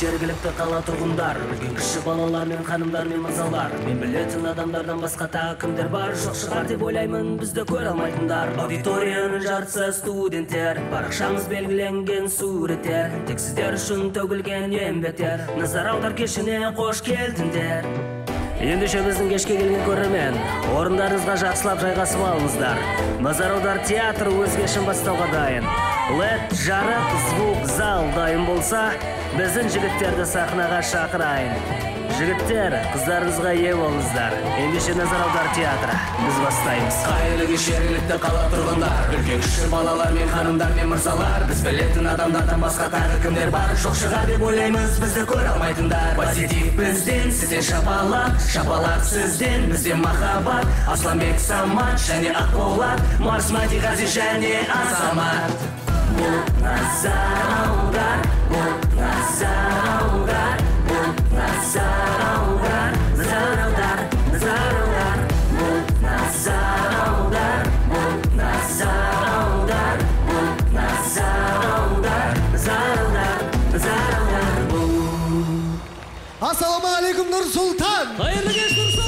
Жергілікті қала тұрғындар, үлкен кіші балалар мен ханымдар мен мырзалар, мен білетін адамдардан басқа тағы кімдер бар, жоқ шығар деп ойлаймын, бізді көре алмайтындар. Аудиторияның жартысы студенттер, парақшамыз белгіленген суреттер, тек сіздер үшін төгілген еңбектер. Назар аудар кешіне қош келдіңдер. Ендеше біздің кешке келген көрермен, орындарыңызға жақсылап жайғасып алыңыздар. Назар аудар театр өзгешін бастауға дайын. LED, жарық, звук, зал дайын болса, біздің жігіттерді сахнаға шақырайын. Жігіттер, қыздарыңызға ие болыңыздар. Ендеше Назар аудар театры, біз бастаймыз. Қайырлы кеш жергілікті қала тұрғындар, үлкен кіші балалар мен ханымдар мен мырзалар, біз білетін адамдардан басқа тағы кімдер бар, жоқ шығар деп ойлаймыз, бізді көре алмайтындар. Позитив бізден, сізден шапалақ, шапалақ сізден, бізден махаббат. Асланбек, Самат және Ақболат, Марс, Матиғази және Азамат. Бұл Назар аудар, бұл Назар аудар, бұл Назар аудар, Назар аудар, Назар аудар, бұл Назар аудар, бұл Назар аудар, бұл Назар аудар, Назар аудар, Назар аудар, бұл. Ассалаумағалейкум, Нұр-Сұлтан! Қайырлы кеш, Нұр-Сұлтан!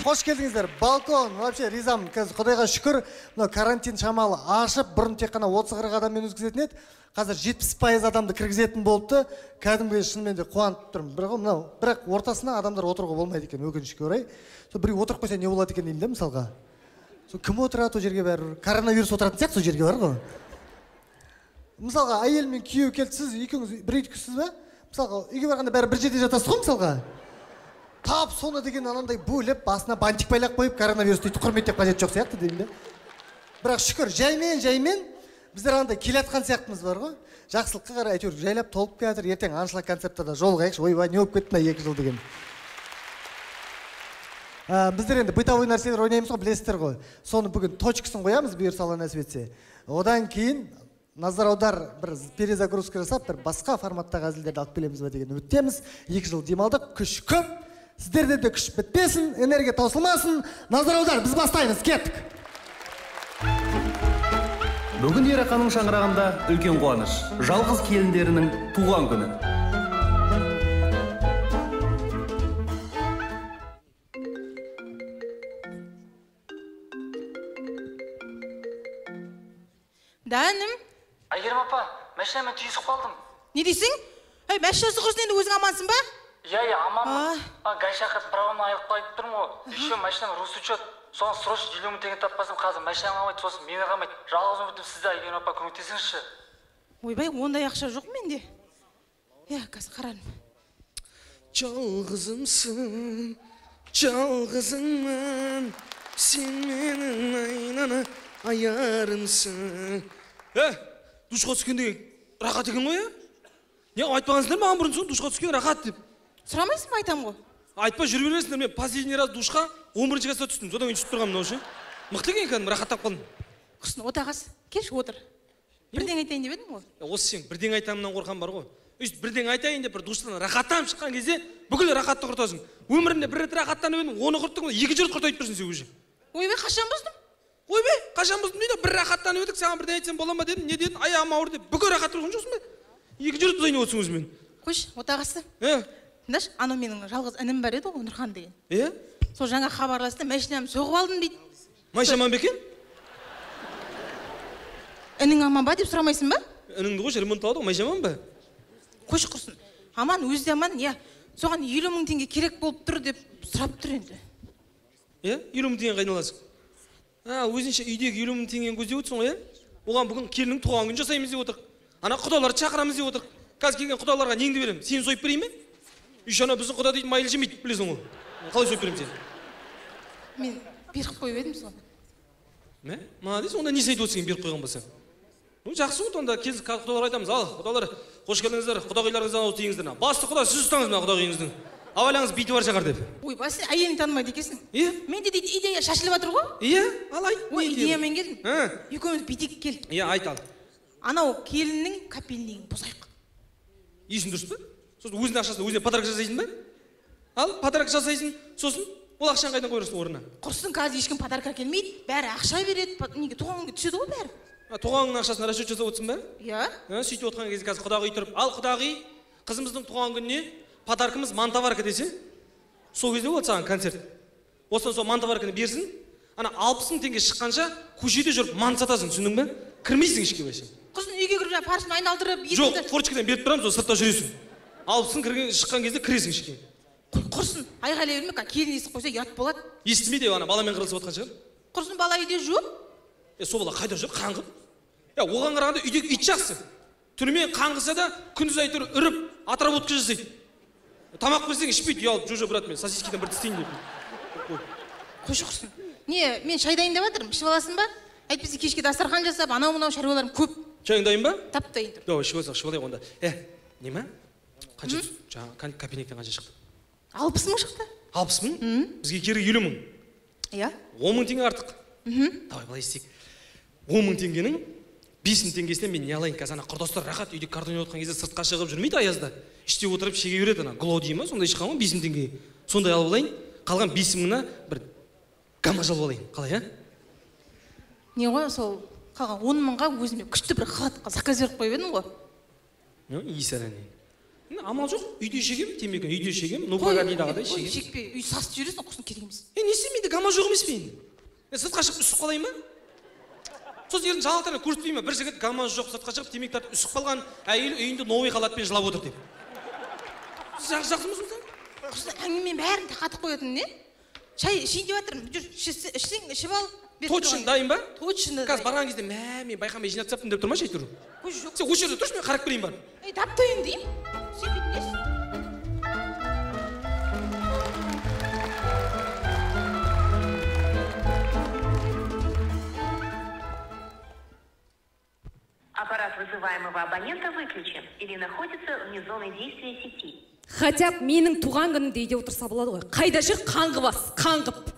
Қош келдіңіздер. Балкон, вообще ризамын. Қазір Құдайға шүкір, карантин шамалы ашып, бұрын тек қана 30-40 адаммен өткізетін еді. Қазір 70% адамды кіргізетін болыпты. Кәдімгі шынымен де қуанып тұрмын. Бірақ ортасына адамдар отыруға болмайды екен, өкінішке орай. Біреу отырып қойса не болады екен деймін де, мысалға. Кім отырады ол жерге бәрі? Коронавирус отыратын сияқты сол жерге бар ғой. Мысалға, әйел мен күйеу келді, сіз екеуіңіз бір үйдіксіз бе? Мысалға, үйге барғанда бәрі бір жерде жатасыз ғой, мысалға. Тап соны деген анандай бөліп, басына бантик байлап қойып, коронавирус дейді, құрметтеп қажет жоқ сияқты деймін де. Бірақ шүкір, жаймен біздер андай келатқан сияқтымыз бар ғой. Жақсылыққа қарай әйтеуір жайлап толып келатыр, ертең аншлаг концертта жолығайықшы, ойбай, не болып кетті мына 2 жыл деген. Біздер енді бытовой нәрселер ойнаймыз ғой, білесіздер ғой. Соны бүгін точкасын қоямыз, бұйырса Алла нәсіп етсе. Одан кейін Назар аудар бір перезагрузка жасап, бір басқа форматтағы әзілдерді алып келеміз бе деген үміттеміз. 2 жыл демалдық, күш көп. Сіздерде де күш бітпесін, энергия таусылмасын. Назар аудар, біз бастаймыз, кеттік. Бүгін Ерақаның шаңырағында үлкен қуаныш. Жалғыз келіндерінің туған күні. Дәнім? Айгерім апа, мәшінемен түйісіп қалдым. Не дейсің? Мәшінесі құрсын енді өзің амансың ба? Я, аманмын. Гайшақырып правомны айылып қайып тұрмын ғой. Еще машинам рус учет. Соған срочно 20 мың теңге таппасам, қазір машинам алмайды, сосын мені қамайды. Жалғыз үмітім сізді, Айгерім апа, көмектесіңізші. Ойбай, ондай ақша жоқ менде. Қазір қарарым. Жалғызымсың, жалғызыңмын, сен менің айнаны аярымсың. Душқа түскен деген рақат екен ғой, Не айтпағансыңдар маған бұрын соң душқа түскен рақат деп. Сұрамайсың ба айтам ғой? Айтпай жүре бересіңдер, мен последний раз душқа 11-ші класста түстім. Содан кейін түсіп тұрғанмын мынау ше. Мықты екен кәдімгі рахаттап қалдым. Құрсын, отағас, келші отыр. Бірден айтайын деп едің ғой? Осы сен бірден айтамынан қорқам бар ғой. Өйстіп бірден айтайын деп бір душтан рахаттанып шыққан кезде бүкіл рахатты құртасың. Өмірінде бір рет рахаттанып едім, оны құрттың, екінші рет құртайып тұрсың сен уже. Ойбай, қашан бұздым? Ойбай, қашан бұздым дейді, бір рахаттанып едік, саған бірден айтсам бола ма дедім, не дедің, аяғым ауыр деп, бүкіл рахат тұрған жоқсың ба? Екінші рет бұзайын отырсың өзімен. Қойшы, отағасы. Тыңдашы, анау менің жалғыз інім бар еді ғой, Нұрхан деген. Сол жаңа хабарласты, машинамды соғып алдым дейді. Майшаман ба екен? Інің аман ба деп сұрамайсың ба? Ініңді қойшы, ремонтталады ғой, майшаман ба? Қойшы құрсын. Аман, өзі де аман, соған 50 мың теңге керек болып тұр деп сұрап тұр енді. 50 мың теңге қайналасың. Өзінше үйдегі 50 мың теңгені көздеп отырсың ғой, оған бүгін келіннің туған күнін жасаймыз деп отырық. Ана құдаларды шақырамыз деп отырық. Қазір келген құдаларға неңді беремін? Сені сойып берейін бе? Үй ана біздің құда дейтін майлы жемейді, білесің ғой. Қалай сойып беремін сені? Мен беріп қойып едім соны. Молодец, онда несі айтып отырсың беріп қойған болса? Жақсы ғой, онда келіп құдалар айтамыз. Ал, құдалар, қош келдіңіздер, құдағиларыңыздан ауыз тиіңіздер. Басты құда сіз ұстаңыз мына құдағиыңыздың. Абайлаңыз биті бар шығар деп. Ойбай, сен әйеліңді танымайды екенсің. Менде де идея шашылып жатыр ғой. Ал айт. Ой, идеямен келдім. Екеуміз бүйтейік кел. Айт ал. Анау келіннің капельнигін бұзайық. Есің дұрыс па? Сосын өзінің ақшасына өзіне подарок жасайсың ба? Ал, подарок жасайсың, сосын ол ақшаны қайдан қойырсың орнына? Құрсын, қазір ешкім подарокқа келмейді. Бәрі ақша береді. Неге туған күнге түседі ғой бәрі. Туғанның ақшасына расчет жасап отырсың ба? Иә. Сөйтіп отырған кезде қазір құдағи тұрып, ал құдағи, қызымыздың туған күніне подаркымыз мантоварка десе, сол кезде болады саған концерт. Осыдан сол мантоварканы берсін, ана 60 теңге шыққанша көшеде жүріп мант сатасың, түсіндің бе? Кірмейсің ішке байсың. Құрсын үйге кіріп паршын айналдырып, жоқ, форчикадан беріп тұрамын, сол сыртта жүресің. 60 шыққан кезде кіресің ішке. Құрсын, айғайлай берме, келін естіп қойса ұят болады. Естімейді, ана баламен қырылысып отқан шығар. Құрсын, бала үйде жоқ. Сол бала қайда жүр, қаңғып. Оған қарағанда үйдегі ит жақсы. Түнімен қаңғыса да күндіз әйтеуір үріп, отработка жасайды. Тамақ берсең ішпейді, ұялып, жо брат, мен сосискадан бір тістейін деп. Қойшы Құрсын. Не, мен шай дайындап жатырмын, ішіп аласың ба? Әйтпесе кешке дастархан жасап, анау-мынау шаруаларым көп. Шайың дайын ба? Тап дайын тұр. Давай, ішіп алайық онда. Не ма? Қанша жаңа кабинеттен қанша шықты? 60 мың шықты. 60 мың? Бізге кері 50 мың. Иә. 10 мың теңге артық. Давай, былай істейік. 10 мың теңгенің 5 мың теңгесінен мен не алайын? Қазір ана құрдастар рахат үйде картон отқан кезде сыртқа шығып жүрмейді аязда. Іште отырып шеге береді ана глоу дей ма? Сондай шыққан ғой 5 мың теңгеге. Сондай алып алайын. Қалған 5 мыңына бір гамма жалып алайын. Қалай, Не ғой, сол қалған 10 мыңға өзіме күшті бір халатқа заказ беріп қойып едім ғой. Исәрәне. Амал жоқ, үйде шегем, темекі үйде шегем, ну погоди дағыдай шегем. Шекпе, үй сасып жүресің, Құрсын керек емес. Не істемейді, гамма жоқ емес пе? Сыртқа шығып үсіп қалайын ба? Сосын ердің жалақтарына көрсетпей ма? Бір жігіт гамма жоқ, сыртқа шығып темекі тартып үсіп қалған, әйелі үйінде новый халатпен жылап отыр деп. Жақсы ма сонда? Құрсын, әңгімен бәрін тақатып қоятын не? Шай ішейін деп жатырмын. Жүр, ішсең, ішіп ал. Точно дайын ба? Точно дайын. Қазір барған кезде мен байқамай жинап тастаппын деп тұрма шай тұру? Сен осы жерде тұршы, мен қарап келейін бар. Тап дайын деймін. Сен бүйтінесің. Аппарат вызываемого абонента выключен или находится вне зоны действия сети. Хотя менің туған күнімде үйде отырса болады ғой. Қайда жүр? Қаңғыбас, қаңғып.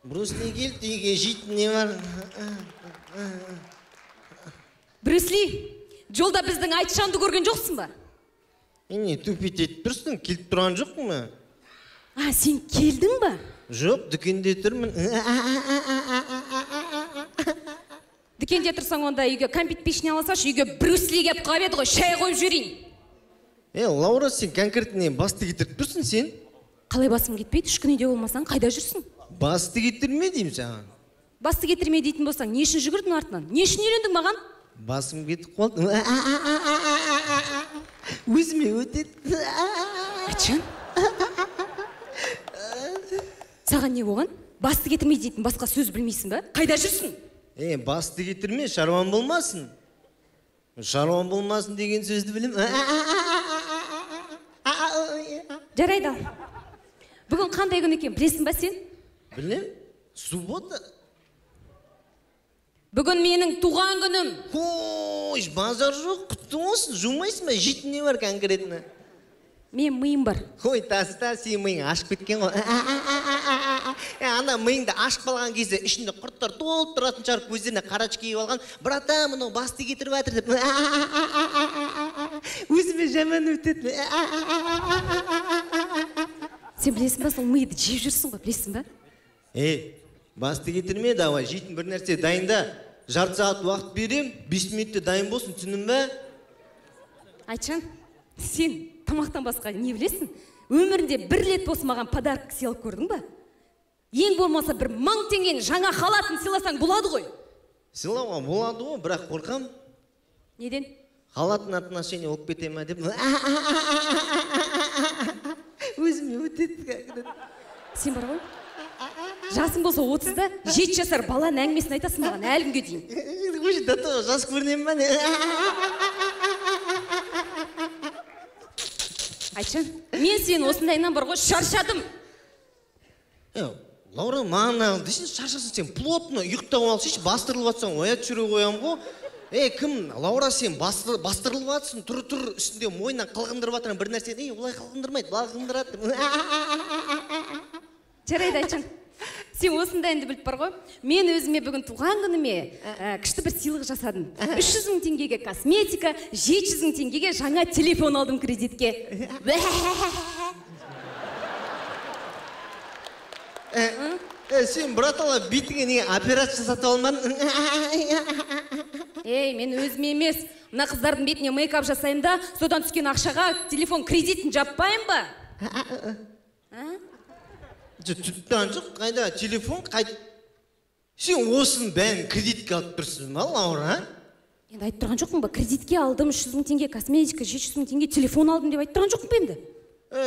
Брюсли келді, үйге жейтін не бар? Брюсли, жолда біздің Айтжанды көрген жоқсың ба? Не, төпет етіп тұрсың, келіп тұрған жоқпын ба? Сен келдің ба? Жоқ, дүкенде тұрмын. Дүкенде тұрсаң онда үйге кәмпит пешіне аласашы, үйге Брюсли кеп қалып еді ғой, шай қойып жіберейін. Лаура, сен конкретне басты кетіріп тұрсың сен? Қалай басым кетпейді? 3 күн үйде болмасаң, қайда жүрсің? Басты кетірме деймін саған. Басты кетірме дейтін болсаң, не үшін жүгірдің артынан? Не үшін үйрендің маған? Басым кетіп қалды. Өзіме өтеді. Айтжан? Саған не болған? Басты кетірме дейтін басқа сөз білмейсің ба? Қайда жүрсің? Басты кетірме, шаруам болмасын. Шаруам болмасын деген сөзді білем. Жарайды. Бүгін қандай күн екен, білесің ба сен? Білем, суббота. Бүгін менің туған күнім. Қойш, базар жоқ, құтты болсын, жумайсың ба, жейтін не бар конкретно? Мен миым бар. Қой, таста, сен миың ашып кеткен ғой. Ана миыңды ашып қалған кезде ішінде құрттар толып тұратын шығар, көздеріне қарач киіп алған, брата, мынау басты кетіріп жатыр деп. Өзіме жаман өтеді. Сен білесің ба, сол миды жеп жүрсің ғой, білесің ба? Басты кетірме, давай, жейтін бір нәрсе дайында. Жарты сағат уақыт берем, 5 минутте дайын болсын, түсіндің ба? Айтжан, сен тамақтан басқа не білесің? Өмірінде бір рет болсын маған подарок сыйлап көрдің ба? Ең болмаса бір 1000 теңгенің жаңа халатын сыйласаң болады ғой. Сыйлауға болады ғой, бірақ қорқам. Неден? Халатын отношение болып кете ма деп. Өзіме өтеді. Сен бар ғой? Жасың болса 30-да, 7 жасар баланың әңгімесін айтасың маған әлі күнге дейін. Уже дато жас көрінем ба? Айтжан, мен сен осындайынан бар ғой, шаршадым. Лаура, маған десін шаршасын, сен плотно ұйықтап алсайшы, бастырылып атсаң, оят жүре қоям ғой. Кім? Лаура, сен бастырылып жатсың, тұр үстінде мойнынан қылғындырып жатырын бір нәрсені, олай қылғындырмайды, былай қылғындырады. Жарайды, Айтжан. Сен осындайыңды біліп бар ғой. Мен өзіме бүгін туған күніме күшті бір сыйлық жасадым. 300 000 теңгеге косметика, 700 000 теңгеге жаңа телефон алдым кредитке. Сен, братала, битіңе неге операция жасатып алмадың? Мен өзіме емес, мына қыздардың бетіне мейкап жасаймын да, содан түскен ақшаға телефон кредитін жаппайын ба? Түттен жоқ, қайда телефон, қайда? Сен осының бәрін кредитке алып тұрсың ба, Лаура? Енді айтып тұрған жоқпын ба? Кредитке алдым, 300 000 теңге косметика, 700 000 теңге телефон алдым деп айтып тұрған жоқпын ба енді?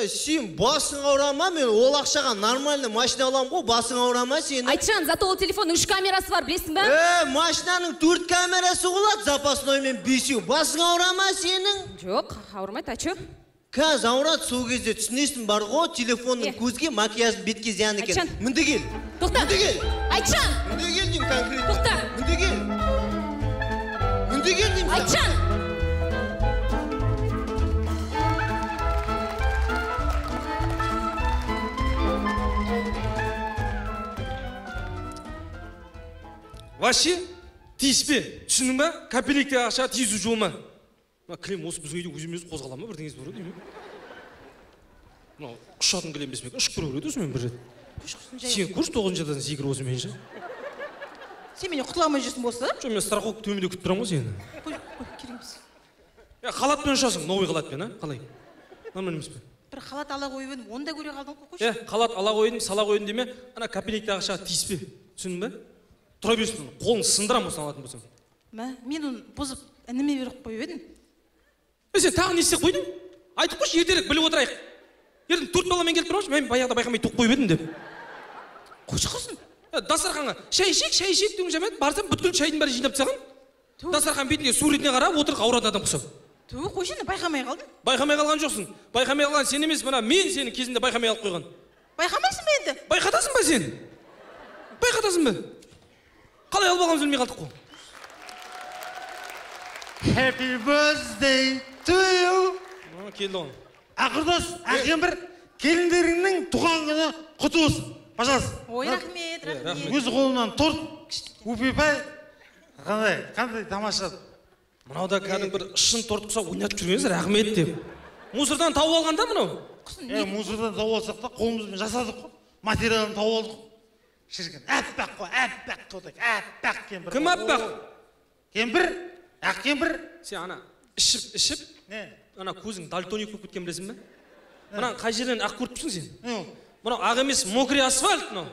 Сен басың ауырама, мен ол ақшаға нормальный машина аламын ғой, басың ауырама сені. Айтжан, зато ол телефонның 3 камерасы бар, білесің ба? Машинаның 4 камерасы болады, запасной мен 5-еу. Басың ауырама сенің? Жоқ, ауырмайды, Айчо. Қазір ауырады, сол кезде түсінесің бар ғой, телефонның көзге, макияждың бетке зиян екен. Мінді кел. Тоқта. Мінді кел. Айтжан. Мінді кел деймін конкретно. Тоқта. Мінді кел. Мінді кел деймін. Айтжан. Вообще, тиіспе, түсінің ба? Капелектегі ақша тиісу жолма. Кілем осы біздің үйде өзіміз қозғала ма, бірдеңіз бар деймін. Ұшатын кілем бесмек, ұшып көру көреді өзімен бір рет. Сен көрші 9-шы жадан секір осымен же. Сен менен құтыла алмай жүрсің болса? Жоқ, мен страховка төменде күтіп тұрамын ғой сені. Кереміз. Халатпен ұшасың, новый халатпен, қалай? Нормально емес пе? Бір халат ала қойып едім, оны да көре қалдың ғой. Халат ала қойдым, сала қойдым деме, ана капелектегі ақшаға тиіспе. Түсіндің бе? Тұра берсін, қолын сындырам осыны алатын болсаң. Мен оны бұзып ініме беріп қойып едім. Сен тағы не істеп қойдың? Айтып қойшы, ертерек біліп отырайық. Ертең 4 баламен келіп тұрмашы, мен баяғыда байқамай тоқ қойып едім деп. Қойшы құрсын. Дастарханға шай ішейік деген жамет, барсам бүткіл шайдың бәрі жинап тастаған. Дастархан бетінде суретіне қарап отырып ауыратын адам құсап. Қойшы, байқамай қалдың. Байқамай қалған жоқсың. Байқамай қалған сен емес, мына мен сені кезінде байқамай алып қойған. Байқамайсың ба енді? Байқатасың ба сен? Байқатасың ба? Қалай алып алғанымызды білмей қалдық қой. Happy birthday to you. Келді оған. Ақырдос, әкем бір келіндеріңнің туған күні құтты болсын. Пожалуйста. Ой, рахмет, рахмет. Өз қолынан торт, өпе-пай. Қандай тамаша. Мынауда кәдің бір шын торт құсап ойнатып жүргеніз, рахмет деп. Мусордан тауып алғанда мынау? Мусордан тауып алсақ та қолымызбен жасадық қой. Материалын тауып алдық қой. Шіркен, әппақ қой, әппақ қойдық, әппақ кемпір. Кім әппақ? Кемпір, ақ кемпір. Сен ана ішіп, ана көзің дальтоник болып кеткен білесің бе? Мұнан қай жерден ақ көріп тұрсың сен? Мұнау ақ емес, мокрый асфальт мұнау.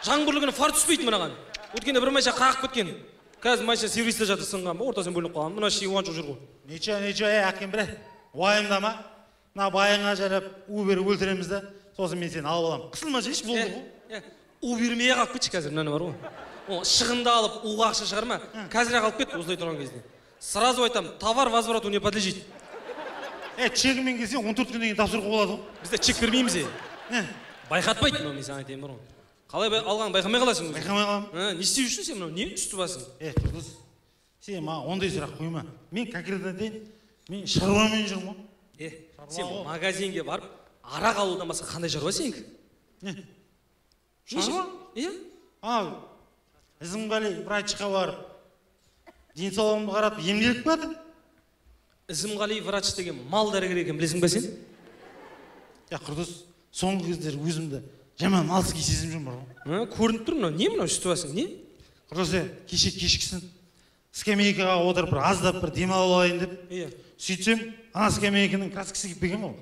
Жаңбырлы күні фар түспейді мұнаған. Өткенде бір майша қағып кеткен. Қазір майша сервисте жатыр сынған ба, ортасынан бөлініп қалған. Мұна шей оған жоқ жүр ғой. Нечо, ақ кемпір, уайымдама. Мына байыңа жарап, убер өлтіреміз да, сосын мен сені алып аламын. Қысылма еш болды ғой. Убермеге қалып кетші қазір, мынаны бар ғой. Шығынды алып, уға ақша шығарма, қазір қалып кет, осылай тұрған кезде. Сразу айтам, товар возврату не подлежит. Чегімен келсе 14 күннен кейін тапсыруға болады ғой. Бізде чек бермейміз байқатпайды, мен саған айтайын бар ғой. Қалай алған байқамай қаласың? Байқамай қаламын. Не істеп жүрсің сен мынау? Не үсті басың? Тұрдыс, сен маған ондай сұрақ қойма. Мен конкретно дейін, мен шаруамен жүрмін ғой. Сен магазинге барып, арақ алудан басқа қандай шаруа сенікі? Шаруа? Ізімғали врачқа барып, денсаулығымды қарап, емделіп бәді. Ізімғали врач деген мал дәрігер екен, білесің бе сен? Құрдыс, соңғы кездер өзімді жаман алыс-кей сезім жүрмін бар ғой. Көрініп тұр мынау, не мынау үсті басың, не? Құрдыс, кешкісін скамейкаға отырып, бір аздап бір демалып алайын деп, сөйтсем, ана скамейканың краскасы кеп келген ғой.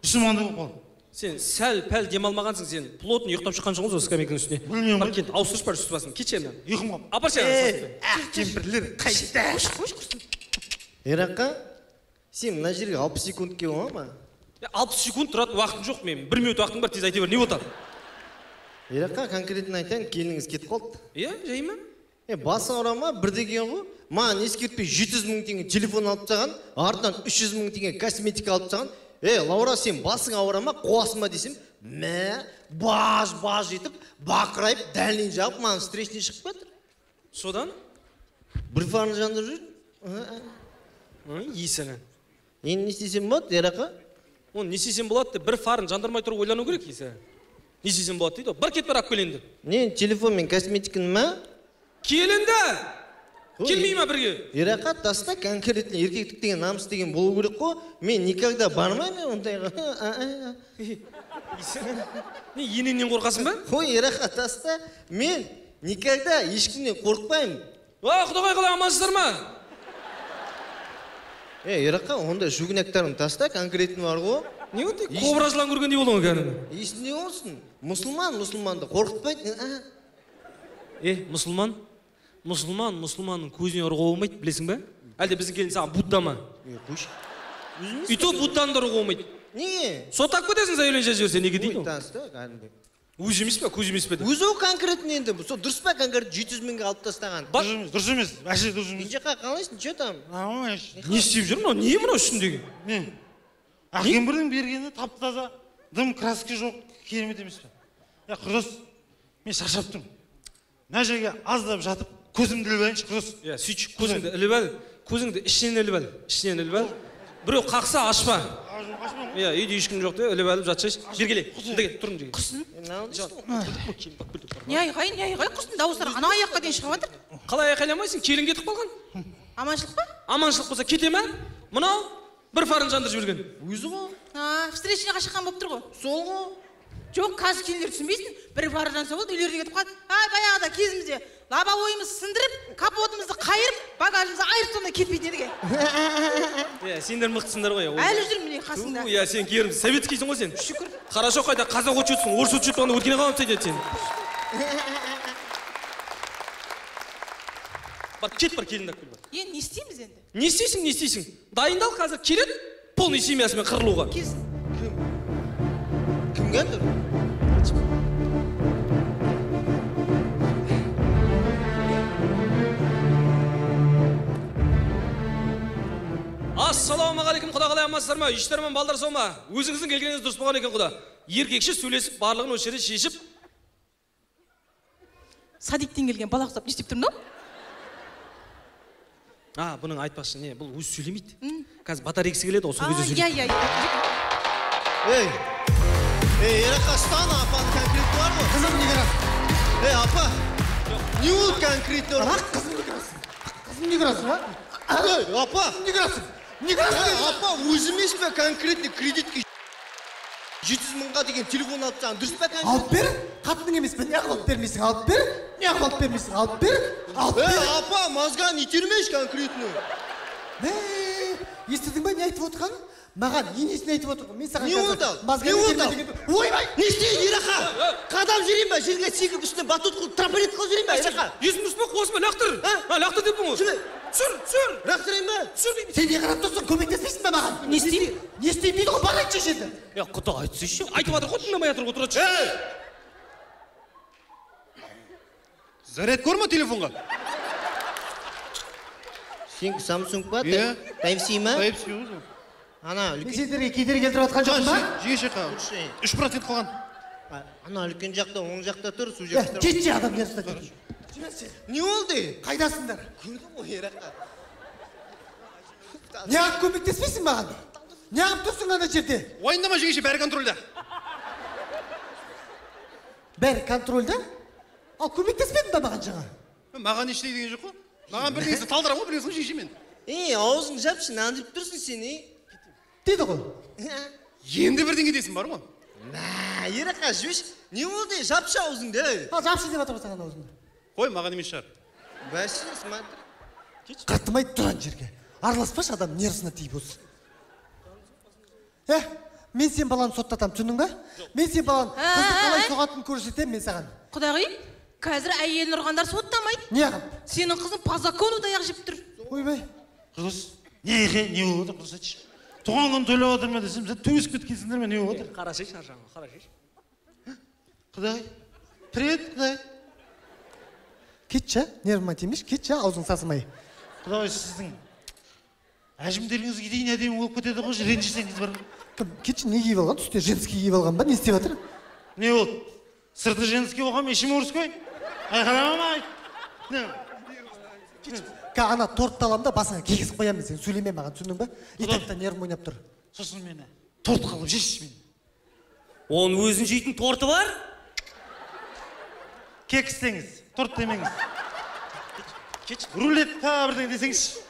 Үстім андай болып қалды. Сен сәл-пәл демалмағансың, сен плотын ұйықтап шыққан жоғын сол скамейканың үстіне. Білмеймін ғой. Ауыстырып бар үсті басын, кетші енді. Ұйқым қап. Апар сен. Кемпірлер қайда? Ераққа, сен мына жерге 60 секунд кеп оға ма? 60 секунд тұрады, уақытым жоқ мен. 1 минут уақытым бар, тез айта бер, не отады? Ераққа, конкретно айтайын, келініңіз кетіп қалды. Жай ма? Басы ауыра ма, бір деген ғой. Маған ескертпей 700 000 теңге телефон алып тастаған, артынан 300 000 теңге косметика алып тастаған. Лаура, сен басың ауыра ма, қуасың ба десем, баж етіп, бақырайып, дәлінен жағып, маған встречный шығып кетір. Содан? бір фарын жандырып жүр. Есіңі. Енді не істесем болады, Ерақа? Оны не істесем болады деп, бір фарын жандырмай тұрып ойлану керек, есі. Не істесем болады дейді, бір кет бір ап келенді. Не, телефон мен косметикін ма? Келінді! Келмей ма бірге? Ерақа, таста конкретно еркектік деген намыс деген болу керек қой. Мен никогда бармаймын ондайға. Не, енеңнен қорқасың ба? Ой, Ерақа, таста мен никогда ешкімнен қорқпаймын. Құдағай қалай амансыздар ма? Ерақа, онда жүгінектарым таста конкретно бар ғой. Не өте? Кобра жылан көргендей болуың кәдімгі. Есінде болсын. Мұсылманды қорқытпайды. Мұсылманның көзіне ұрғы болмайды, білесің бе? Әлде біздің келін саған Будда ма? Үйті Будданың да ұрғы болмайды. Не? Сотақ көтесің зәйленше жіберсе, неге дейді? Өз емес па, көз емес пе? Өзі ол конкретно енді. Сол дұрыс па конкретно 700 мыңға алып тастаған? Дұрыс емес, әше дұрыс емес. Жаққа қалайсың, че там? Не істеп жүр мынау? Не мынау үстіндегі? Не? Ақкембірдің бергені тап-таза, дым краски жоқ, керемет емес пе? Құрдас, мен шаршап тұрмын. Мына жерге аздап жатып, көзімді іліп алайыншы, Құрдас. Сөйтші көзіңді іліп ал, көзіңді ішінен іліп ал. Біреу қақса ашпа. Үйде ешкім жоқ деп іліп алып жатшайшы. Бер келе, тұрың деген. Құсын? Не айғай, құсын дауыстар ана аяққа дейін шығып жатыр. Қалай айқайламайсың, келін кетіп қалған. Аманшылық па? Аманшылық болса кете ма? Мынау бір фарын жандырып жіберген. Өзі ғой. Встречаға шыққан болып тұр ғой. Сол ғой. Жоқ, қазір келіндер түсінбейсің. Бір фары жанса болды, үйлеріне кетіп қалды. Баяғыда кезімізде лобовойымызды сындырып, капотымызды қайырып, багажымызды айырып сонда кетпейтін едіге. Сендер мықтысыңдар ғой. Әлі жүрмін міне қасыңда. Сен керім, советскийсің ғой сен. Шүкір. Хорошо, қайда қазақ учетсің, орыс учет болғанда өткене қалам сейдет сен. Бар, кет бар, келін ақ кел бар. Не істейміз енді? Не істейсің? Дайындал, қазір келеді, полный семьясымен қырылуға. Келсін. Кім келді? Ассалаумағалейкум, құда қалай амансыздар ма? Үйштермен балдар сол ма? Өзіңіздің келгеніңіз дұрыс болған екен құда. Еркекші сөйлесіп, барлығын осы жерде шешіп. Садиктен келген бала ұқсап не істеп тұрмын? Бұның айтпақшы, не, бұл өзі сөйлемейді. Қазір батарейкісі келеді, осы кезде сөйлейді. Ерақа, стана, апаның конкретті бар ғой? Қызым не керасың? Апа, не ол конкретті бар? Қызым не керасың? Қызым не керасың, а? Апа! Не керасың? Апа, өзімес пе конкретті кредитке 700 мыңға деген телефон алып тағын, дұрыс па конкретті? Алып бер, қатының емес пе, неғып алып бермейсің, алып бер, неғып алып бермейсің, алып бер. Апа, мазған итермеш конкретті. Естідің ба, не айтып отырғаны? Маған енесін айтып отырғын, мен саған мазған итерме деген... Ойбай! Не істейін, Ерақа? Қадам жерейін ба, жерге секіп үстіне батут қылып, трамполит қылып жерейін ба, Ерақа? Есім дұрыс па, қосыма, лақтыр! Лақтыр деп бұңыз? Сүр! Лақтырайын ба? Сүр деймін. Сен не қарап тұрсың, көмектеспейсің ба маған? Не істейін? Не істейін дейді ғой, бар айтшы енді. Құда айтсайшы. Айтып жатыр ғой, тыңдамай жатыр ғой, тұра шық. Заряд көрма телефонға. Сен Samsung ба? Type-C ма? Type-C өзі. Ана, Мен сендерге кедергі келтіріп жатқан жоқпын ба? Жиеші қал. 3% қалған. Ана, үлкен жақта, оң жақта тұр, су жақта тұр. Кетші адам ерсіне тұр. Не олды? Қайдасыңдар? Көрдің ғой, Ерақа. Неғып көмектеспейсің маған? Неғып тұрсың ана жерде? Уайындама жиеші, бәрі контрольда. Бәрі контрольда? Ал көмектеспедің ба маған жаңа? Маған ештей деген жоқ қой. Маған бір негізі талдырам ғой, білесің жиеші мен. Аузың жапшы, нандырып тұрсың сен, Дейді ғой. Енді бірдеңе дейсің бар ғой? Ерақа, жібеш, не болды? Жапшы аузыңды. Жапшы деп атыр саған аузыңды. Қой, маған емес шығар. Бәші, смотр. Қыртымай тұран жерге. Араласпашы адам нервысына тиіп осы. Мен сен баланы соттатам, түсіндің ба? Мен сен баланы қызды қалай соғатын көрсетем мен саған. Құдағи, қазір әйелін ұрғандар соттамайды. Неғып? Сенің қызың по закону таяқ жеп тұр. Ойбай. Құрдас, не болып отыр, Құрдас айтшы. Туған күн тойлап отыр ма десем, сен төбесіп кеткенсіңдер ме, не болып отыр? Қарашайшы, аржаңға, қарашайшы. Құдай, привет, Құдай. Кетші, нервыма тимеш, кетші, аузың сасымай. Құдай, сіздің әжімдеріңізге дейін әдемі болып кетеді ғой, ренжісеңіз бар. Кетші, не киіп алған? Түсте женский киіп алған ба? Не істеп жатыр? Не болды? Сырты женский болған, ешім морской? Айқарама ма? ана тортты аламын да басыңа кигізіп қоямын, сен сөйлеме маған, түсіндің ба? Итақта нервім ойнап тұр. Сосын мені торт қылып жейсіз мені. Оның өзін жейтін торты бар? Кек істеңіз, торт демеңіз. Рулетка бірдеңе десеңізші.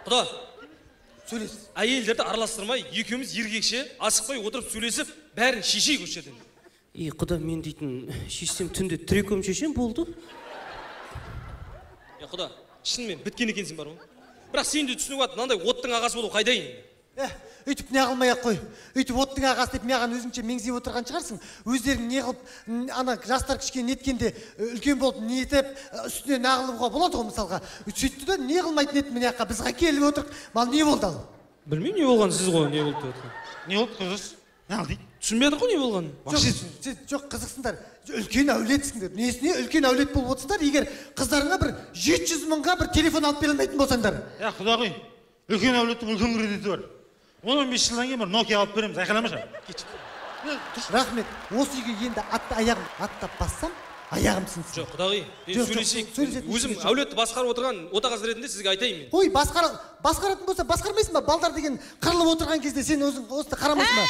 Құда, сөйлесіз. Әйелдерді араластырмай, екеуміз ергекше, асықпай отырып сөйлесіп, бәрін шешей көшеден. Құда, мен дейтін, шешсем түнде треком шешем болды. Құда, шынымен біткен екенсің бар ма? Бірақ сен де түсініп ат, мынандай оттың ағасы болу қайдайын? Үйтіп не қылмай-ақ қой. Үйтіп оттың ағасы деп маған өзіңше меңзеп отырған шығарсың. Өздерің не қылып, ана жастар кішкене неткенде үлкен болып не етіп, үстіне нағылуға болады ғой мысалға. Сөйтті де не қылмайтын еді міне жаққа бізға келіп отырып, мал не болды ал? Білмеймін, не болған сіз ғой, не болды деп. Не болды қызыз? Не алды? Түсінбедік қой не болған? Жоқ, қызықсыңдар. Үлкен әулетсіңдер. Несіне үлкен әулет болып отырсыңдар, егер қыздарыңа бір 700 мыңға бір телефон алып бере алмайтын болсаңдар. Құдағи, үлкен әулеттің үлкен кредиті бар. 15 жылдан кейін бір Nokia алып береміз, айқаламашы. Рахмет. Осы үйге енді аяғым аттап бассам, аяғым сынсын. Жоқ, құдағи, сөйлесейік. Өзім әулетті басқарып отырған отағасы ретінде сізге айтайын мен. Ой, басқаратын болса, басқармайсың ба? Балдар деген қырылып отырған кезде сен өзің осыны қарамайсың ба?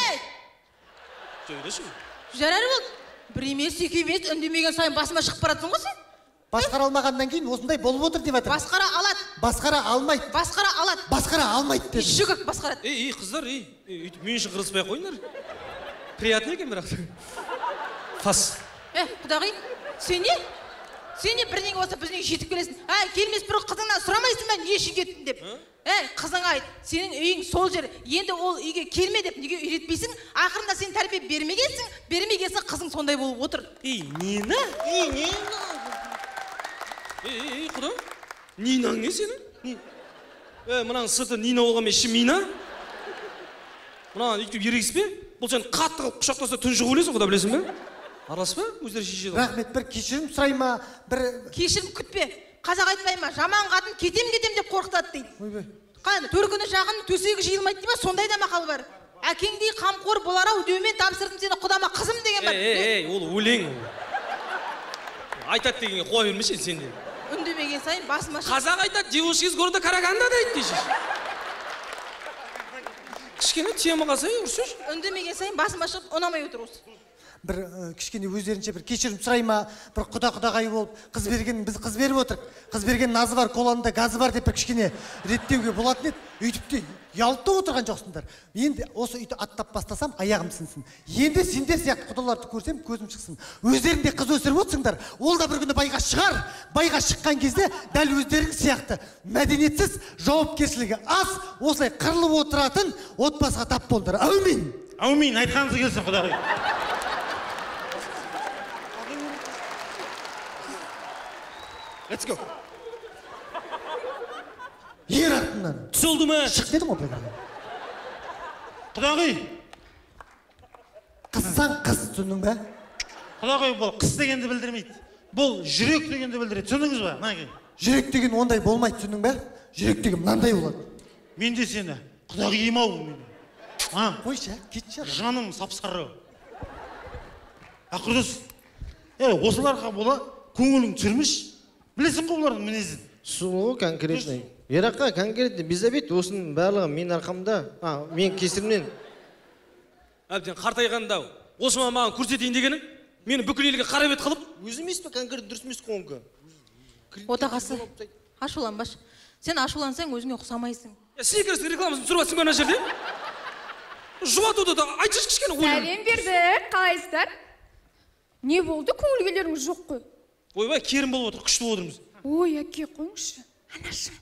Сөйлеші. Жарар болды. Бір емес, екі емес, үндемеген сайын басыма шығып баратсың ғой сен? Басқара алмағаннан кейін осындай болып отыр деп жатыр. Басқара алады. Басқара алмайды. Басқара алады. Басқара алмайды деді. Жүгік басқарады. Қыздар, мен үшін қырыспай қойыңдар. Приятный екен бірақ. Фас. Құдағи, сен не бірдеңе болса біздің жетіп келесің. Келмес бір қызыңнан сұрамайсың ба не үшін кеттің деп. Қызыңа айт, сенің үйің сол жер. Енді ол үйге келме деп неге үйретпейсің? Ақырында сен тәрбие бермегенсің, қызың сондай болып отыр. Нина? Құда, Нинаң не сені? Мұнаң сырты Нина болған мен іші Мина? Мұнаған үйтіп ерегіспе? Бұл сен қатты қылып құшақтаса түн шығу өлесің, құда білесің бе? Араласпа, өздері шешеді. Рахмет, бір кешірім сұрай ма? Кешірім күтпе. Қазақ айтпай ма? Жаман қатын кетем деп қорқытады дейді. Қайында, төркіні жағын төсегі жиылмайды дейма, сондай да мақал бар. Әкеңдей қамқор болар-ау деумен тапсырдым сені құдама қызым деген бар. Ол өлең. Айтады дегенге қоя бермешін сен де. Үндемеген сайын басыма шығып. Қазақ айтады, девушки из города Караганда дейді дейсіз. Кішкене темаға сай ұрсыш. Үндемеген сайын басыма шығып, ұнамай отыр осы. Бір кішкене өздерінше бір кешірім сұрай ма? Бір құда-құдағай болып, қыз берген, біз қыз беріп отырық. Қыз берген назы бар, қолында газы бар деп бір кішкене реттеуге болатын еді. Үйтіп те ұялып та отырған жоқсыңдар. Енді осы үйді аттап бастасам, аяғым сынсын. Енді сендер сияқты құдаларды көрсем, көзім шықсын. Өздерінде қыз өсіріп отырсыңдар. Ол да бір күні байға шығар. Байға шыққан кезде дәл өздерің сияқты мәдениетсіз, жауапкершілігі аз, осылай қырылып отыратын отбасыға тап болдыңдар. Әумин. Әумин, айтқаныңыз келсін, құдағи. Let's go. Ер артынан. Түсілді ме? Шық дедім ғой. Құдағи. Қызсаң қыз, түсіндің бе? Құдағи, бұл қыз дегенді білдірмейді. Бұл жүрек дегенді білдіреді, түсіндіңіз ба? Жүрек деген ондай болмайды, түсіндің бе? Жүрек деген мынандай болады. Мен де сені құдағиым ау мені. Қойшы, кетші. Жаным сапсары. Құрдас, осыларға бола көңілің түсірміш. Білесің ғой олардың мінезін? Сұлу конкретный. Ераққа конкретный безобет осының барлығы мен арқамда, мен кесірімнен. Әбден қартайғанда осыма маған көрсетейін дегенің, мені бүкіл елге қарабет қылып. Өзі емес пе конкретный дұрыс емес қоңғы? Отағасы, ашуланбаш. Сен ашулансаң өзіңе ұқсамайсың. Сникерстің рекламасын түсіріп ана жерде? Жұғатуды да айтшы кішкене ойын. Сәлем бердік, қалайсыздар? Не болды, көңілгелеріңіз жоқ қой? Ойбай, керім болып отыр, күшті болып отырмыз. Ой, әке қойыңызшы. Анашым,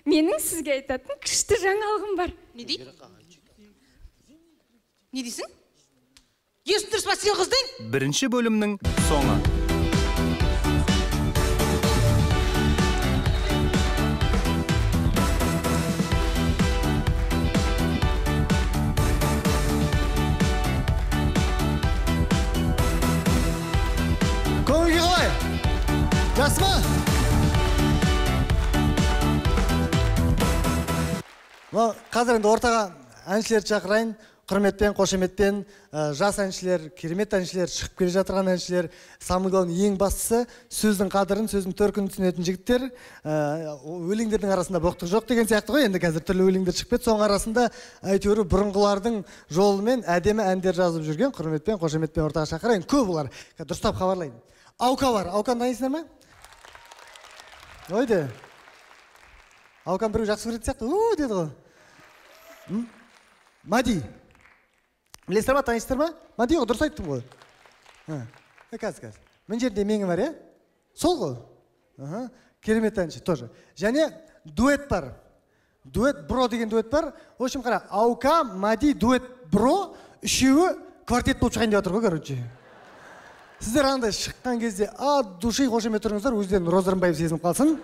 менің сізге айтатын күшті жаңалығым бар. Не дейді? Не дейсің? Есін дұрыс па сен қыздың? Бірінші бөлімнің соңы. Көңілге қалай? Жақсы ма? Қазір енді ортаға әншілерді шақырайын. құрметпен, қошеметпен жас әншілер, керемет әншілер, шығып келе жатырған әншілер, самый главный ең бастысы сөздің қадірін, сөздің төркінін түсінетін жігіттер, өлеңдердің арасында боқтық жоқ деген сияқты ғой. Енді қазір түрлі өлеңдер шығып кетті. Соның арасында әйтеуір бұрынғылардың жолымен әдемі әндер жазып жүрген құрметпен, қошеметпен ортаға шақырайын. Көп олар. Дұрыстап хабарлайын. Аука бар. Ауканы танисыңдар ма? Ойды. Аукан біреу жақсы көретін сияқты. Деді ғой. Мади. Білесіздер ма, танисыздар ма? Мади ғой, дұрыс айттым ғой. Қазір. Мен жерде меңі бар, е? Сол ғой. Керемет әнші, тоже. Және дуэт бар. Дуэт бро деген дуэт бар. В общем, қара, Аука, Мади, дуэт бро, үшеуі квартет болып шығайын деп отыр ғой, короче. Сіздер андай шыққан кезде от души қошемет тұрыңыздар, өздерін Розарымбаев сезініп қалсын.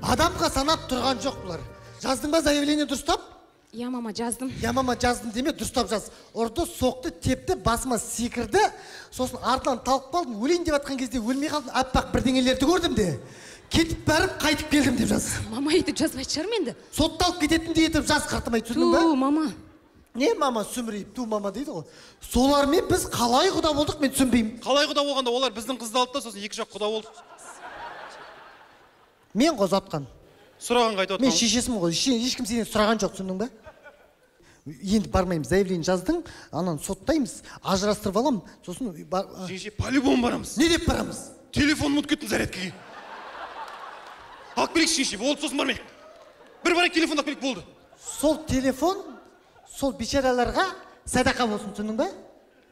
Адамға санап тұрған жоқ бұлар. Жаздың ба заявление дұрыстап? Я мама жаздым. Я мама жаздым деме, дұрыстап жаз. Ұрды, соқты, тепті, басыма секірді. Сосын артынан талып қалдым. Өлейін деп атқан кезде өлмей қалдым. Аппақ бірдеңелерді көрдім де. Кетіп бәріп қайтып келдім деп жаз. Мама етіп жазбайды шығар менді. Сотталып кететін де етіп жаз қартымай түсіндің ба? Ту мама. Не мама сүмірейіп, ту мама дейді ғой. Солармен біз қалай құда болдық, мен түсінбеймін. Қалай құда болғанда олар біздің қызды алды да сосын екі жақ құда болды. Мен қозатқан. Сұраған қайта отқан. Мен шешесімін ғой, ешкім сенен сұраған жоқ, түсіндің ба? Енді бармаймыз, заявление жаздың, анан соттаймыз, ажырастырып алам, сосын... Жеңше, по-любому барамыз. Не деп барамыз? Телефон ұмытып кеттім зарядкаға. Алып келейікші жеңше, болды, сосын бармайық. Бір барайық, телефон алып келейік, болды. Сол телефон, сол бейшараларға садақа болсын, түсіндің ба?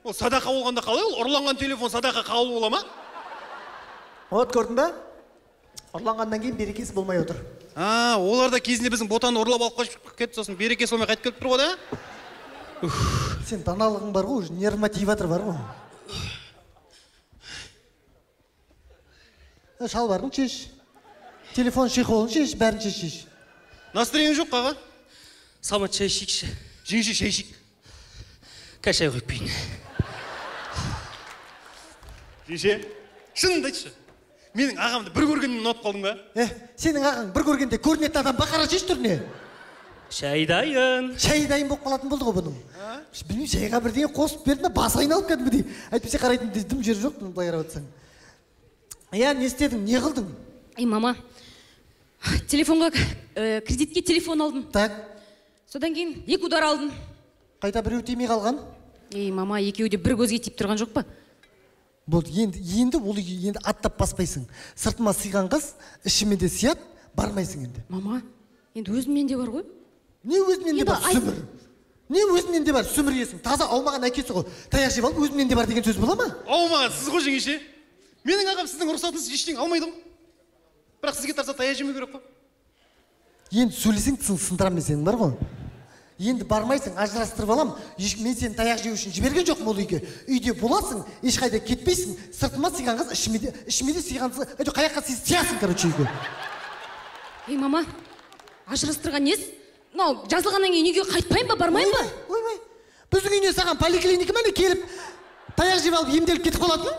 Ол садақа болғанда қалай ол? Ұрланған телефон садақа қабыл бола ма? Вот, көрдің ба? Ұрланғаннан кейін берекесі болмай отыр. Олар да кезінде біздің ботаны ұрлап алып қашып кетті, сосын берекесі болмай қайтып келіп тұр ғой да? Сен даналығың бар ғой, нервмотиватор бар ғой. Шалбарын шеш, телефон шиқолын шеш, бәрін шеш. Настроение жоқ қаға? Самат шай ішейікші. Жеңше шай ішейік. Кәшай құйып берейін. Жеңше, шыныңды айтшы. Менің ағамды бір көргеннен ұнатып қалдың ба? Сенің ағаң бір көргенде көрінетін адам бақара шеш түріне. Шайдайын. Шайдайын болып қалатын болды ғой бұның. Білмеймін, шайға бірдеңе қосып берді ме, басы айналып кәдімгідей. Әйтпесе қарайтын дым жер жоқ, былай қарап отырсаң. Не істедің, не қылдың? Мама, телефонға кредитке телефон алдым. Так. Содан кейін 2 удар алдым. Қайта біреу тимей қалған? Мама, екеуі де бір көзге тиіп тұрған жоқ па? Болды, енді ол үйге аттап баспайсың. Сыртыма сыйған қыз, ішіме де сият, бармайсың енді. Мама, енді өзімнен де бар ғой? Не өзімнен де бар, сүмір? Не өзімнен де бар, сүмір есің? Таза аумаған әкесі ғой. Таяқ жеп алып, өзімнен де бар деген сөз бола ма? Аумаған, сіз ғой жеңеше. Менің ағам сіздің рұқсатыңыз ештеңе алмайды ғой. Бірақ сізге тарса таяқ жемеу керек қой. Енді сөйлесең сындырам мен сенің бар ғой. Енді бармайсың, ажырастырып алам. Мен сені таяқ жеу үшін жіберген жоқпын ол үйге. Үйде боласың, ешқайда кетпейсің. Сыртыма сыйған қыз, ішіме де сыйған қыз. Қаяққа сиясың, короче, үйге. Мама, ажырастырған несі? Мынау жазылғаннан кейін үйге қайтпайын ба, бармайын ба? Ойбай. Біздің үйіне саған поликлиника ма келіп, таяқ жеп алып емделіп кетіп қалатын?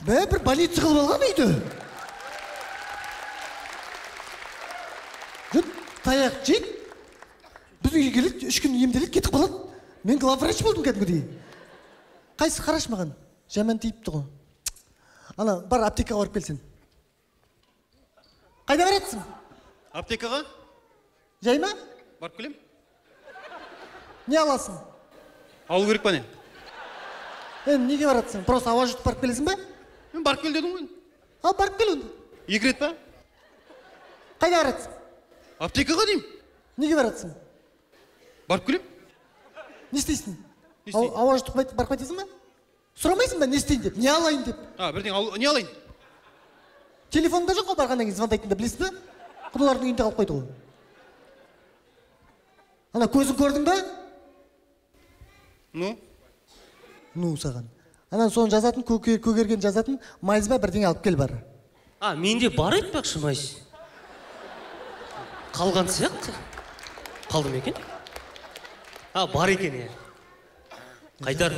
Бір больница қылып алған үйді. Таяқ жейді. Біз үйге келеді, 3 күн емделеді, кетіп қалады. Мен главврач болдым кәдімгідей. Қайсы қараш маған? Жаман тиіпті ғой. Ана, бар аптекаға барып келсін. Қайда баратсың? Аптекаға? Жай ма? Барып келем. Не аласың? Алу керек па не? Неге баратсың? Просто ауа жұтып барып келесің ба? Мен барып кел дедім ғой. Ал барып кел онда. 2 рет па? Қайда баратсың? Аптекаға деймін. Неге баратсың? Барып келем. Не істейсің? Ауа жұтып барып қайтесің ба? Сұрамайсың ба, не істейін деп, не алайын деп? Бірден не алайын? Телефонда жоқ ғой барғаннан кейін звондайтында, білесіз ба? Құдалардың үйінде қалып қойды ғой. Ана көзін көрдің ба? Ну саған. Анан соны жазатын, көгерген жазатын, майыз ба бірдеңе алып кел бар. Менде бар айтпақшы майыз. Қалған сияқты. Қалды ма екен? Бар екен е. Қайтар.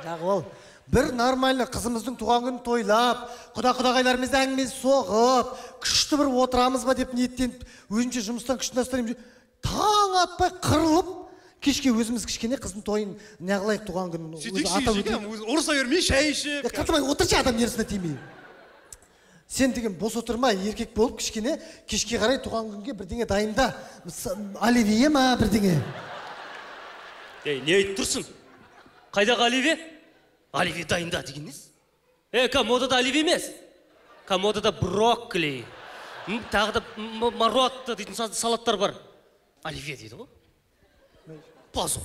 Жағы ол. Бір нормальный қызымыздың туған күнін тойлап, құда-құдағайларымызды әңгімесі соғып, күшті бір отырамыз ба деп ниеттеніп, өзімше жұмыстан күшін астырайым. Таң атпай қырылып, кешке өзіміз кішкене қыздың тойын неғылайық туған күнін. Ұрыса бермей, шай ішіп. Қатымай, отыршы адам нерсіне тимей. Сен деген бос отырма, еркек болып кішкене кешке қарай туған күнге бірдеңе дайында. Оливье ма бірдеңе? Не айтып тұрсың? Қайдағы оливье? Оливье дайында деген несі? Комодада оливье емес. Комодада брокколи. Тағы да маротта дейтін салаттар бар. Оливье дейді ғой. Позор.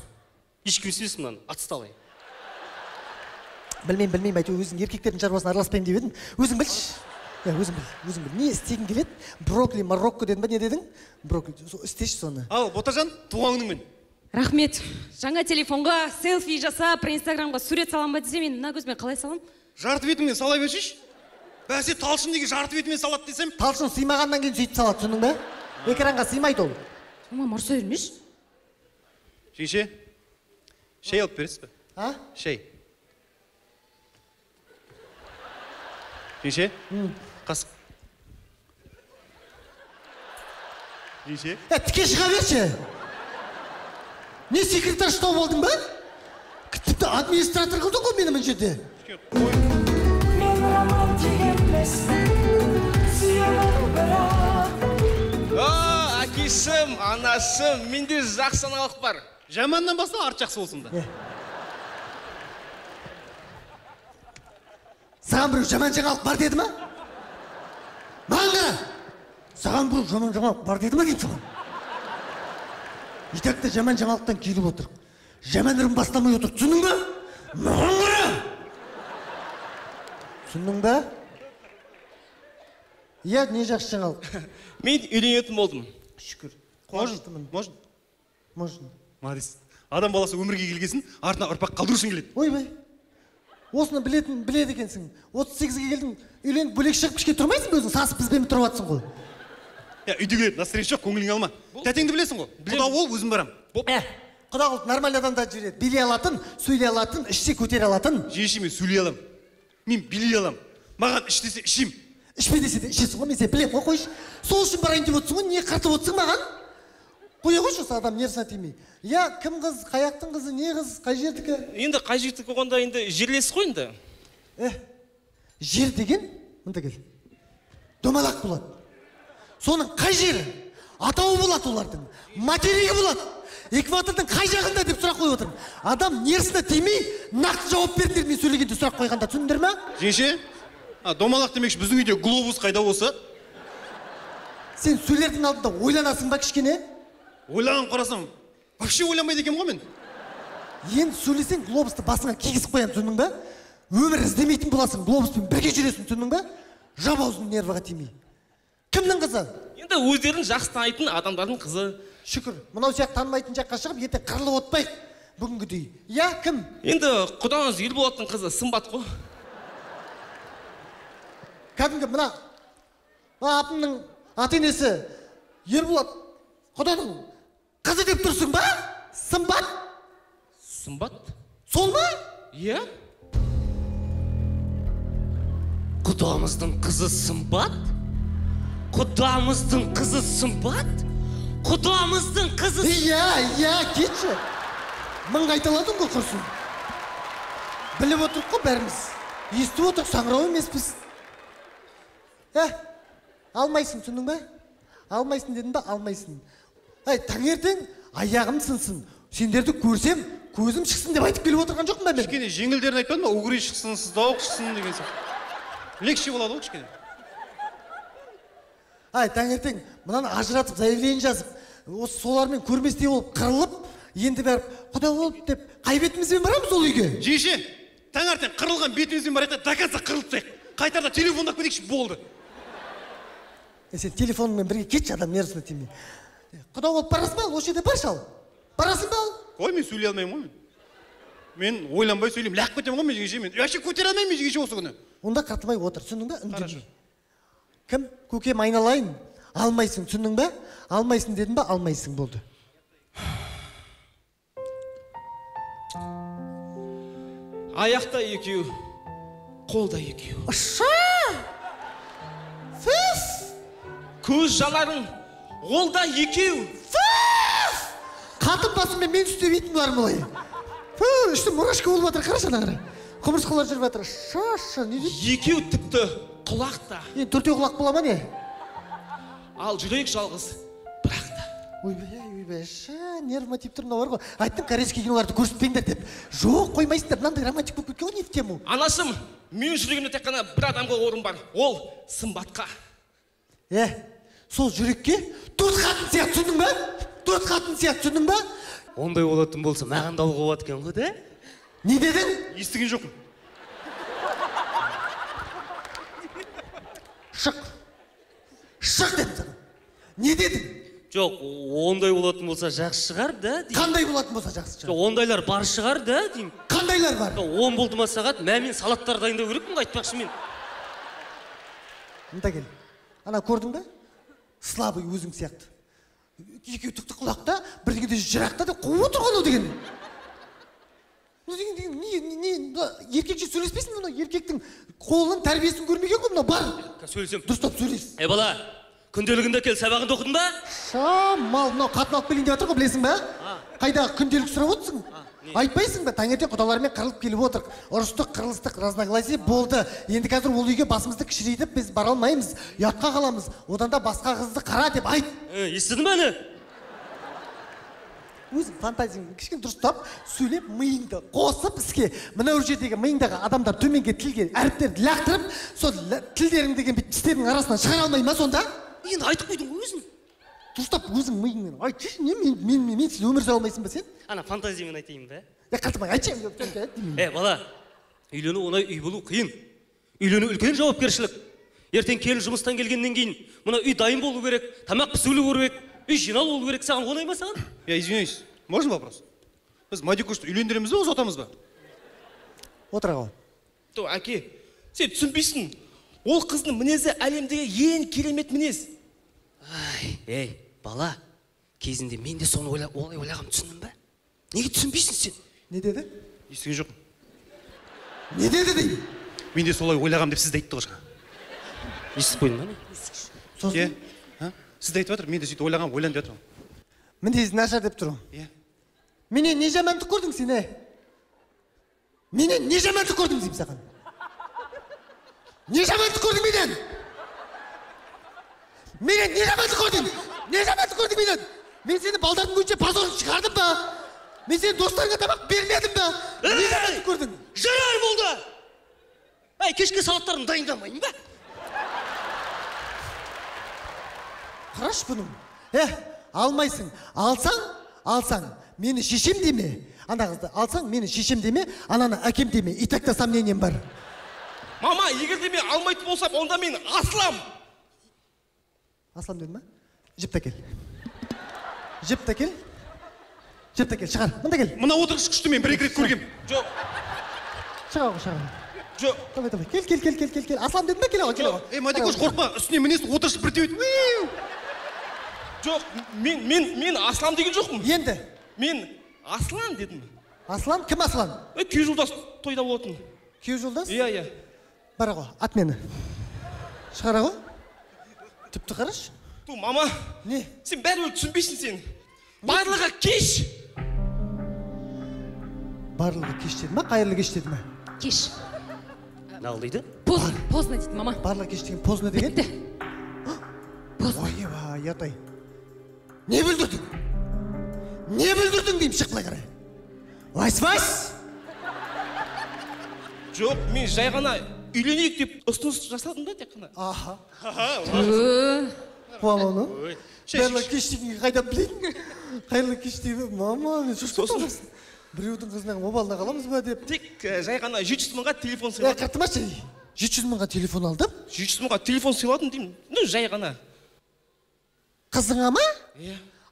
Ешкім істемесін мынаны, отставай. Білмеймін, әйтеуір өзің еркектердің шаруасына араласпаймын деп едім. Өзің білші. Өзің біл. Не істегің келеді? Брокколи, марокко дедің ба, не дедің? Брокколи, істеші соны. Ал, Ботажан, туған күніңмен. Рахмет. Жаңа телефонға селфи жасап, инстаграмға сурет салам ба десе, мен мына көзбен қалай салам? Жарты бетіңмен сала бершіш. Бәсе талшын неге жарты бетімен салады десем? Талшын сыймағаннан кейін сөйтіп салады, түсіндің бе? Экранға сыймайды ол. Мама, ұрса бермеш. Жеңше, шай алып бересіз бе? Шай. Жеңше, қасық. Жеңше. Тіке шыға берші. Не секретар что болдың ба? Тіпті администратор қылдың ғой мені мына жерде. Әкешім, анашым, менде жақсы аналық бар. Жаманнан баста арт жақсы болсын да. Саған бір жаман жаңалық бар деді ма? Маған қара! Саған бір жаман жаңалық бар деді ма деймін саған? Итакта жаман жаңалықтан келіп отыр. Жаман ырым бастамай отыр, түсінің ба? Маған қара! түсіндің ба? Иә, не жақсы жаңалық? Мен үйленетін болдым. Шүкір. Можно. Молодец. Адам баласы өмірге келгесін, артына ұрпақ қалдыру үшін келеді. Ойбай. Осыны біледі екенсің. 38-ге келдің, үйленіп бөлек шығып кішке тұрмайсың ба өзің? Сасып бізбен тұрып жатсың ғой. Үйде келеді, настроение жоқ, көңіліңе алма. Тәтеңді білесің ғой. Құда ол, өзім барам. Құда ол нормальный адамдар жібереді. Билей алатын, сөйлей алатын, ішсе көтере алатын. Жеші мен сөйлей алам. Мен билей алам. Маған іш десе ішем. Ішпе десе де ішесің ғой, мен сен білем ғой, қойшы. Сол үшін барайын деп отырсың ғой, не қыртып отырсың маған? Қоя қойшы, осы адам нерсіне тимей. Я, кім қыз, қаяқтың қызы, не қыз, қай жердікі? Енді қай жердікі болғанда енді жерлес қой енді. Жер деген, мында кел. Домалақ болады. Соның қай жері? Атауы болады олардың. Материгі болады. Экватордың қай жағында деп сұрақ қойып отырмын. Адам нерсіне тимей, нақты жауап бердіңдер мен сөйлегенде сұрақ қойғанда, түсіндіңдер ме? Жеңше, домалақ демекші біздің үйде глобус қайда осы? Сен сөйлердің алдында ойланасың ба кішкене? Ойлаған қарасам, вообще ойланбайды екенмін ғой мен. Енді сөйлесең, глобусты басыңа кигізіп қоямын, түсіндің ба? Өмір іздемейтін боласың, глобуспен бірге жүресің, түсіндің ба? Жап аузың нервіға тимей. Кімнің қызы? Енді өздерін жақсы танитын адамдардың қызы. Шүкір, мынау сияқты танымайтын жаққа шығып, ертең қырылып отпайық бүгінгідей. Я, кім? Енді құдаңыз Ерболаттың қызы Сымбат қой. Кәдімгі мына апымның ата-енесі Ерболат құданың қызы деп тұрсың ба? Сымбат? Сымбат? Сол ма? Иә. Құдамыздың қызы Сымбат? Құдамыздың қызы Сымбат? Құдамыздың қызы... Иә, кетші. Мың қайталадың ғой құрсын. Біліп отырық қой бәріміз. Естіп отырық, саңырау емеспіз. Алмайсың, түсіндің ба? Алмайсың дедің ба? Алмайсың. Таңертең аяғым сынсын. Сендерді көрсем, көзім шықсын деп айтып келіп отырған жоқпын ба мен? Кішкене жеңілдерін айтпадың ба? Угрей шықсын, сыздауық шықсын деген сияқты. Легче болады ғой кішкене. Таңертең мынаны ажыратып, заявление жазып, осы солармен көрместей болып, қырылып, енді бәріп, құда болып деп, қай бетімізбен барамыз ол үйге? Жеңше, таңертең қырылған бетімізбен барайық та, до конца қырылтсайық. Қайтарда телефондап кетейікші болды. Сен телефоныңмен бірге кетші, адам нервісіне тимей. Құда болып барасың ба, осы жерде баршы ал. Барасың ба ал? Ой, мен сөйлей алмаймын ғой. Мен ойланбай сөйлеймін, ләқіп кетемін ғой мен жеңше, мен вообще көтере алмаймын жеңше осы күні. Онда қартымай отыр, түсіндің ба? Үндемей. Кім? Көкем айналайын. Алмайсың, түсіндің ба? Алмайсың дедің ба? Алмайсың, болды. Аяқта екеу, қолда екеу. Ұша! Фиф! Көз жанарың, қолда екеу. Фиф! Қатын басымен мен үстебейтін бар мұлай. Фиф! Үшті мурашка болып жатыр, қарашы ана. Құмырсқалар жүріп жатыр. Ша, не дейді? Екеу тіпті құлақта. Төртеу құлақ бола ма не? Ал жүрек жалғыз бірақта. Ойбай, ша, нервіма тиіп тұр, мынау бар ғой. Айттым, корейский киноларды көрсетпеңдер деп. Жоқ, қоймайсыңдар, мынандай романтик болып кеткен ғой, не в тему. Анашым, мен жүрегімде тек қана бір адамға орын бар. Ол Сымбатқа. Сол жүрекке төрт қатын сияқты, түсіндің ба? Төрт қатын сияқты, түсіндің ба? Ондай болатын болса, маған да алға болады екен ғой, да? Не дедің? Естіген жоқпын. Шық дедім саған. Не дедің? Жоқ, ондай болатын болса жақсы шығар, да? Қандай болатын болса жақсы шығар? Жоқ, ондайлар бар шығар, да? Қандайлар бар? 10 болды ма сағат, мен салаттар дайындау керекпін, айтпақшы мен. Мында кел. Ана көрдің бе? Слабый өзің сияқты. Екеу түкті құлақта, бірдеңеде жырақта деп қуып отырған ол деген. Еркекше сөйлеспейсің мына еркектің қолының тәрбиесін көрмеген ғой мына бар. Сөйлесем. Дұрыстап сөйлес. Бала, күнделігінде кел, сабағыңды оқыдың ба? Шамал, мынау қатын алып келейін деп жатыр ғой, білесің ба? Қайдағы күнделік сұрап отырсың? Айтпайсың ба? Таңертең құдалармен қырылып келіп отыр. Ұрыстық, қырылыстық, разногласие болды. Енді қазір ол үйге басымызды кішірейтіп, біз бара алмаймыз. Ұятқа қаламыз. Одан да басқа қызды қара деп айт. Естідің бе аны? Өзің фантазияң кішкене дұрыстап сөйлеп, миыңды қосып іске. Мына жердегі миыңдағы адамдар төменге тілге әріптерді лақтырып, сол тілдерің деген тістердің арасынан шығара алмай ма сонда? Енді айтып қойдың ғой өзің. Дұрыстап өзің миыңмен айтшы, мен сіз өмір сүре алмайсың ба сен? Ана фантазиямен айтайын ба? Қартымай айтшы. Бала, үйлену оңай, үй болу қиын. Үйлену үлкен жауапкершілік. Ертең келін жұмыстан келгеннен кейін мына үй дайын болу керек, тамақ пісірілу керек, үй жиналу болу керек. Саған оңай ма саған? Я извиняюсь, можно вопрос? Біз Мадикушты үйлендіреміз бе, ұзатамыз ба? Отыра қал. То, әке, сен түсінбейсің. Ол қыздың мінезі әлемдегі ең керемет мінез. Ей, бала, кезінде мен де соны олай ойлағам, түсіндің бе? Неге түсінбейсің сен? Не деді? Естіген жоқ. Не деді дейді? Мен де солай ойлағам деп сізді айтты ғой жаңа. Естіп қойдың ба не? Сосын? Сізді айтып жатыр, мен де сөйтіп ойлағам, ойланып жатырмын. Мінезі нашар деп тұрмын. Менен не жамандық көрдің сен, Менен не жамандық көрдің деймін саған. Не жамандық көрдің менен? Менен не жамандық көрдің? Не жамандық көрдің менен? Мен сені балдардың көзінше позорын шығардым ба? Мен сені достарыңа тамақ бермедім ба? Не жамандық көрдің? Жарар болды! Кешке салаттарын дайындамайын ба? Қараш бұның. Алмайсың. Алсаң, мені шешем деме. Ана қызды алсаң, мені шешем деме, ананы әкем деме. И так-то сомнением бар. Мама, егер де мен алмайтын болсам, онда мен аслам. Аслам дедің ма? Жіп та кел. Шығар. Мында кел. Мына отырғыш күшті мен бір-екі рет көргем. Жоқ. Шығар. Жоқ. Давай. Кел. Аслам дедің ма? Кел ағай. Мадикуш, қорқма, үстіне мінесін отырғыш бір теует. Жоқ, мен аслам деген жоқпын. Енді? Мен аслан дедім. Аслан? Кім аслан? Күйеу жолдас тойда болатын. Күйеу жолдас? Иә. Бара ғой, ат мені. Шығара ғой. Тіпті қараш. Мама. Не? Сен бәрібір түсінбейсің сен. Барлығы кеш. Барлығы кеш деді ма? Қайырлы кеш деді ма? Кеш. Нағыл дейді? Поздно дейді, мама. Барлығы кеш деген поздно деген? Бітті. Ойбай, ятай. Не бүлдірдің деймін, шық былай қарай. Вайс! Жоқ, мен жай ғана үйленейік деп ұсыныс жасадым да, тек қана. Аха. Мама, барлығы кеш дегенге қайдан білейін? Қайырлы кеш деген, мама, мен шошып қаласың. Біреудің қызынан обалына қаламыз ба деп. Тек жай ғана 700 мыңға телефон сыйладым. Қартымашы, 700 мыңға телефон алдым? 700 мыңға телефон сыйладым деймін. Жай ғана. Қызыңа ма?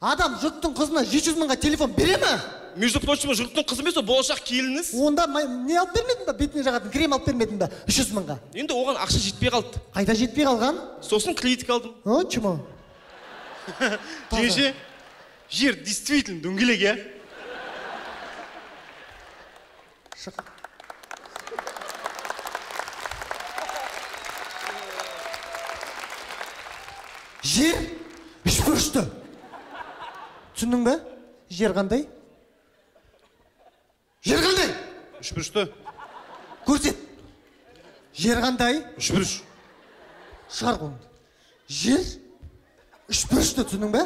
Адам жұрттың қызына 700 мыңға телефон бере ма? Между прочим, жұрттың қызы емес, болашақ келініңіз. Онда не алып бермедің ба? Бетіне жағатын крем алып бермедің ба? 300 мыңға. Енді оған ақша жетпей қалды. Қайда жетпей қалған? Сосын кредитка алдым. Чума? Жеңше, жер действительно дөңгелек, я? Шық. Жер үшбұрышты. Түсіндің бе? Жер қандай? Үшбұрышты. Көрсет. Жер қандай? Үшбұрыш. Шығар қолыңды. Жер үшбұрышты, түсіндің бе?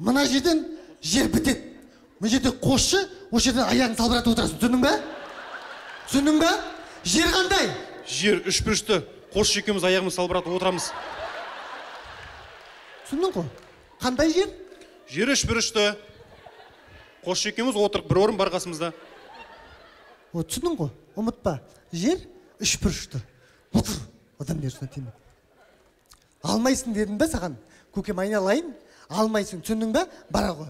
Мына жерден жер бітеді. Мына жерде қосшы, осы жерден аяғын салбыратып отырасың, түсіндің бе? Жер қандай? Жер үшбұрышты. Қосшы екеуміз аяғымыз салбыратып отырамыз. Түсіндің ғой? Қандай жер? Жер үшбұрышты. Қосшы екеуміз отырып, бір орын бар қасымызда. Түсіндің ғой? Ұмытпа. Жер үшбұрышты. Отыр. Адам берсіне тиме. Алмайсың дедім бе саған? Көкем айналайын. Алмайсың, түсіндің бе? Бара ғой.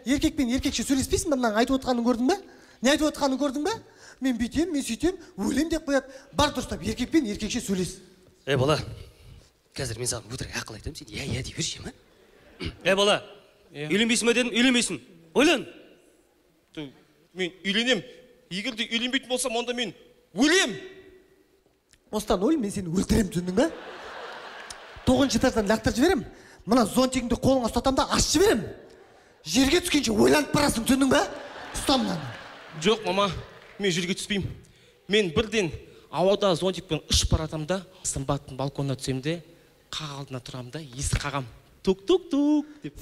Еркекпен еркекше сөйлеспейсің бе? Мынаң айтып отқанын көрдің бе? Не айтып отқанын көрдің бе? Мен бүйтем, мен сөйтем, өлем деп қояды. Бар дұрыстап, еркекпен еркекше сөйлес. Бала, қазір мен саған өтірік ақыл айтамын, сен иә дей берші ма? Бала, үйленбейсің ба дедім, үйленбейсің. Ойлан. Мен үйленем. Егер де үйленбейтін болсам, онда мен өлем. Осыдан өл, мен сені өлтірем, түсіндің бе? 9-шы этаждан лақтырып жіберем. Мына зонтигіңді қолыңа ұстатам да ашып жіберем. Жерге түскенше ойланып барасың, түсіндің бе? Ұстам мынаны. Жоқ, мама, мен жерге түспеймін. Мен бірден ауада зонтикпен ұшып баратам да, Сымбаттың балконына түсем де, қақ алдына тұрам да, есік қағам. Тук-тук-тук деп.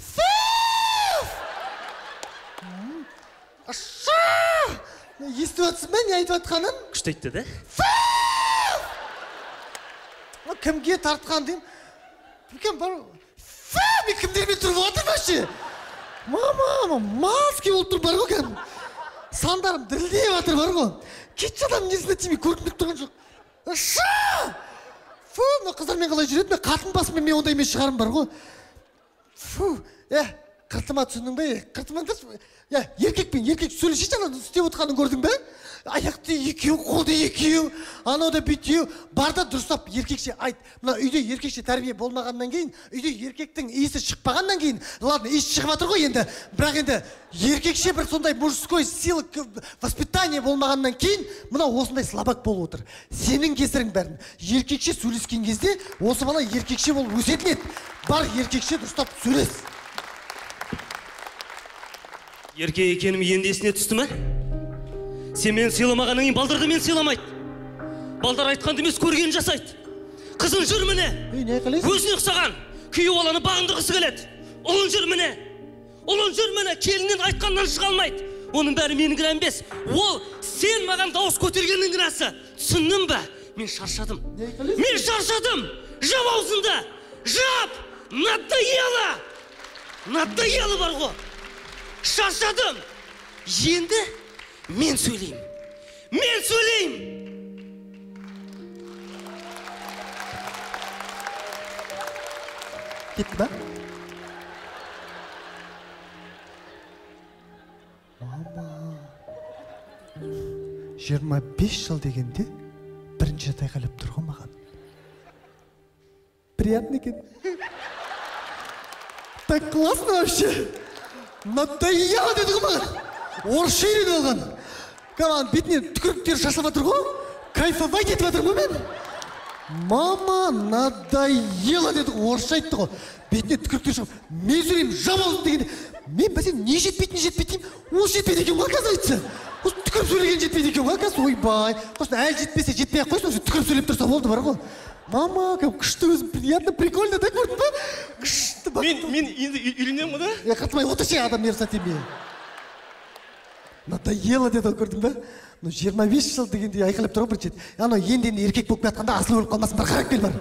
Естіп жатсың ба, не айтып жатқанын? Күшті айтты да? Кімге тартқан деймін? Кім бар? Мен кімдермен тұрып отыр башы? Мама, маски болып тұр бар ғой кәдім. Сандарым дірілдеп жатыр бар ғой. Кетші адам несіне тимей көрініп тұрған жоқ. Фу, мына қыздармен қалай жүреді? Мен қатын басымен мен ондай емес шығарым бар ғой. Фу, қыртыма түсіндің бе? Қыртымаңдас, еркекпен еркек сөйлесейші, ана істеп отырғанын көрдің бе? Аяқты екеу, қолды екеу, анау бүйтеу. Барда дұрыстап еркекше айт. Мына үйде еркекше тәрбие болмағаннан кейін, үйде еркектің иісі шықпағаннан кейін, ладно, иіс шығып жатыр ғой енді. Бірақ енді еркекше бір сондай мужской сила, воспитание болмағаннан кейін, мына осындай слабак болып отыр. Сенің кесірің бәрін. Еркекше сөйлескен кезде, осы бала еркекше болып өсетін еді. Бар еркекше дұрыстап сөйлес. Еркек екенім енді есіне түсті ме? Сен мені сыйламағаннан кейін балдарды мен сыйламайды. Балдар айтқанды емес көргенін жасайды. Қызын жүр міне. Өзіне ұқсаған күйеу баланы бағындырғысы келеді. Ұлын жүр міне. Ұлын жүр міне. Келіннен айтқаннан шыға алмайды. Оның бәрі менің кінәм емес. Ол сен маған дауыс көтергеннің кінәсі. Түсіндің бе? Мен шаршадым. Мен шаршадым. Жап аузыңды. Жап! Надоело! Надоело бар ғой. Шаршадым. Енді мен сөйлеймін. Мен сөйлеймін. Кетті ба? Мама. 25 жыл дегенде бірінші рет айқайлап тұр ғой маған. Приятно екен. Так классно вообще. Надоело деді ғой маған. Орысша үйреніп алған. Каман бетінен түкіріктер шашылып жатыр ғой. Кайфовать етіп жатыр ғой мен. Мама, надоело деді ғой. Орысша айтты ғой. Бетінен түкіріктер шығып, мен сөйлеймін, жап аузын дегенде. Мен бәсен не жетпейтін, ол жетпейді екен ғой, қазір айтса. Осы түкіріп сөйлеген жетпейді екен ғой, қазір ойбай. Қосын әлі жетпесе жетпей-ақ қойсын, осы түкіріп сөйлеп тұрса болды бар ғой. Мама, күшті өзім, приятно, прикольно, да көрдің ба? Күшті бақ. Мен енді үйленемін да? Қыртымай отыршы, адам мерзат емей. Надоело деді көрдің ба? 25 жыл дегенде айқайлап тұр ғой бірінші рет. Анау енді еркек болып жатқанда асыл өліп қалмасын, бір қарап кел бар.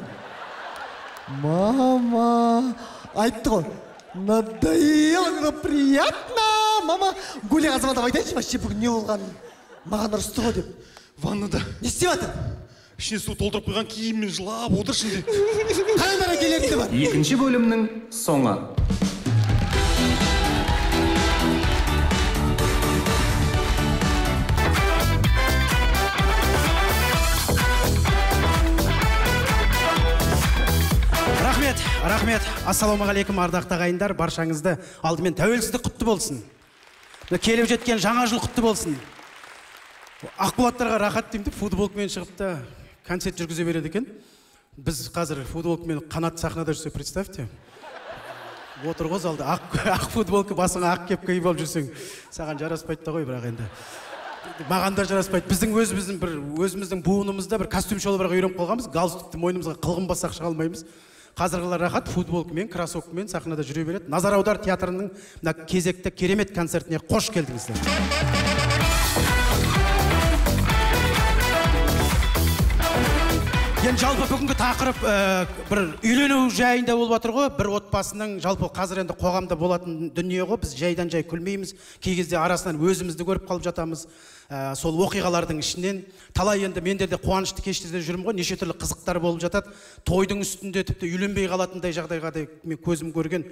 Мама, айтты ғой. Надоело, приятно. Мама, Гулияға звондап айтайыншы, вообще бүгін не болған? Маған ұрысты ғой деп. Ваннада. Не істеп жатыр? Ішіне су толтырып қойған киіммен жылап отыр ішінде. Қайдан әкелерінде бар? Екінші бөлімнің соңы. Рахмет. Ассалаумағалейкум ардақты ағайындар, баршаңызды алдымен тәуелсіздік құтты болсын. Келіп жеткен жаңа жыл құтты болсын. Ақболаттарға рахат деймін деп футболкамен шығып та концерт жүргізе береді екен. Біз қазір футболкамен қанат сахнада жүрсе, представьте. Отыр ғой залда, ақ футболка басыңа ақ кепка киіп алып жүрсең, саған жараспайды да ғой, бірақ енді. Маған да жараспайды. Біздің өзіміздің буынымызда бір костюмші оларға үйреніп қалғанбыз, галстукты мойнымызға қылғын басақ шыға алмаймыз. Қазірғылар рахат футболкамен, кроссовкамен сахнада жүре береді. Назар аудар театрының кезекті керемет концертіне қош келдіңіздер. Енді жалпы бүгінгі тақырып бір үйлену жайында болып жатыр ғой. Бір отбасының жалпы қазір енді қоғамда болатын дүние ғой. Біз жайдан жай күлмейміз. Кей кезде арасынан өзімізді көріп қалып жатамыз. Сол оқиғалардың ішінен талай енді мендер де қуанышты кештерде жүрмін ғой. Неше түрлі қызықтар болып жатады. Тойдың үстінде тіпті үйленбей қалатындай жағдайға да мен көзім көрген.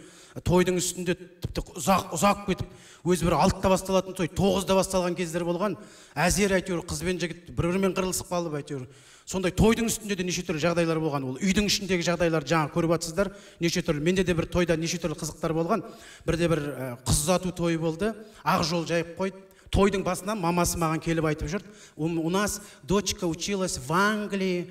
Тойдың үстінде тіпті ұзақ кетіп, өзі бір 6-та басталатын той 9-да басталған кездер болған. Әзер әйтеуір қыз бен жігіт бір-бірімен қырылысып қалып әйтеуір. Сондай тойдың үстінде де неше түрлі жағдайлар болған. Ол үйдің ішіндегі жағдайлар жаңа көріп жатсыздар. Неше түрлі. Менде де бір тойда неше түрлі қызықтар болған. Бірде бір қыз ұзату тойы болды. Ақ жол жайып қойды. Тойдың басынан мамасы маған келіп айтып жүрді. У нас дочка училась в Англии,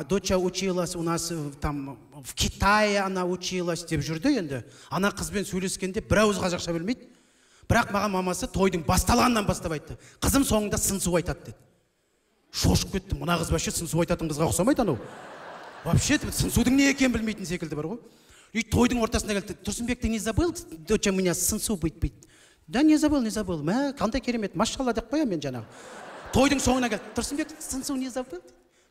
доча училась у нас там в Китае она училась деп жүрді енді. Ана қызбен сөйлескенде бір ауыз қазақша білмейді. Бірақ маған мамасы тойдың басталғаннан бастап айтты. Қызым соңында сыңсу айтады деді. Шошып кеттім. Мына қыз вообще сыңсу айтатын қызға ұқсамайды анау. Вообще сыңсудың не екенін білмейтін секілді бар ғой. И тойдың ортасына келді. Тұрсынбек, ты не забыл, доча у меня сыңсу быть. Да не забыл. Қандай керемет, машалла деп қоямын мен жаңағы. Тойдың соңына келді. Тұрсынбек, сыңсу не забыл?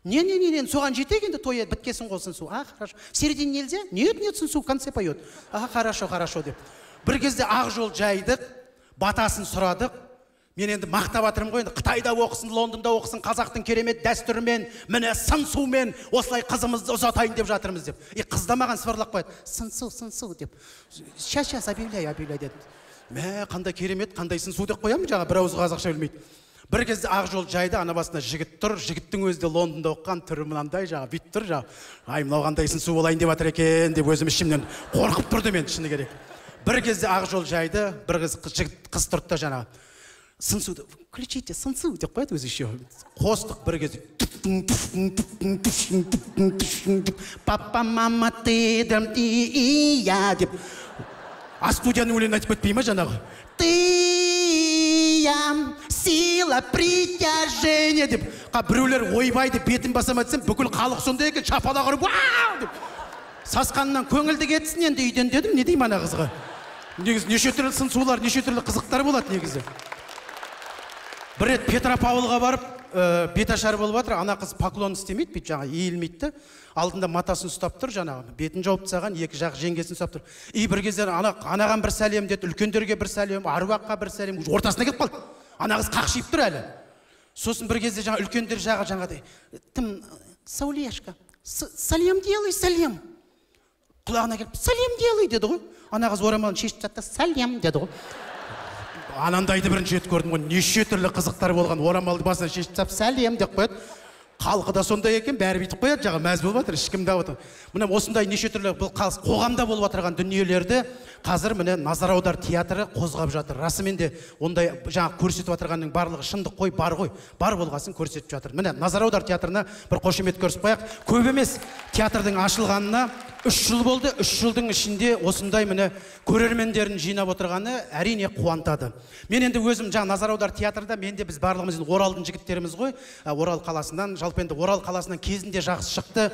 Не, соған жетек енді той біткесін ғой сыңсу. Хорошо. В середине нельзя? Нет, сыңсу в конце поет. Хорошо деп. Бір кезде ақ жол жайдық, батасын сұрадық. Мен енді мақтап жатырмын ғой, енді Қытайда оқысын, Лондонда оқысын, қазақтың керемет дәстүрімен, міне сыңсумен осылай қызымызды ұзатайын деп жатырмыз деп. Қыз да маған сыбырлап қояды. Сыңсу деп. Сейчас объявляй деді. Мә, қандай керемет, қандай сыңсу деп қоямын, жаңа бір ауыз қазақша білмейді. Бір кезде Ақжол жайды, ана басында жігіт тұр, жігіттің өзі де Лондонда оқыған, түрі мынандай, жаңа бүйтіп тұр, жаңа. Ай, мынау қандай сыңсу болайын деп жатыр екен деп өзім ішімнен қорқып тұрды мен, шыны керек. Бір кезде Ақжол жайды, бір қыз тұрды да жаңа. Сыңсуды, включите, сыңсу деп қояды өзі еще. Қостық бір кезде. Папа, мама, ты дым и я деп. А студияның өлеңін айтып кетпей ма жаңағы? Ты, я, сила притяжения деп. Біреулер ойбайды бетін басам айтсам, бүкіл халық сондай екен, шапалақ ұрып, вау деп. Сасқанынан көңілді кетсін енді үйден дедім, не деймін ана қызға? Негізі неше түрлі сыңсулар, неше түрлі қызықтар болады негізі. Бір рет Петропавлға барып, беташар болып жатыр, ана қыз поклон істемейді, бүйтіп жаңа иілмейді. Алдында матасын ұстап тұр, жаңағы бетін жауып тастаған, екі жақ жеңгесін ұстап тұр. Бір кезде анаған бір сәлем деді, үлкендерге бір сәлем, аруаққа бір сәлем, ортасына кетіп қалды. Ана қыз қақшиып тұр әлі. Сосын бір кезде жаңа үлкендер жағы жаңағыдай, тым Саулешка, сәлем делай, сәлем. Құлағына келіп, сәлем делай деді ғой. Ана қыз орамалын шешіп тастады, сәлем деді ғой. Анандайды бірінші рет көрдім ғой, неше түрлі қызықтар болған, орамалды басына шешіп тастап, сәлем деп қояды. Халқы да сондай екен, бәрі бүйтіп қояды, жаңа мәз болып жатыр, ешкім де отыр. Міне осындай неше түрлі қоғамда болып отырған дүниелерді қазір міне Назар аудар театры қозғап жатыр. Расымен де ондай жаңа көрсетіп отырғанның барлығы шындық қой, бар болғасын көрсетіп жатыр. Міне Назар аудар театрына бір қошемет көрсетіп қояйық. Көп емес, театрдың ашылғанына 3 жыл болды. 3 жылдың ішінде осындай міне көрермендерін жинап отырғаны әрине қуантады. Мен енді өзім жаңа Назар аудар театрда, менде біз барлығымыз Оралдың жігіттеріміз ғой. Орал қаласынан, жалпы енді Орал қаласынан кезінде жақсы шықты.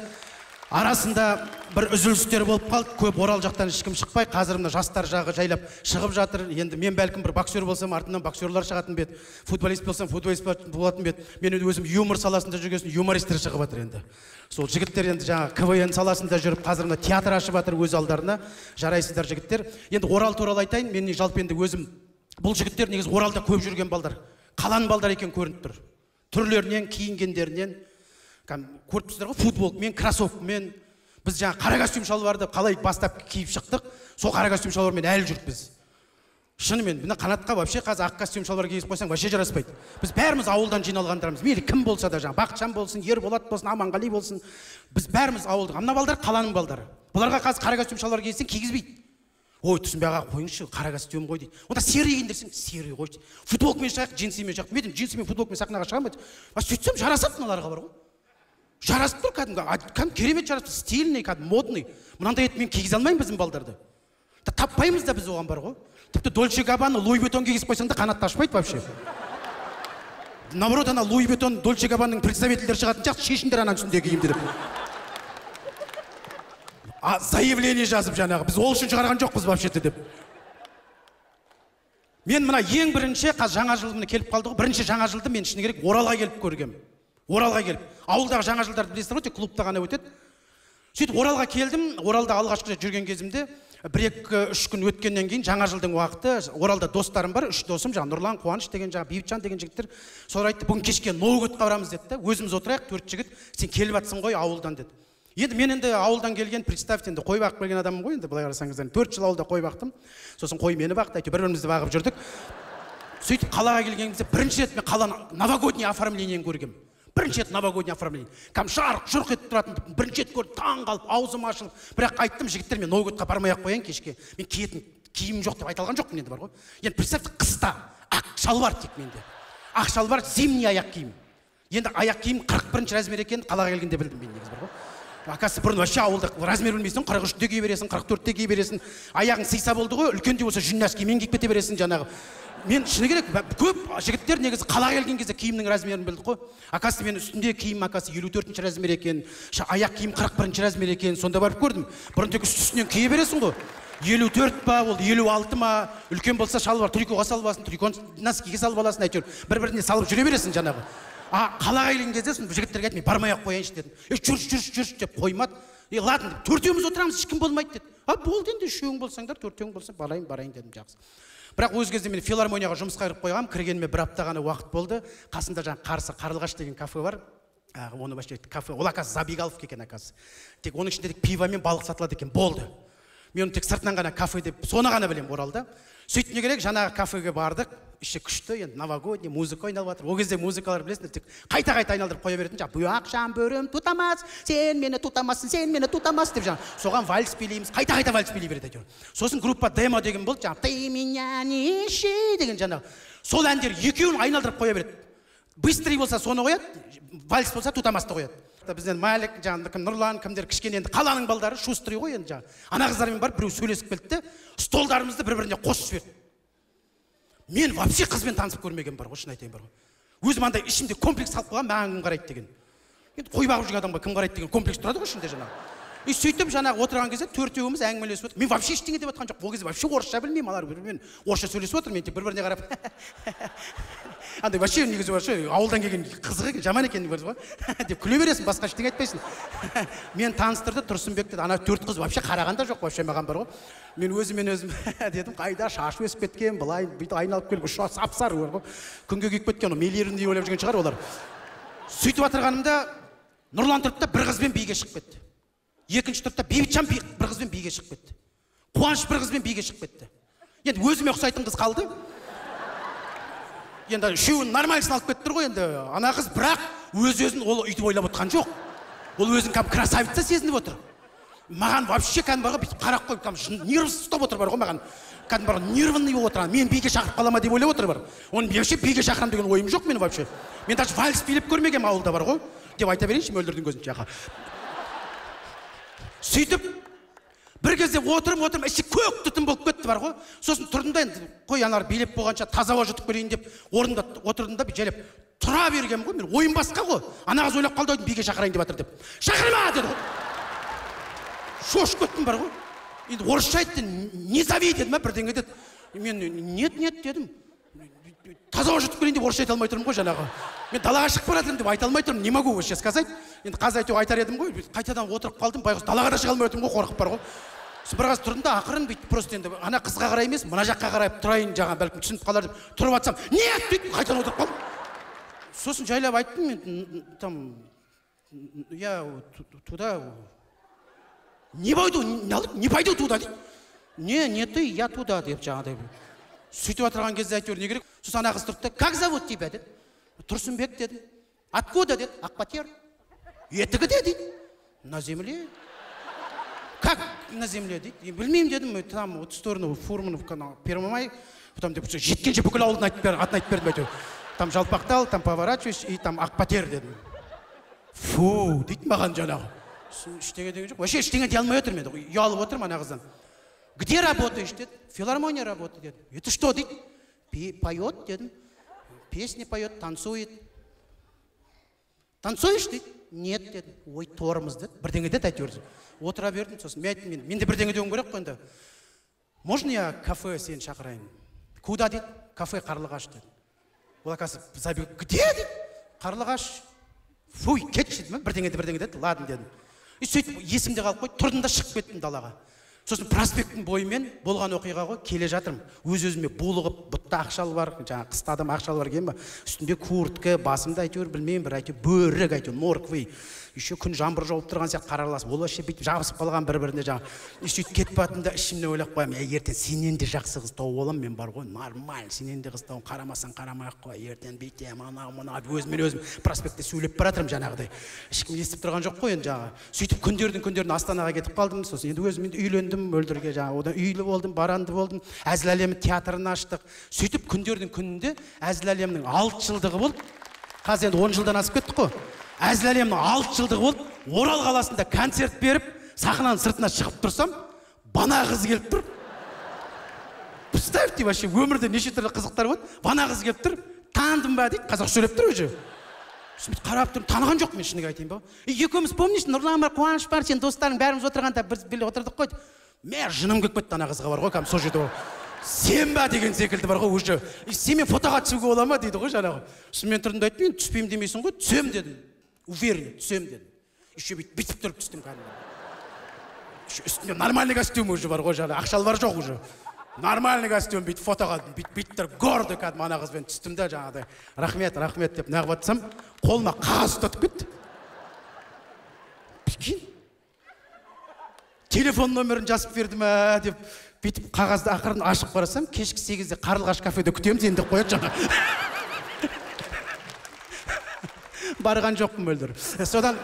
Арасында бір үзілістер болып қалды, көп Орал жақтан ешкім шықпай, қазір мына жастар жағы жайлап шығып жатыр. Енді мен бәлкім бір боксер болсам, артынан боксерлар шығатын бет, футболист болсам, футболист болатын бет. Мен өзім юмор саласында жүргесін, юмористер шығып жатыр енді. Сол жігіттер енді жаңа КВН саласында жүріп, қазір мына театр ашып жатыр өз алдарына. Жарайсыздар жігіттер. Енді Орал туралы айтайын, мен жалпы енді өзім бұл жігіттер негізі Оралда көп жүрген балдар. Қалан балдар екен көрініп тұр. Түрлерінен, киінгендерінен көріп тұрсыздар ғой, футболкамен, кроссовкамен. Біз жаңа қара костюм шалбарды қалай бастап киіп шықтық, сол қара костюм шалбармен әлі жүріп біз. Шынымен, мына қанатқа вообще қазір ақ костюм шалбар киіп қойсаң вообще жараспайды. Біз бәріміз ауылдан жиналғандармыз. Мейлі кім болса да жаңа Бақытжан болсын, Ерболат болсын, Аманғали болсын. Біз бәріміз ауылдан. Ана балдар қаланың балдары. Бұларға қазір қара костюм шалбар киесең кигізбейді. Ой, түсінбей аға қойыңызшы, қара костюм ғой дейді. Онда серый киіндірсең, серый ғой дейді. Футболкамен шығайық, джинсимен шығайық. Мен джинсимен, футболкамен сахнаға шығамын дейді. Сөйтсем жарасады мыналарға бар ғой. Жарасып тұр кәдімгі керемет жарасып, стильный, кәдімгі модный. Мынандай ет мен кигізе алмаймын біздің балдарды. Таппаймыз да біз оған бар ғой. Тіпті Дольче Габбана, Луи Виттон кигізіп қойсаң да қанатты ашпайды вообще. Наоборот, ана Луи Виттон, Дольче Габбаның представительдері шығатын сияқты, шешіндер ананың үстінде киімді деп. Заявление жазып жаңағы, біз ол үшін шығарған жоқпыз вообще-то деп. Мен мына ең бірінші жаңа жыл міне келіп қалды ғой. Бірінші жаңа жылды мен шыны керек Оралға келіп көргем. Оралға келіп. Ауылдағы жаңа жылдарды білесіздер ғой, тек клубта ғана өтеді. Сөйтіп Оралға келдім. Оралда алғашқы жүрген кезімде 1-2-3 күн өткеннен кейін жаңа жылдың уақыты Оралда достарым бар, 3 досым, жаңа Нұрлан, Қуаныш деген, жаңа Бейбітжан деген жігіттер. Солар айтты, бүгін кешке ноутбукқа барамыз деді да. Өзіміз отырайық, 4 жігіт, сен келіп жатсың ғой ауылдан деді. Енді мен енді ауылдан келген, представьте, енді қой бағып келген адаммын ғой, енді былай қарасаңыздар, 4 жыл ауылда қой бақтым. Сосын қой мені бақты, әйтеуір бір-бірімізді бағып жүрдік. Сөйтіп қалаға келгенімізде бірінші рет мен қаланы новогодний оформлениені көргем. Бірінші рет новогодний оформление. Кәм шарқ-шұрқ етіп тұратын, бірінші рет көріп, таң қалып, аузым ашылып. Бірақ айттым, жігіттер, мен ноутбукқа бармай-ақ қояйын кешке. Мен киетін киімім жоқ деп айта алған жоқпын енді бар ғой. Енді представьте, қыста ақ шалбар тек менде. Ақ шалбар, зимний аяқ киім. Енді аяқ киім 41 размер екенін қалаға келгенде білдім мен негізі бар ғой. Акасы бұрын вообще ауылда размер білмейсің, 43-те кие бересің, 44-те кие бересің. Аяғың сыйса болды ғой, үлкенде болса жүн киіммен киіп кете бересің жаңағы. Мен шыны керек, көп жігіттер негізі қалаға келген кезде киімнің размерін білдік қой. Акасы мен үстінде киім акасы 54-ші размер екен, аяқ киім 41-ші размер екен, сонда барып көрдім. Бұрын тек үстінен кие бересің ғой. 54 па, ол 56 ма, үлкен болса шалбар трикоға салып аласың, триконы носкиге салып аласың, әйтеуір бір-біріне салып жүре бересің жаңағы. Қалаға келген кезде жігіттерге айтты, мен бармай-ақ қояйыншы дедім. Жүрші деп қоймады. ладно төртеуміз отырамыз ешкім болмайды деді. Болды енді үшеуің болсаңдар төртеуің болса барайын дедім жақсы. Бірақ өз кезде мен филармонияға жұмысқа кіріп қойғам, кіргеніме бір апта ғана уақыт болды. Қасында жаңа қарсы Қарлығаш деген кафе бар. Оны вообще кафе, ол оказывается Забегаловка екен оказывается. Тек оның ішінде пиво мен балық сатылады екен, болды. Мен тек сыртынан ғана кафе деп, соны ғана білем Оралда. Сөйтіп не керек, жаңағы кафеге бардық, іші күшті, енді новогодний музыка ойналып жатыр. Ол кезде музыкалар білесіңдер, тек қайта айналдырып қоя беретін, жаңа бұл ақшам бөрім тұтамас, сен мені тұтамассың, сен мені тұтамас деп жаңа. Соған вальс билейміз, қайта вальс билей береді әйтеуір. Сосын группа демо деген болды, жаңа ты меня не ищи деген жаңа. Сол әндер екеуін айналдырып қоя береді. Быстрый болса соны қояды, вальс болса тұтамасты қояды. Бізден Малик, жаңа Нұрлан, кімдер кішкене енді қаланың балдары шустрый ғой енді жаңа. Ана қыздармен барып біреу сөйлесіп келді, столдарымызды бір-біріне қосып жіберді. Мен вообще қызбен танысып көрмеген бар ғой, шын айтайын бар ғой. Өзім андай ішімде комплекс салып қойған, маған кім қарайды деген. Енді қой бағып жүрген адамға кім қарайды деген комплекс тұрады ғой ішінде жаңағы. Сөйтіп жаңағы отырған кезде төртеуіміз әңгімелесіп отыр. Мен вообще ештеңе деп отқан жоқ. Ол кезде вообще орысша білмеймін, алар мен орысша сөйлесіп отыр, мен тек бір-біріне қарап. Андай вообще негізі вообще ауылдан келген қызық екен, жаман екен ғой деп күле бересің, басқа ештеңе айтпайсың. Мен таныстырды, Тұрсынбек деді, ана төрт қыз вообще қарағанда жоқ, вообще маған бар ғой. Мен өзімен өзім дедім, қайда шашы өсіп кеткен, былай бүйтіп айналып келіп сап-сары ғой. Күнге күйіп кеткен, миллионер ойлап жүрген шығар олар. Сөйтіп отырғанымда Нұрлан тұрды да бір қызбен биге шығып кетті. Екінші тұрды да Бейбітжан бір қызбен биге шығып кетті. Қуаныш бір қызбен биге шығып кетті. Енді өзіме ұқсайтын қыз қалды. Енді үшеуін нормальсын алып кетті ғой енді. Ана қыз бірақ өз-өзін ол үйтіп ойлап отқан жоқ. Ол өзін красавица сезініп отыр. Маған вообще кәдімгі бүйтіп қарап қойып, нервсіз ұстап отыр бар ғой маған. Кәдімгі нервный болып отырған. Мен биге шақырып қалама деп ойлап отыр бар. Оны вообще биге шақырам деген ойым жоқ менің вообще. Мен даже вальс билеп көрмегем ауылда бар ғой. Деп айта берейінші, мөлдірдің көзін жақа. Сөйтіп бір кезде отырым іші көк түтін болып кетті бар ғой. Сосын тұрдым да енді қой аналар билеп болғанша таза ауа жұтып көрейін деп орында отырдым да жайлап тұра бергем ғой. Мен ойым басқа ғой. Ана қыз ойлап қалды ғой биге шақырайын деп жатыр деп. Шақырма деді ғой. Шошып кеттім бар ғой. Енді орысша айтты, не зови деді ма бірдеңе деді. Мен нет дедім. Таза ауа жұтып көрейін деп орысша айта алмай тұрмын ғой жаңағы. Мен далаға шығып бара жатырмын деп айта алмай тұрмын, не могу вообще сказать. Енді қазір айтуға айтар едім ғой, қайтадан отырып қалдым, байғұс далаға да шыға алмай отырмын ғой, қорқып бар ғой. Сосын бір қаз тұрдым да ақырын бүйтіп просто енді ана қызға қарай емес, мына жаққа қарап тұрайын жаңа бәлкім түсініп қалар деп тұрып жатсам, нет дейді, қайтадан отырып қалдым. Сосын жайлап айттым мен там я туда не пойду туда дейді. Не ты, я туда деп жаңағыдай. Сөйтіп отырған кезде әйтеуір не керек? Сосын ана қыз тұрды да, как зовут тебя деді. Тұрсынбек деді. Откуда деді? Ақпатер. Етігі де дейді. На земле. Как на земле дейді? Білмеймін дедім, там в сторону Фурмановка, Первомай, потом деп жеткенше бүкіл ауылдың атын айтып бердім әйтеуір. Там Жалпақтал, там поворачиваешь и там Ақпатер дедім. Фу, дейді маған жаңағы. Ештеңе деген жоқ. Вообще ештеңе дей алмай отырмын енді. Ұялып отырмын ана қыздан. Где работаешь деді? Филармония работает деді. Это что дейді? Поет дедім. Песни поет, танцует. Танцуешь дейді? Нет деді. Ой, тормыз деді. Бірдеңе деді әйтеуір. Отыра бердім, сосын мен де бірдеңе деуім керек қой енді. Можно я кафе сені шақырайын? Куда дейді? Кафе Қарлығаш деді. Ол оказывается забег. Где дейді? Қарлығаш. Фуй, кетші деді ме? Бірдеңе деді. Ладно дедім. И сөйтіп есімде қалып қой, тұрдым да шығып кеттім далаға. Сосын проспекттің бойымен болған оқиға ғой, келе жатырмын. Өз-өзіме булығып, бұтта ақшалы бар, жаңа қыста адам ақшалы бар екен ба? Үстінде куртка, басымда әйтеуір білмеймін, бір әйтеуір бөрік әйтеуір, морквый. Еще күн жаңбыр жауып тұрған сияқты қарарласып, ол вообще бүйтіп жабысып қалған бір-біріне жаңа. Сөйтіп кетіп жатырмын да ішімнен ойлап қоямын, ертең сенен де жақсы қыз тауып аламын, мен бар ғой, нормаль, сенен де қыз тауып қарамасаң қарамай-ақ қой, ертең бүйтем, анау-мынау өзімен проспектте сөйлеп бара жатырмын жаңағыдай. Ешкім естіп тұрған жоқ қой енді жаңа. Сөйтіп күндердің Астанаға кетіп қалдым, сосын енді өзім үйлендім, мөлдірге жаңа, одан үйлі болдым, баранды болдым, Әзіл әлемі театрын аштық. Сөйтіп күндердің күнінде Әзіл әлемнің 6 жылдығы болды. Қазір енді 10 жылдан асып кеттік қой. Әзіл әлемнің 6 жылдығы болды. Орал қаласында концерт беріп, сахнаның сыртына шығып тұрсам, бана қыз келіп тұр. Представьте, вообще өмірде неше түрлі қызықтар болады. Бана қыз келіп тұр. Таныдым ба дейді, қазақ сөйлеп тұр уже. Қарап тұрмын, таныған жоқ мен шынымды айтайын ба. Екеуміз помнишь, Нұрлан бар, Қуаныш бар, сен достарың бәріміз отырғанда біз отырдық қой. Мен жыным келіп кетті ана қызға бар ғой, сол жерде ол. Сен ба деген секілді бар ғой уже. Сенмен фотоға түсуге бола ма дейді ғой жаңағы. Сосын мен тұрдым да айттым, түспеймін демейсің ғой, түсем дедім. Уверен, түсем дедім. Еще бүйтіп тұрып түстім кәдімгі. үстінде нормальный костюм уже бар ғой жаңа, ақшалбар жоқ уже. Нормальный костюм бүйтіп фотоға бүйтіп тұрып гордый кәдімгі ана қызбен түстім де жаңағыдай рахмет деп неғып жатсам, қолыма қағаз ұстатып кетті. Прикинь. Телефон номерін жазып берді ма деп бүйтіп қағазды ақырын ашып қарасам, кешкі 8-де Қарлығаш кафеде күтеміз енді қояды жаңа. Барған жоқпын мөлдір. Содан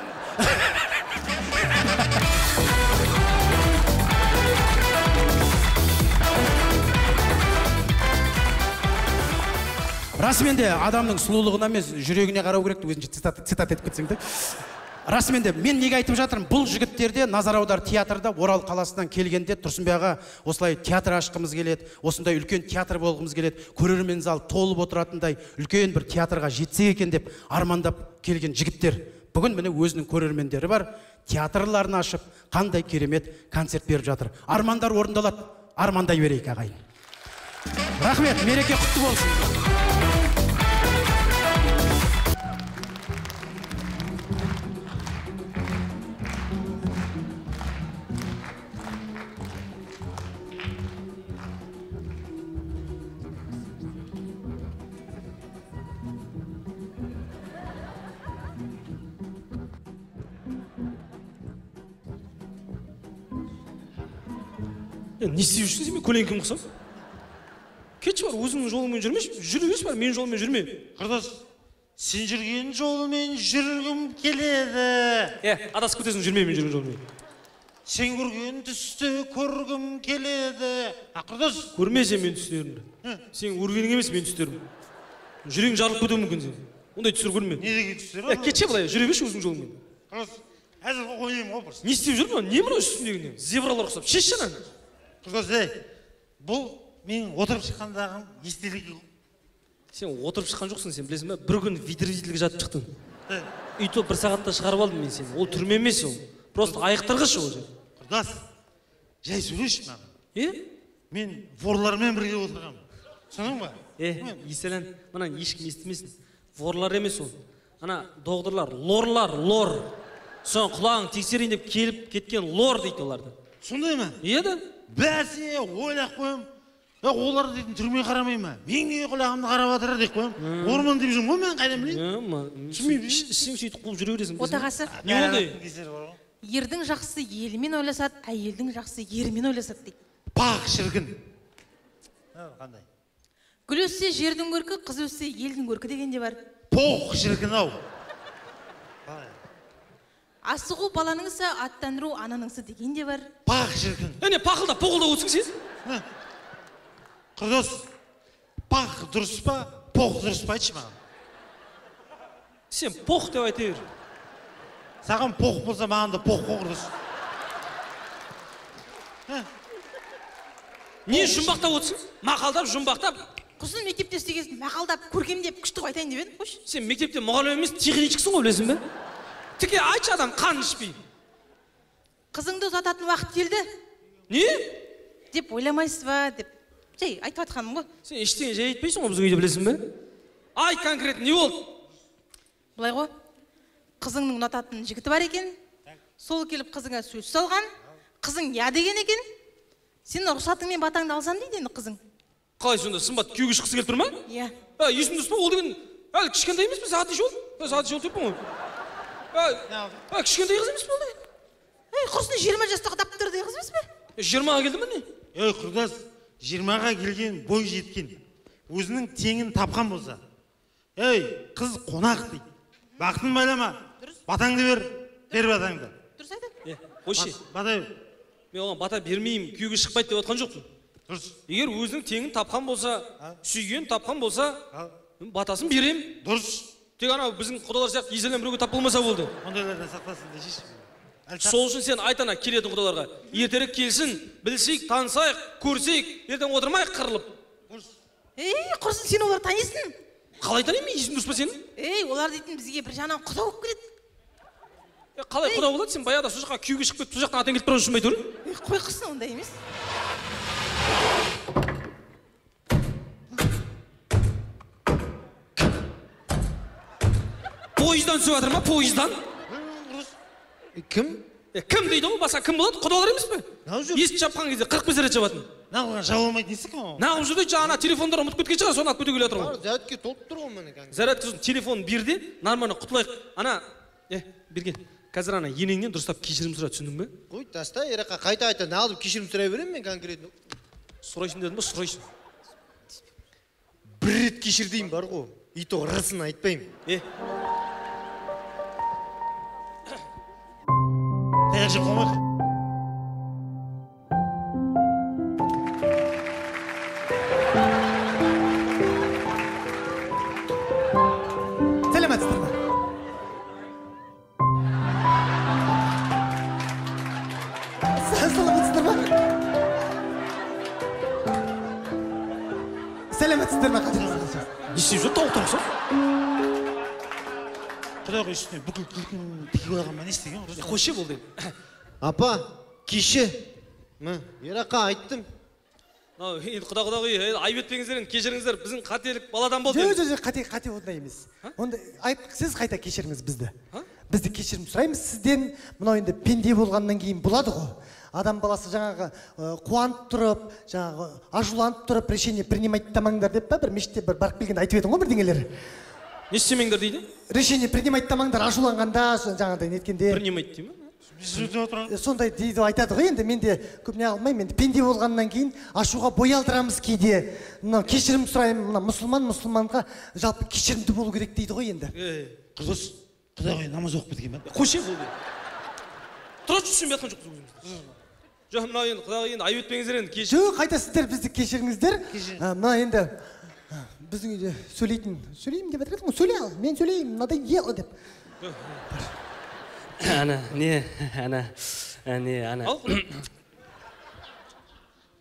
расымен де адамның сұлулығына емес, жүрегіне қарау керек, өзінше цитат етіп кетсең де. Расымен де мен неге айтып жатырмын, бұл жігіттерде назар аудар театрда Орал қаласынан келгенде Тұрсынбек аға осылай театр ашқымыз келеді, осындай үлкен театр болғымыз келеді, көрермен зал толып отыратындай үлкен бір театрға жетсек екен деп армандап келген жігіттер. Бүгін міне өзінің көрермендері бар, театрларын ашып, қандай керемет концерт беріп жатыр. Армандар орындалады, армандай берейік ағайын. Рахмет, мереке құтты болсын. Не істеп жүрсің сен, мен көлеңкем құсам? Кетші бар, өзіңнің жолыңмен жүрмеші, жүре берші бар, менің жолыммен жүрме. Құрдас, сен жүрген жолмен жүргім келеді. Адасып кетесің, жүрме мен жүрген жолмен. Сен көрген түсті көргім келеді. Құрдас. Көрме сен мен түстерімді. Сен өргенің емес мен түстерім. Жүрегің жарылып кетуі мүмкін сен. Ондай түстер көрме. Не деген түстер бар? Кетші былай, жүре берші өзіңнің жолыңмен. Құрдас, әзір қоймайым ғой бірсін. Не істеп жүрмін? Не мынау үстіндегіне? Зебралар ұқсап, шешші ананы. Құрдас, бұл мен отырып шыққандағым естелігі. Сен отырып шыққан жоқсың, сен білесің бе? Бір күн витризительге жатып шықтың. Үйті бір сағатта шығарып алдым мен сені. Ол түрме емес ол. Просто айықтырғыш ол. Құрдас, жай сөйлеші маған. Мен ворлармен бірге отырғам. Соның ба? Еселен, мұнан ешкім естімесін. Ворлар емес ол. Ана доғдырлар, лор. Соң құлағың тексерейін деп келіп кеткен лор дейді оларды. Сондай ма? Еді? Бәсе, ойлақ қойым. Олар дейтін түрме қарамай ма? Мен неге құлағымды қарап атырар деп қойым. Орман деп жүрмін ғой, мен қайдан білейін? Сен сөйтіп қуып жүре бересің. Отағасы. Не болды? Ердің жақсы елімен ойласады, әйелдің жақсы ерімен ойласады дейді. Пақ шіркін. Қандай? Гүл өссе жердің көркі, қыз өссе елдің көркі деген де бар. Поқ шіркін ау. Асығу баланыңсы, аттандыру ананыңсы деген де бар. Пақ шіркін. Әне пақылда, поғылда өтсің сен? Құрдас, пақ дұрыс па, поқ дұрыс па айтшы маған. Сен поқ деп айта бер. Саған поқ болса, маған да поқ құрдас. Не жұмбақтап өтсің? Мақалдап, жұмбақтап. Құсын мектепте істегесін мақалдап, көркемдеп, күшті айтайын деп едім, қош. Сен мектепте мұғалім емес, техничксің ғой, білесің бе? Тіке айтшы адам қан ішпей. Қызыңды ұзататын уақыт келді. Не? Деп ойламайсыз ба, деп. Жай, айтып атқаным ғой. Сен ештеңе жай айтпайсың ғой, біздің үйде білесің бе? Айт конкрет, не болды? Былай ғой, қызыңның ұнататын жігіті бар екен. Сол келіп қызыңа сөз салған. Қызың я деген екен. Сен рұқсатыңмен батаңды алсам дейді енді қызың. Қалай сонда, сымбат күйеуге шыққысы келіп тұр ма? Иә. Есім дұрыс па, ол деген әлі кішкентай емес пе, сағаты жол? Сағаты жол теппін ғой. Кішкентай қыз емес болды. Құрсын 20 жастағы таптырды қыз емес пе? 20-ға келді ме не? Құрдас, 20-ға келген бой жеткен. Өзінің теңін тапқан болса. Қыз қонақ дейді. Бақытын байлама. Батаңды бер батаңды. Дұрыс айтады. Қойшы. Бата. Мен оған бата бермеймін, күйеуге шықпайды деп отқан жоқпын. Дұрыс. Егер өзінің теңін тапқан болса, сүйген тапқан болса, батасын берем. Дұрыс. Тек анау біздің құдалар сияқты еселен біреуге тап болмаса болды. Ондайлардан сақтасын дешеш. Сол үшін сен айтана келетін құдаларға. Ертерек келсін, білсейік, танысайық, көрсейік, ертең отырмайық қырылып. Құрсын, сен олар танисың? Қалай танымын, есің дұрыс па сенің? Олар дейтін бізге бір жағынан құда болып келеді. Қалай құда болады, сен баяғыда сол жаққа күйеуге шығып кетіп, сол жақтан атан келіп тұрған үшін бе айтып жүрмін? Қой қырсын, ондай емес. Поездан түсіп жатыр ма, поездан? Кім? Кім дейді ол, басқа кім болады? Құдалар емес пе? Есік жапқан кезде 45 рет жабатын. Нағылған жаба алмайды несі кім ол? Нағып жүрді, жаңа телефондар ұмытып кеткен шығар, соны алып кете келе жатыр ғой. Зарядке толып тұр ғой менің. Зарядка телефонын берді, нормально құтылайық. Ана, берген. Қазір ана енеңнен дұрыстап кешірім сұра, түсіндің бе? Қой, таста, ераққа қайта не алып кешірім сұрай беремін мен конкретно. Сұрайсың дедім ба, сұрайсың. Бір рет кешір деймін бар ғой. И то расын айтпаймын. Таяқ жеп қоймақ. Сәлеметсіздер ме? Сәлеметсіздер ме? Сәлеметсіздер ме? Не істеп жүр, тауық тұрмысың? Құдайға үстіне бүкіл күлкін тіге қойған ма не істеген? Қойшы болды. Апа, кеші. Ераққа айттым. Енді құда айып етпеңіздер, кешіріңіздер, біздің қателік баладан болды. Жоқ, қате ондай емес. Онда сіз қайта кешіріңіз бізді. Бізді кешірім сұраймыз сізден. Мынау енді пенде болғаннан кейін болады ғой. Адам баласы жаңағы қуанып тұрып, жаңағы ажуланып тұрып, решение принимайттамаңдар деп па, бір мешітте бір барып келгенде айтып едің ғой бірдеңелер. Не істемеңдер дейді? Решение принимайттамаңдар ажуланғанда, жаңағыдай неткенде. Принимайт дейді ма? Сондай дейді айтады ғой, енді мен де көп не алмаймын, енді пенде болғаннан кейін ашуға бой алдырамыз кейде. Мынау кешірім сұраймын, мына мұсылманға жалпы кешірімді болу керек дейді ғой енді. Құрдас, құдағай намаз оқып кеткен ба? Қойшы болды. Тұраш түсінбей жатқан жоқ. Жоқ, мынау енді құдағай енді айып етпеңіздер енді кешір. Жоқ, қайта сіздер бізді кешіріңіздер. Мына енді біздің үйде сөйлеймін деп жатыр ғой, сөйлей ал, мен сөйлеймін, мынадай ел деп. Ана, не.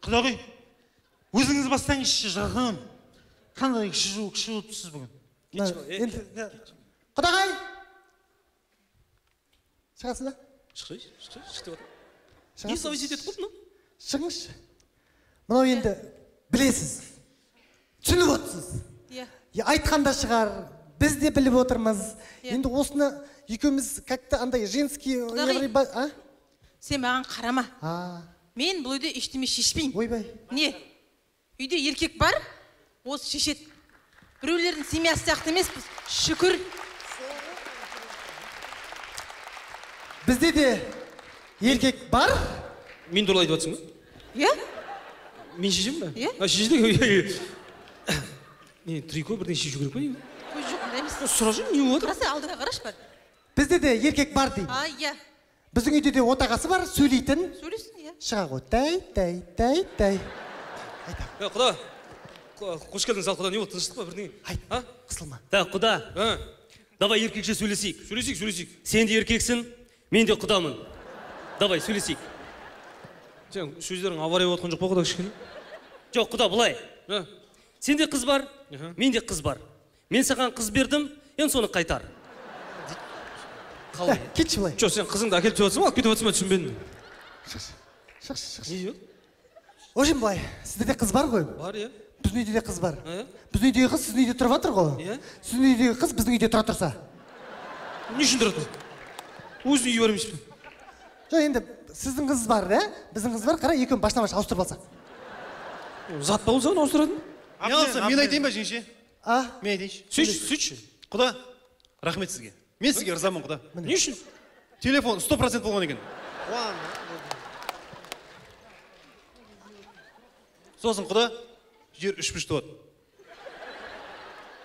Құдағай, өзіңіз бастаңызшы жағын. Қандай кіші болып тұрсыз бүгін? Құдағай! Шығасыз да? Шық деп отыр. Не совет етіп құлды, Шығыңызшы. Мынау енді білесіз, түсініп отырсыз. Айтқанда шығар, біз де біліп отырмыз. Енді осыны екеуміз как-то андай женский... Сен маған қарама. Мен бұл үйде ештеме шешпеймін. Ойбай. Не? Үйде еркек бар, осы шешеді. Біреулердің семьясы сияқты емеспіз. Шүкір. Бізде де еркек бар. Мен туралы айтып жатсың ба? Иә? Мен шешем ба? Иә? Шешеді. Не, трико бірден шешу керек па? Ой, жоқ, ондай емес. Сұрашы, не болады? Қараса, алдыға қараш бар. Бізде де еркек бар дейді. Иә. Біздің үйде де отағасы бар, сөйлейтін. Сөйлесін, иә. Шыға ғой, тай. Құда, қош келдіңіз, ал құда, не болды, тыныштық па бірдеңе? Айт, қысылма. Да, құда, давай еркекше сөйлесейік. Сөйлесейік. Сен де еркексің, мен де құдамын. Давай, сөйлесейік. Сен сөздерің авария отқан жоқ па құда кішкене? Жоқ, құда, бұлай. Сенде қыз бар, менде қыз бар. Мен саған қыз бердім, енді соны қайтар. Кетші бұлай. Жоқ, сен қызыңды әкеліп жатсың ба, алып кетіп жатсың ба, түсінбедім. Шық. Ожин бұлай, сізде де қыз бар ғой? Бар, иә. Біздің үйде де қыз бар. Біздің үйдегі қыз сіздің үйде тұрып жатыр ғой? Сіздің үйдегі қыз біздің үйде тұра тұрса? Не үшін тұрады? Өзінің үйі бар емес пе? Жоқ, енді сіздің қыз бар, біздің қыз бар, қара екеуін башына-баш ауыстырып алсақ. Зат па болса, ауыстыратын? Не алса, мен айтайын ба, жеңше? Мен айтайыншы. Сөйтші. Құда, рахмет сізге. Мен сізге ырзамын, құда. Не үшін? Телефон 100% болған екен. Сосын құда, жер 3 бұрышты болады.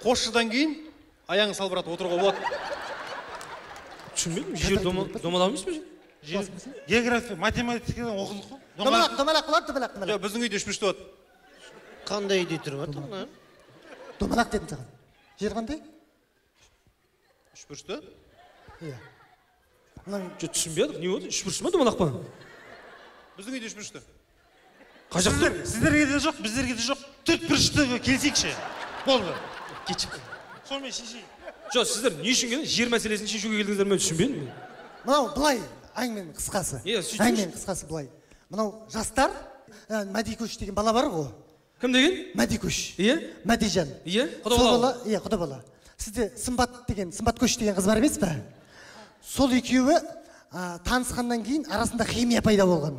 Қосшыдан кейін аяғын салбыратып отыруға болады. Түсінбедім, жер домалақ емес пе? География, математикадан оқыдық қой. Домалақ болады. Жоқ, біздің үйде 3 бұрышты болады. Қандай үйде тұрып жатыр? Домалақ дедім саған. Жер қандай? 3 бұрышты? Иә. Жоқ, түсінбедім, не болды? 3 бұрышты ма домалақ па? Біздің үйде 3 бұрышты. Сіздерге де жоқ, біздерге де жоқ. 4 бұрышты келсейікші. Болды. Кетші. Сонымен шешейік. Жоқ, сіздер не үшін келдіңіз? Жер мәселесін шешуге келдіңіздер ме, түсінбедім. Мынау былай, әңгіменің қысқасы. Әңгіменің қысқасы былай. Мынау жастар, Мәдикөш деген бала бар ғой. Кім деген? Мәдикөш. Иә? Мәдижан. Иә? Құда бала. Иә, құда бала. Сізде Сымбат көш деген қыз бар емес пе? Сол екеуі танысқаннан кейін арасында химия пайда болған.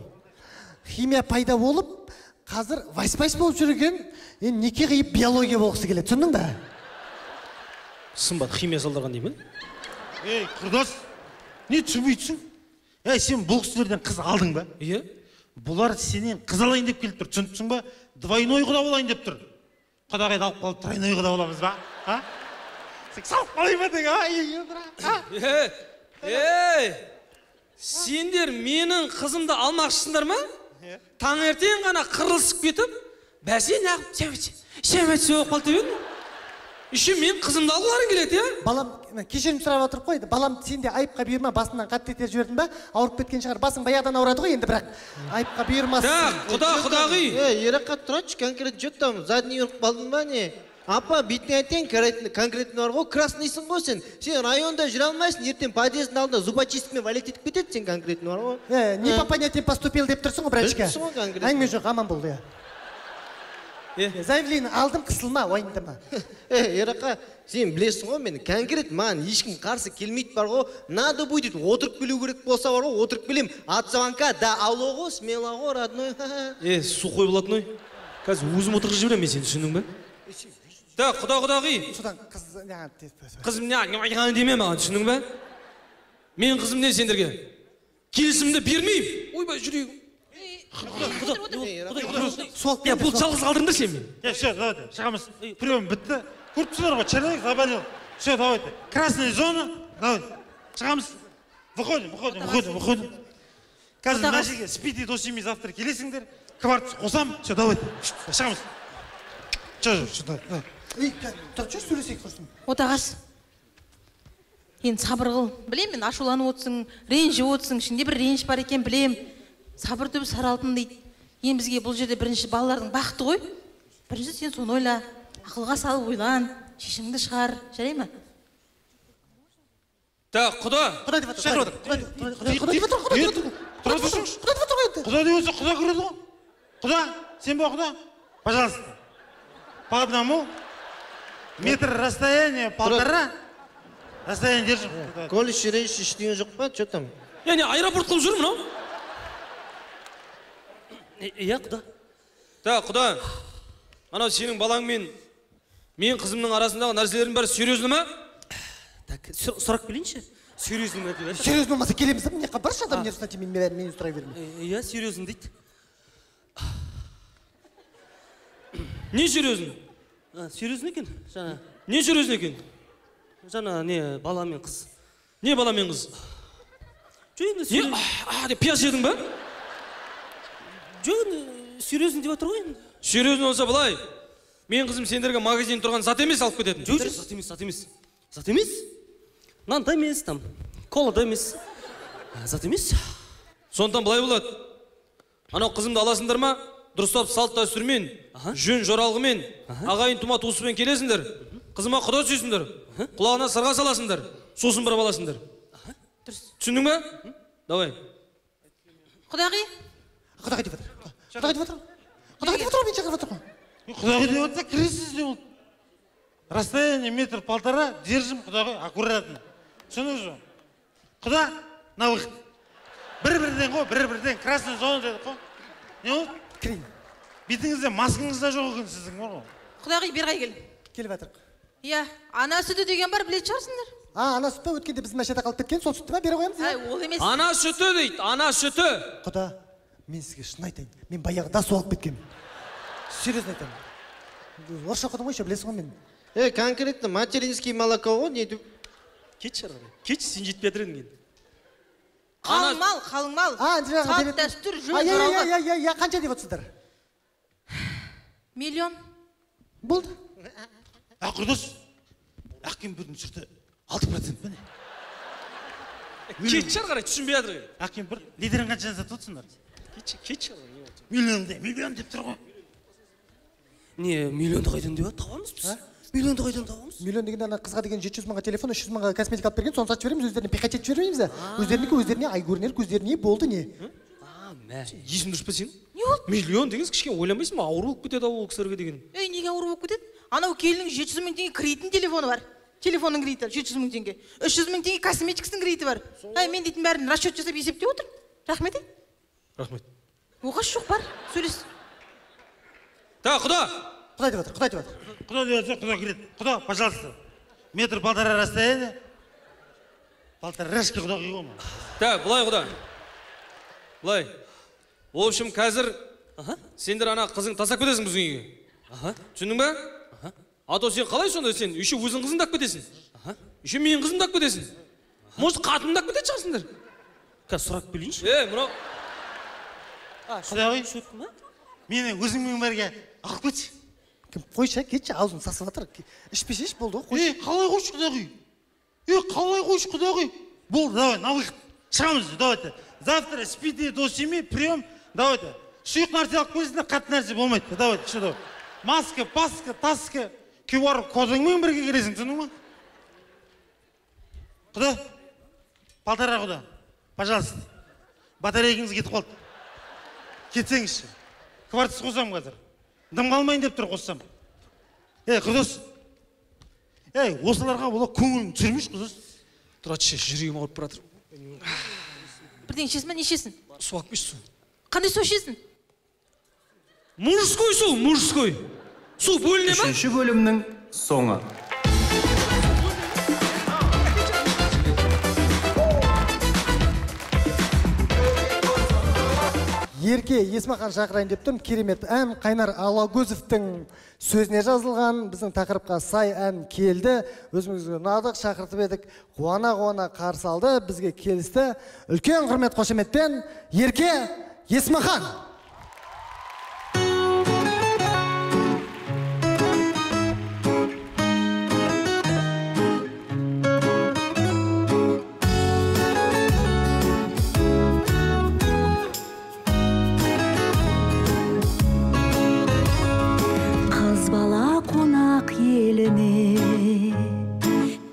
Химия пайда болып, қазір вайспайс болып жүрген, енді неке қиып биология болғысы келеді, түсіндің бе? Сымбат химия салдырған деймін. Ей, құрдас, не түсінбейтсің? Сен бұл кісілерден қыз алдың ба? Иә. Бұлар сенен қыз алайын деп келіп тұр, түсініпсің ба? Двойной құда болайын деп тұр. Құдағайды алып қалып, тройной құда боламыз ба? Салып қалай ма деге? Сендер менің қызымды алмақшысыңдар ма? Таңертең ғана қырылысып кетіп, бәсе неғып, сәмет соғып қалды деп едім. Еще мен қызымды алғыларың келеді, е? Балам, кешірім сұрап отырып қойды. Балам, сен де айыпқа бұйырма, басынан қатты етер жібердің ба? Ауырып кеткен шығар, басың баяғыдан ауырады ғой, енді бірақ айыпқа бұйырмасын. Құдағи. Ераққа тұрайыншы, конкрет жет там, задний ұрып қалдың ба не? Апа, бетіне айтайын, конкретно бар ғой, краснайсың ғой сен. Сен районда жүре алмайсың, ертең подъездің алдында зубочисткамен валет етіп кетеді, сен конкретно бар ғой. Не по понятиям поступил деп тұрсың ғой, братчика? Әңгіме жоқ, аман болды, я. Заявление алдым, қысылма, уайымдама. Ерақа, сен білесің ғой, мен конкрет маған ешкім қарсы келмейді бар ғой. Надо будет отырып келу керек болса бар ғой, отырып келем. От звонка до алло ғой, смело ғой, родной. Сухой болатыной. Қазір өзім отырғызып жіберем, мен сен түсіндің бе? Так, құдағи. Содан қыз қызым не деме маған, түсіндің бе? Мен қызым не сендерге? Келісімді бермеймін. Ойбай, жүрегім. Бұл жалғыз қалдырыңдар сен мен. Все, давайте, шығамыз. Прием бітті. Көріпсілер ғой, человек заболел. Все, давайте. Красная зона. Давайте. Шығамыз. Выходим. Қазір мына жерге спиди дос емес автор келесіңдер. Квартирасы қосам. Все, давайте. Шығамыз. Тұршы сөйлесейік құрсын. Отағас. Енді сабыр қыл. Білем мен ашуланып отырсың, ренжіп отырсың, ішінде бір реніш бар екен білем. Сабыр түбі сары алтын дейді. Ең бізге бұл жерде бірінші балалардың бақыты ғой. Бірінші сен соны ойла, ақылға салып ойлан, шешіміңді шығар, жарай ма? Так, құда. Құда деп отыр ғой. Құда, сен ба құда? Пожалуйста. По одному. Метр расстояние, полтора. Расстояние держим. Коль ширейші ештеңе жоқ па, что там? Не, аэропорт қылып жүрмін, ау? Құда. Так, құда. Анау сенің балаң мен қызымның арасындағы нәрселердің бәрі серьезно ма? Так, сұрақ білейінші. Серьезно ма деп. Серьезно болмаса келеміз, міне баршы адам не ұстайды, мен сұрай бермей. Иә, серьезно дейді. Не серьезно? Серьезно екен, жаңа. Не серьезно екен? Жаңа, не, бала мен қыз. Не бала мен қыз? Деп пияз жедің ба? Жоқ, серьезно деп отыр ғой енді. Серьезно болса былай. Мен қызым сендерге магазин тұрған зат емес алып кететін. Жоқ, зат емес. Зат емес? Нан да емес, там, кола да емес. Зат емес. Сондықтан былай болады. Анау қызымды аласыңдар ма? Дұрыстап салт дәстүрмен, жөн жоралғымен, ағайын тума туысымен келесіңдер. Қызыма құда сүйсіңдер. Құлағына сырға саласыңдар. Сосын біріп аласыңдар. Түсіндің ба? Давай. Құдағи? Құдағи деп отыр. Құдағи деп отыр, мен шақырып отыр ғой. Құдағи деп отыр, кіресіз деп отыр. Расстояние метр полтора, держим құдағи аккуратно. Түсіндіңіз ба? Құда, на выход. Бір-бірден ғой, бір-бірден красный зона дедік қой. Не болды? Кірейін. Бетіңізде маскаңызда жоқ екен сіздің бар ғой. Құдағи бері кел. Келіп жатыр. Иә, ана сүті деген бар, білетін шығарсыңдар. Ана сүті өткенде біздің машинада қалып кеткен, сол сүтті ма бере қоямыз? Ол емес. Ана сүті дейді, ана сүті. Құда, мен сізге шын айтайын. Мен баяғыда суалып кеткенмін. Серьезно айтамын. Орысша оқыдым ғой, еще білесің ғой мен. Конкретно материнский молоко ғой, не деп? Кетші арғай. Кетші, сен жетпей жатыр енді. Қалың мал. Салт дәстүр жөн жоралғы. Қанша деп отырсыздар? Миллион. Болды. Құрдас, әкем бірдің сүрті 6% міне. Кетші арғай, түсінбей жатыр. Әкем бір, лидерін қанша сатып отырсыңдар? Кетші арғай. Миллион деп тұр ғой. Не, миллионды қайдан деп табамыз біз? Миллионды қайдан табамыз? Миллион дегенде ана қызға деген 700 мыңға телефон, 300 мыңға косметика алып берген, соны сатып жібереміз, өздеріне пихать етіп жібермейміз. Өздеріне ай көрінер, көздеріне болды не? Есің дұрыс па сен? Не болды? Миллион дегенсіз кішкене ойланбайсың ба? Ауыр болып кетеді ол кісілерге деген. Неге ауыр болып кетеді? Анау келінің 700 мың теңге кіретін телефоны бар. Телефонның кредиті 700 000 теңге. 300 000 теңге косметиксінің кредиті бар. Мен дейтін бәрін расчет жасап есептеп отыр. Рахмет. Рахмет. Оғаш жоқ бар. Сөйлес. Так, құда. Құда деп отыр, құда деп отыр. Құда деп отыр, құда кіреді. Құда, пожалуйста. Метр полтора расстояние. Полторашки құда қиғым. Так, бұлай құда. Бұлай. В общем, қазір сендер ана қызың тастап кетесің біздің үйге. Түсіндің ба? А то сен қалай сонда сен еще өзің қызыңды алып кетесің. Еще менің қызымды алып кетесің. Может, қатынымды алып кететін шығарсыңдар. Қазір сұрап келейінші. Мынау. Құдағи, мені өзіңмен бірге алып кетші. Қойшы, кетші, аузын сасып жатыр. Ішпешеш болды ғой. Қалай қойшы, құдағи? Қалай қойшы, құдағи? Болды, давай, на выход. Шығамыз, давайте. Завтра спите до 7, прием. Давайте. Сұйық нәрсе алып келесіңдер, қатты нәрсе болмайды. Давайте, что давай. Маска, паска, таска, QR кодыңмен бірге кересің, түсінің ма? Құда, полтора құда, пожалуйста. Батарейкіңіз кетіп қалды. Кетсеңізші. Квартис қосам қазір. Дым қалмайын деп тұр қоссам. Құдос. Осыларға бола көңілін түсірмеш, құдос. Тұратшы, жүрегім ауырып бұратыр. Бірден ішесің ба, не ішесің? Су алып кеш, су. Қандай су ішесің? Мужской су, мужской. Су бөліне ма? Үшінші бөлімнің соңы. Ерке Есмахан шақырайын деп тұрмын. Керемет ән Қайнар Алагөзовтің сөзіне жазылған. Біздің тақырыпқа сай ән келді. Өзімізге ұнадық, шақыртып едік. Қуана-қуана қарсы алды. Бізге келісті. Үлкен құрмет қошеметпен Ерке Есмахан.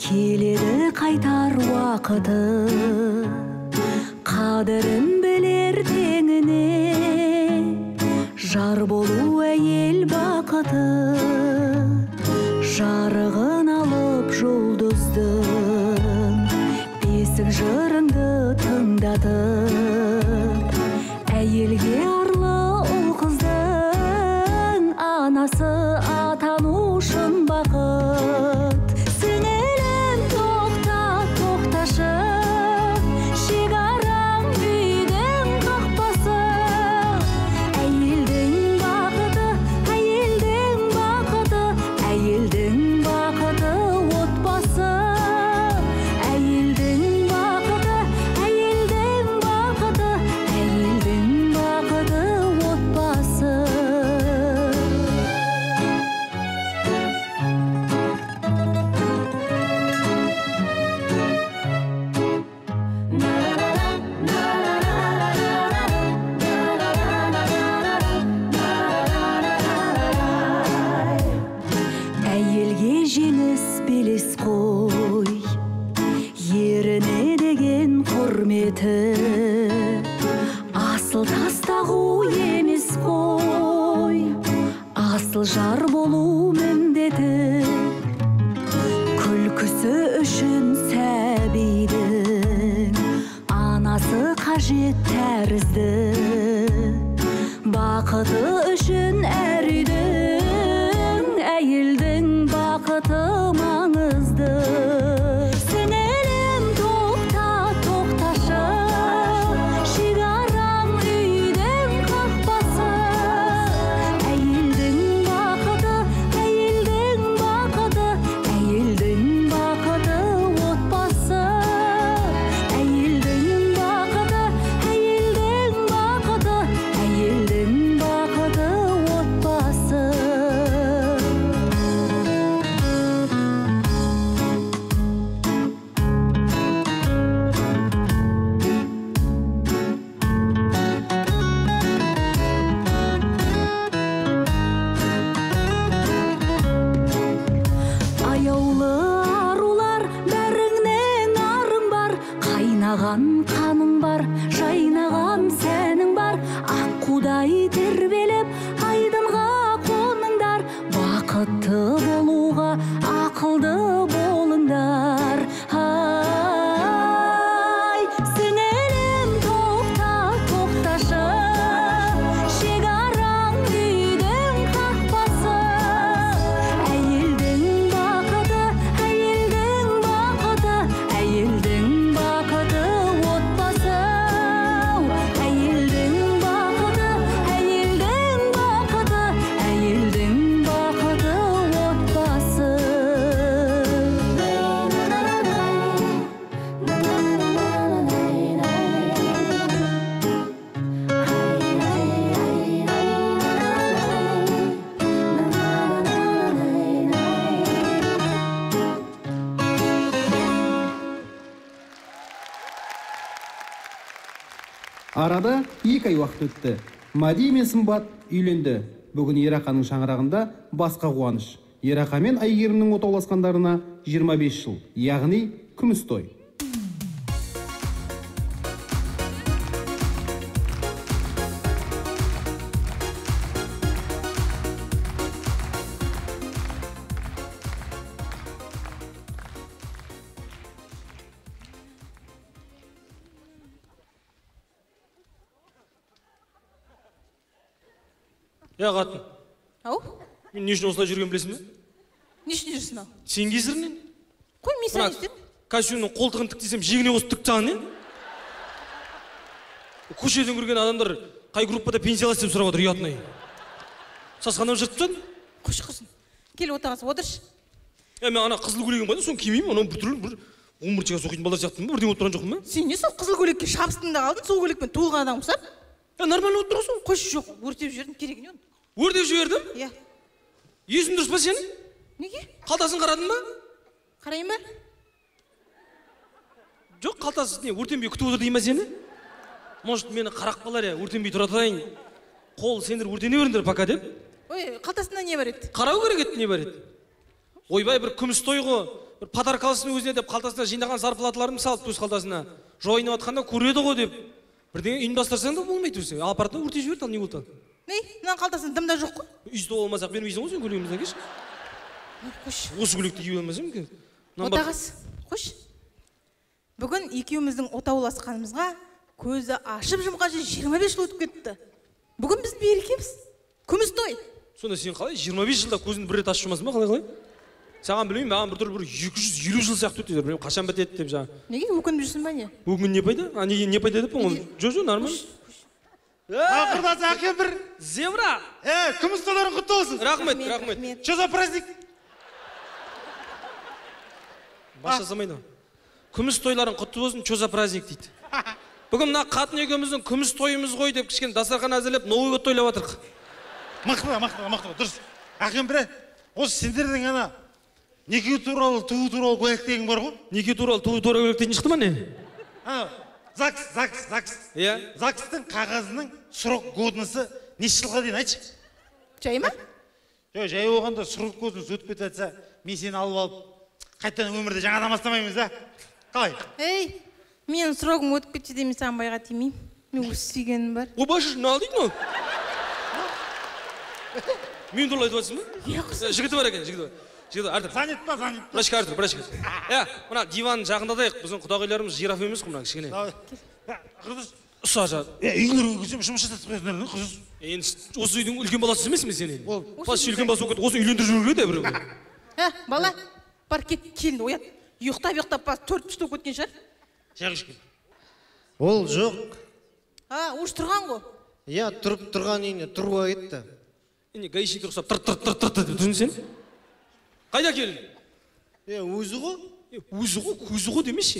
Келеді қайтар уақыты, қадірін білер теңіне, жар болу әйел бақыты, жарығын алып жұлдыздың, бесік жырыңды тыңдатып, әйелге арлы ұл қыздың, анасы атану шын бақыт. Сіңілім тоқташы, шекараң үйдің қақпасы. Әйелдің бақыты, әйелдің бақыты, әйелдің бақыты отбасы. Әйелдің бақыты, әйелдің бақыты, әйелдің бақыты отбасы. Әйелге жеңіс белес қой, еріне деген құрметі, асыл тастағу емес қой, асыл жар болу міндеті, күлкісі үшін сәбидің, анасы қажет тәрізді, бақыты үшін әр үйдің, әйелдің бақыты маңызды. Сіңілім тоқташы, шекараң үйдің қақпасы. Әйелдің бақыты, әйелдің бақыты, әйелдің бақыты отбасы. Әйелдің бақыты, әйелдің Арада 2 ай уақыт өтті. Мади мен Сымбат үйленді. Бүгін Ерақаның шаңырағында басқа қуаныш. Ерақа мен Айгерімнің отауласқандарына 25 жыл, яғни күміс той. Қатын. Ау? Мен не үшін осылай жүрген білесің бе? Не үшін жүрсің ау? Сен кесірінен. Қой, мен саған істедім. Костюмнің қолтығын тіктесем, жеңіне қосып тік тағын, не? Көшеден көрген адамдар қай группада пенсиялас деп сұрап отыр, ұятный. Сасқанып жыртып жатыр? Қош қызым, кел отағасы, отыршы. Мен ана қызыл көйлегім қайда, соны кимеймін, анау бір түрлі бір умырчыға соқитын балдар сияқтымын ба, бірден отырған жоқпын ба? Сен не сол қызыл көйлекке шабыстың да қалдың, сол көйлекпен туылған адам ұқсап? Нормально отырсың. Қош, жоқ, өртеп жібердім, керек не оны? Өртеп жібердім? Иә. Есің дұрыс па сенің? Неге? Қалтасын қарадың ба? Қарайын ба? Жоқ, қалтасы не, өртенбей күтіп отыр дейін ба сені? Может, мені қарақ қалар я, өртенбей тұра тұрайын. Қол, сендер өртене беріңдер пока деп. Ой, қалтасында не бар еді? Қарау керек еді, не бар еді? Ойбай, бір күміс той ғой, бір подарка алсын өзіне деп қалтасына жинаған зарплаталарын салып төс қалтасына. Жойынып атқанда көреді ғой деп. Бірдеңе ұйымдастырсаң да болмайды өзі. Апартына өртеп жіберді, ал не болды? Не? Мынаның қалтасында дым да жоқ қой? Үйсі болмасақ бермейсің ғой сен көйлегімізден кеш. Қош. Осы көйлекті киіп алмасам екен. Отағасы, қош. Бүгін екеуміздің отауласқанымызға көзі ашып жұмғанша 25 жыл өтіп кетті. Бүгін біз берекеміз. Күміс той. Сонда сен қалай 25 жылда көзіңді бір рет ашып жұмасың ба, қалай? Саған білмеймін, маған бір түрлі 250 жыл сияқты өтті. Білмеймін, қашан бітеді деп жаңа. Неге өкініп жүрсің ба не? Өкін не пайда? Неге не пайда деп ол? Жо, нормально. Құрдасы әкем бір. Зебра. Күміс тойларың құтты болсын. Рахмет, рахмет. Что за праздник? Баш жасамайды. Күміс тойларың құтты болсын, что за праздник дейді. Бүгін мына қатын екеуміздің күміс тойымыз ғой деп кішкене дастархан әзірлеп Новый год тойлап жатырық. Мықты, дұрыс. Әкем бір, осы сендердің ана неке туралы, туу туралы куәлік деген бар ғой? Неке туралы, туу туралы куәлік дейтін шықты ма не? ЗАГС. Иә. ЗАГСтың қағазының срок годносы неше жылға дейін айтшы? Жай ма? Жоқ, жай болғанда срок годносы өтіп кетіп жатса, мен сені алып алып, қайтадан өмірде жаңадан бастамаймыз, а? Қалай? Ей, мен срогым өтіп кетсе де мен саған байға тимеймін. Мен өз сүйгенім бар. О, башы, не ал дейді ма? Мен туралы айтып жатсың ба? Иә, қызым. Жігіті бар екен, жігіті бар. Артыр. Занят па? Бірашқа артыр. Мына диван жағындадайық, біздің құдағиларымыз жираф емес қой, мына кішкене. Ұса жа. Үйлерге келсем жұмыс жасатып қоятындар, не қызыз? Енді осы үйдің үлкен баласы емессің бе сен енді? Бас үлкен баласы болып кетті, осы үйлендіріп жүру керек біреу. Бала, бар кет келінді оят. Ұйықтап бас 4-5 өткен шығар. Жағышкел. Ол жоқ. Уж тұрған ғой. Иә, тұрып тұрған үйіне тұруға кетті. Енді гаишник рұқсап тыр деп тұрсың сен? Қайда келін? Өзі ғой. Өзі ғой, көзі ғой демеші.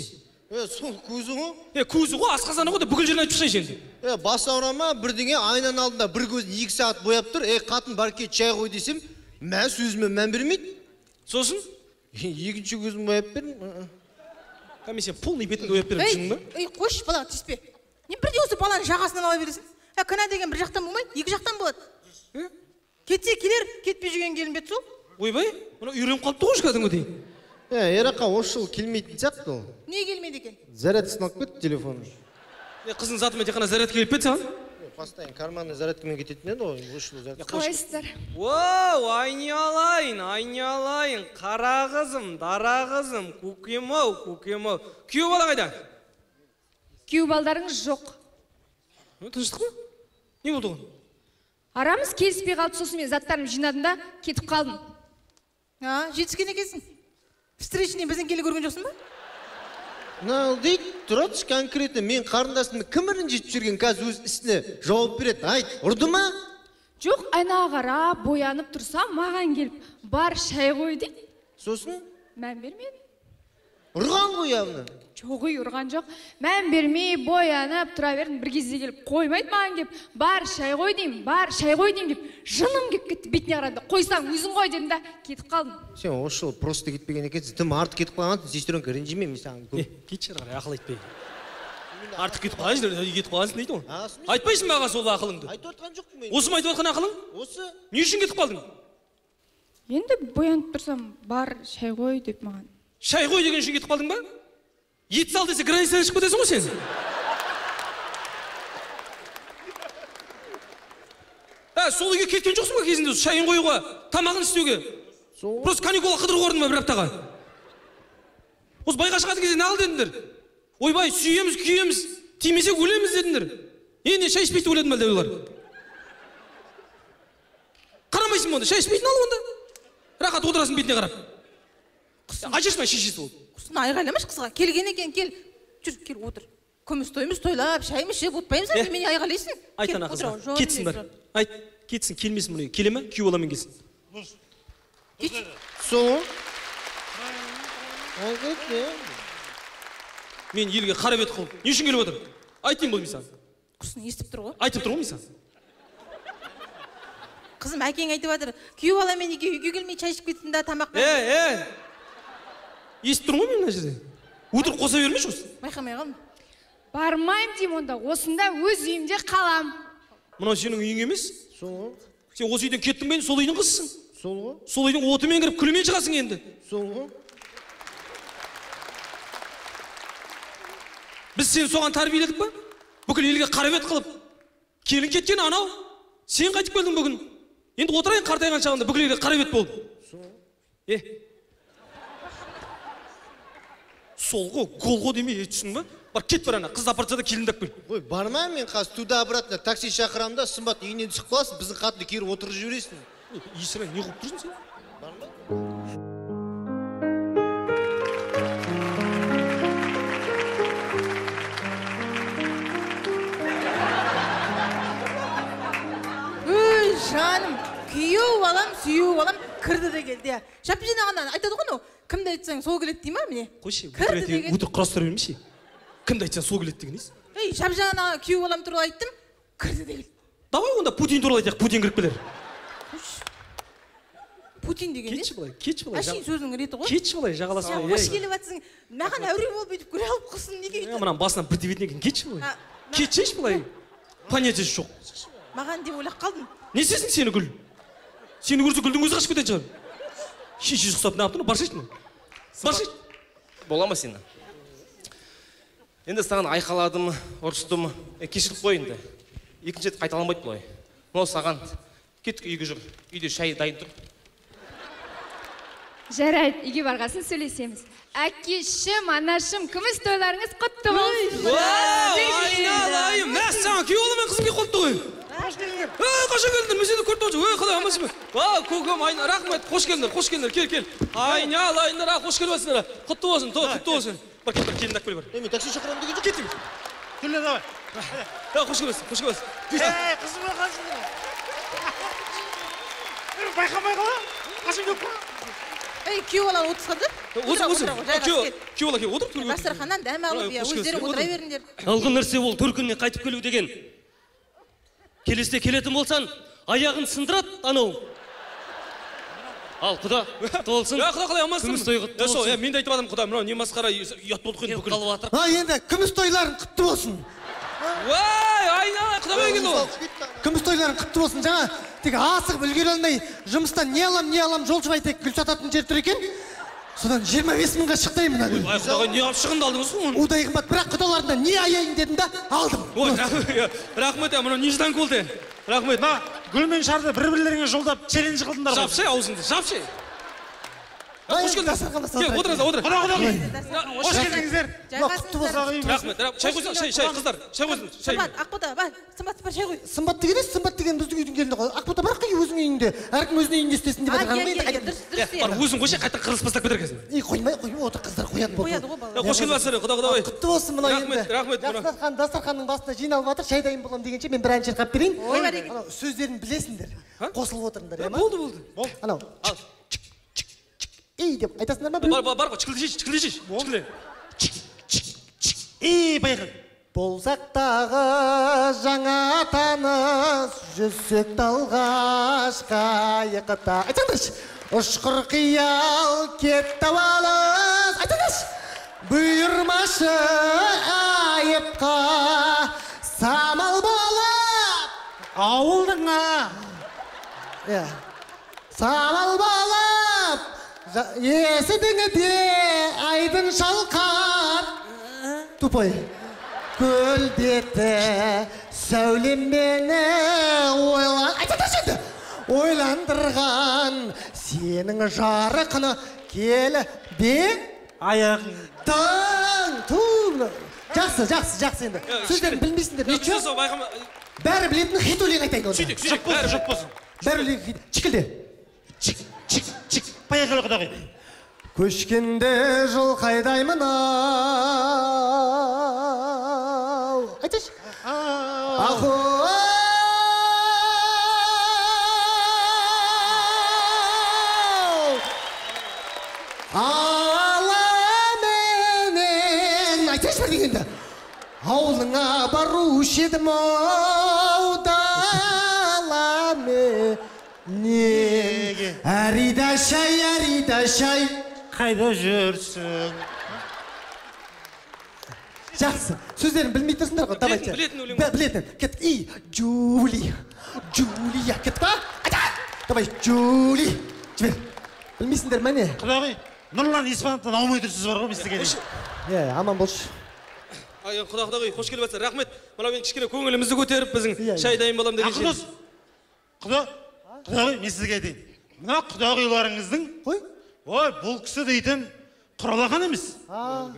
Сол көзі ғой. Көзі ғой, асқазаны ғой деп бүкіл жерін айтып шықсайшы енді. Бас ауырама бірдеңе айнаның алдында бір көзін 2 сағат бояп тұр. Қатын бар кет шай қой десем, мән сөзіме мән бермейді. Сосын? Екінші көзін бояп бердім. Мен сен полный бетіңді бояп беріп ба? Қош, балаға тиіспе. Не бірде осы баланы жағасынан ала бересің? Кінә деген бір жақтан болмайды, 2 жақтан болады. Кетсе келер, кетпей жүрген келін бет сол. Ойбай, мұна үйреніп қалыпты ғой кәдімгідей. Ерақа осы жыл келмейтін сияқты ол. Не келмейді екен? Зарядкасын алып кетті телефонын. Қызың затымен тек қана зарядка келіп кетті саған? Постоянно карманный зарядкамен кететін еді ғой. Осы жыл зарядка. Қалайсыздар? Оу, айналайын, қара қызым, дара қызым, көкем-ау. Күйеу бала қайда? Күйеу балдарыңыз жоқ. Тыныштық па? Не болды ғой? Арамыз келіспей қалды, сосын мен заттарымды жинадым да кетіп қалдым. Жетіскен екенсің. Встречный біздің келі көрген жоқсың ба? Дейді, тұратшы конкретно мен қарындасымды кімірін жетіп жүрген қазір өз ісіне жауап береді. Айт, ұрды ма? Жоқ, айнаға қарап, боянып тұрса, маған келіп, бар шай қой дейді. Сосын? Мән бермеді. Ұрған ғой явно. Жоғы ұрған жоқ. Мән бермей, боянып, тұра бердім, бір кезде келіп, қоймайды маған кеп, бар шай қой деймін деп, жыным кеп кетті, бетіне қарады. Қойсаң өзің қой дедім да, кетіп қалдым. Сен осы жыл просто кетпеген екенсің, тым арты кетіп қалғансың, сестренка ренжіме мен саған көп. Кетші қарай, ақыл айтпай. Артық кетіп қалайсың, кетіп қаласың дейді ғой. Айтпайсың маған сол ақылыңды. Айтып отқан жоқпын мен. Осы ма айтып отқан ақылың? Осы. Не үшін кетіп қалдың? Енді боянып тұрсам, бар шай қой деп маған. Шай қой деген үшін кетіп қалдың ба? Ет сал десе границадан шығып кетесің ғой сен. Сол үйге кеткен жоқсың ба кезінде шайын қоюға, тамағын істеуге? Просто каникулға қыдырып ордың ба бір аптаға? Осы байға шығатын кезде не қыл дедіңдер? Ойбай, сүйеміз, күйеміз, тимесек өлеміз дедіңдер. Не шай ішпейді өледім әлде олар? Қарамайсың ба онда, шай ішпейтін ал онда. Рақат отырасың бетіне қарап. Ажырсың ба шешесі ол? Құсын айғайламаш қызға, келген екен, кел. Жүр, кел, отыр. Күміс тойымыз тойлап, шайымыз ішіп отпаймыз, мені айғайлайсың. Айт ана қызға, кетсін бар. Айт, кетсін, келмесін мұны. Келе ме? Күйеу баламен келсін. Сол. Мен елге қара бет қылып, не үшін келіп отыр? Айтайын бұл Мисан. Құсын естіп тұр ғой. Айтып тұр ғой Мисан. Қызым әкең айтып жатыр, күйеу баламен үйге келмей шай ішіп кетсін да тамақ. Естіп тұр ғой мен мына жерде. Өтірік қоса бермеші осы. Байқамай қалдым. Бармайым деймін онда, осында өз үйімде қалам. Мынау сенің үйің емес? Сол. Сен осы үйден кеттің бе, сол үйдің қызысың. Сол ғой. Сол үйдің отымен кіріп күлімен шығасың енді. Сол ғой. Біз сені соған тәрбиеледік па? Бүкіл елге қара бет қылып. Келін кеткен анау. Сен қайтып келдің бүгін. Енді отырайын қартайған шағында бүкіл елге қара бет болып. Сол ғой, гол ғой демей түсін ба? Бар кет бар ана, қыз апартса да келіндеп кел. Ой, бармаймын мен қазір туда обратно такси шақырамын да, Сымбат үйінен түсіп қаласың, біздің қатынды кері отырып жібересің. Есірай, не қылып тұрсың сен? Өй, жаным, күйеу балам, сүйеу балам кірді де келді. Шапи жинағаннан айтады ғой, кімді айтсаң сол келеді дей ма міне? Қойшы, өтірік құрастыра бермеші. Кімді айтсаң сол келеді деген несі? Ей, шапи жинағаннан күйеу балам туралы айттым, кірді де келді. Давай онда Путин туралы айтайық, Путин кіріп келер. Путин деген не? Кетші былай. Әшейін сөзінің реті ғой. Кетші былай, жағаласын. Қош келіп жатсың, маған әуре болып бүйтіп көре алып қылсын, неге өйтіп? Мынан басынан бір дебетінен кейін кетші былай. Кетші былай. Понятиясы жоқ. Маған деп ойлап қалдым. Не істесің сені гүл? Сені көрсе гүлдің өзі қашып кететін шығар. Шешесі ұстап не yaptың? Баршайшы мына. Баршайшы. Бола ма сені? Енді саған айқаладым, ұрыстым, кешіріп қой енді. Екінші рет қайталанбайды бұлай. Мынау саған кеттік үйге жүр. Үйде шай дайын тұр. Жарайды, үйге барғасын сөйлесеміз. Әкешім, анашым, күміс тойларыңыз құтты болсын. Айналайым, мәссаған, күйеу баламен қызым келіп қалыпты ғой. Қашан келдіңдер, мен сені көріп тұрмын. Құдай амансың ба? Көкем, рахмет, қош келдіңдер, кел. Айналайындар, қош келіпсіңдер. Құтты болсын, құтты болсын. Бар кет, келін әкпелі бар. Мен такси шақырамын деген жоқ. Кеттім. Келе давай. Қош келіпсің. Қызым қалсын. Байқамай қала. Қашан келіп қала. Ей, күйеу бала отырсыңдар. Күйеу бала кел, отыр. Дастарханнан дәм алып, өздері отыра беріңдер. Алғы нәрсе ол төркініне қайтып келу деген. Келесте келетін болсан, аяғын сындырат анау. Ал құда, құтты болсын. Құда, амансың. Күміс той құтты болсын. Мен де айтып адамын құда, мынау не масқара ұят болды қойын бүкіл. Енді күміс тойларың құтты болсын. Айналай, құда келді ол. Күміс тойларың құтты болсын. Жаңа тек асығып үлгере алмай жұмыстан не алам жолшыбай тек гүл сататын жер тұр екен. Содан 25 мыңға шықтай мына гүл. Құдағай не алып шығынды алдыңыз ғой? Удай қымбат, бірақ құдаларында не аяйын дедім да алдым. Рахмет, мұны неждан көлді. Рахмет. Гүл мен шарды бір-бірлеріңе жолдап челлендж қылдыңдар ғой. Жапшай аузыңды, жапшай. Қош келдіңіз. Кел, отырыңыз. Қош келдіңіздер. Құтты болсын. Рахмет. Шай қойсын, шай, қыздар. Шай қойсын, шай. Сымбат, Ақбота, бар. Сымбат, бір шай қой. Сымбат деген емес, Сымбат деген біздің үйдің келді ғой. Ақбота бар қой өзің үйіңде. Әркім өзінің үйінде істесін деп жатыр. Бар, өзің қойшы, қайта қырылыс бастап кетер қазір. Қоймай, отыр қыздар қояды болды. Қояды ғой бала. Қош келдіңіздер, құда. Құтты болсын мына енді. Рахмет. Дастарханның басында жиналып жатыр, шай дайын болам дегенше мен бір ән шырқап берейін. Ой, бәрекелді. Анау сөздерін білесіңдер. Қосылып отырыңдар, ма? Болды. Анау. Ей деп айтасыңдар ма? Бар ғой, чықылды жеш. Ей, байқын. Болсақ тағы жаңа таныс, жүзсек талғаш қайықта. Айтыңдаршы. Ұшқыр қиял кетті алыс. Айтыңдаршы. Бұйырмашы жайыққа самал болып ауылдыңа самал болып есігіңде айдын шалқар тупой көлдеті сәулем мені ойландырған сенің жарқыны келбе аяғың жақсы енді сөздерін білмейсіңдер ничего бәрі білетін хит өлең айтайын сөйтек жұп болсын бәрі өлең хит чикілде чик поехали құдағи көшкенде жол қайдаймын ау айтшы аламенен айтшы бір дегенде ауылыңа барушы едім ау даламенен әрида шай қайда жүрсің жақсы сөздерін білмей тұрсыңдар ғой давайте білетін кеттік и Джулия кеттік па давай Джули жібер білмейсіңдер ма не құдағи нұрлан испановтан аумай тұрсыз бар ғой мен сізге аман болшы құдағи қош келіп жатсың рахмет мынау мен кішкене көңілімізді көтеріп біздің шай дайын боламын деген ақылдос құдағи мен сізге айтайын мына құдағиларыңыздың ой бұл кісі дейтін құралақан емес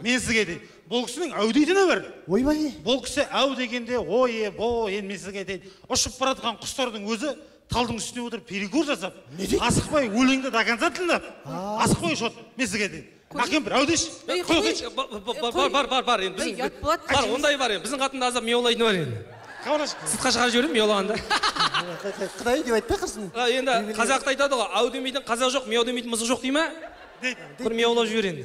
мен сізге айтайын бұл кісінің әу дейтіні бар ойбай бұл кісі әу дегенде ой енді мен сізге айтайын ұшып бара жатқан құстардың өзі талдың үстіне отырып перекур жасап асықпай өлеңді до конца тыңдап асықпай ұшады мен сізге айтайын әкем бір әу деші бар енді бар ондай бар енді біздің қатында аздап мияулайтыны бар енді сыртқа шығарып жіберемін мияулағанда құдай деп айтпай қырсын енді қазақта айтады ғой әу демейтін қазақ жоқ мияу демейтін мысық жоқ дей ма бір мияулап жібер енді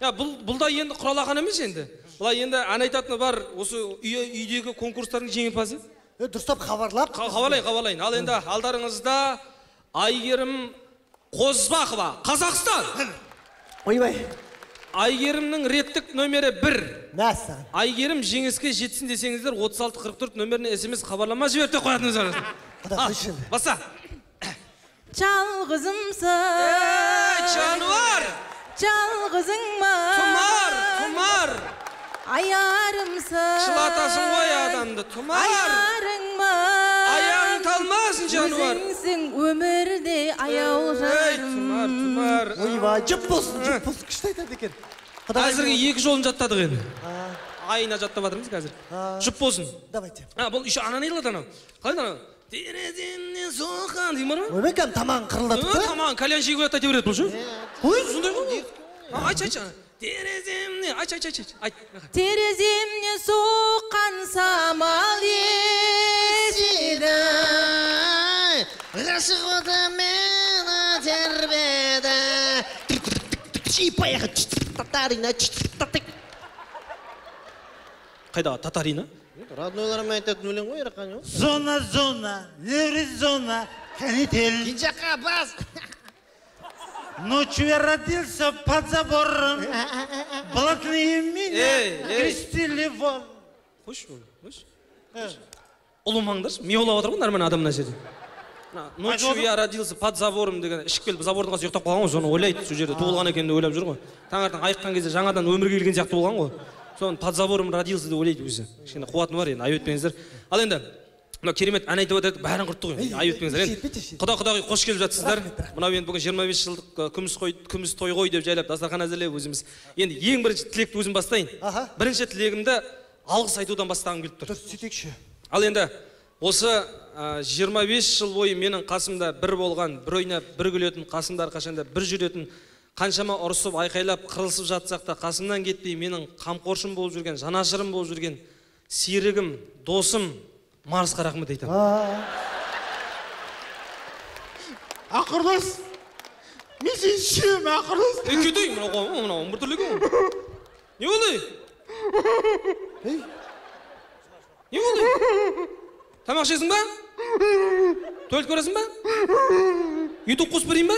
бұл да енді құралақан емес енді былай енді ән айтатыны бар осы үйдегі конкурстардың жеңімпазы дұрыстап хабарлайын ал енді алдарыңызда Айгерім Қозбақова Қазақстан ойбай Айгерімнің реттік нөмері 1 мәссаған Айгерім жеңіске жетсін десеңіздер 3644 нөміріне смс хабарлама жіберіп қоятыныңыз бар баса жалғызымсың жануар жалғызыңма тұмар аярымсың жылатасың ғой адамды тұмар аярыңма аяғың талмасын жануар өзіңсің өмірде аяу жарым тұмар ойбай жұп болсын күшті айтады екен әзірге 2 жолын жаттадық енді айына жаттап жатырмыз қазір жұп болсын давайте бұл еще ананы айтылады анау қалай анау тереземнен соққан деймін бар ма ойбай кәдімгі тамағын қырылдатып та тамағын кальян шегіп жатады айта береді бұл ше ой сондай ғой айтшы тереземнен айт тереземнен соққан самал еседі ғашық оты мені тербеді татарина қайдағы татарина роднойларыма айтатын өлең ғой ерқан зона невризона канитель жаққа бас ночью я родился под забором блатные меня крестили вон қойшы ұлымаңдаршы мияулап отыр ғой нормально адам мына жерде ночью я родился под забором деген ішіп келіп забордың қасында ұйықтап қалған ғой соны ойлайды сол жерде туылған екенін ойлап жүр ғой таңертең айыққан кезде жаңадан өмірге келген сияқты болған ғой соны под забором родился деп ойлайды өзі кішкене қуатыны бар енді айып өтпеңіздер ал енді мынау керемет ән айтып жатады бәрін құрттық ғой айып өтпеңіздер енді құдағи қош келіп жатсыздар мынау енді бүгін 25 жылдық күміс той ғой деп жайлап дастархан әзірлеп өзіміз енді ең бірінші тілекті өзім бастайын бірінші тілегімді алғыс айтудан бастағым келіп тұр сөйтейікші ал енді осы 25 жыл бойы менің қасымда бір болған бір ойнап бір күлетін қасымда әрқашанда бір жүретін қаншама ұрысып айқайлап қырылысып жатсақ та қасымнан кетпей менің қамқоршым болып жүрген жанашырым болып жүрген серігім досым Марсқа рахмет айтамын ақырдас мен сені сүйемін ақырдас кетейін мынау біртүрлі екен не болды не болды тамақ ішесің ба туалет көресің ба ютуб қосып берейін ба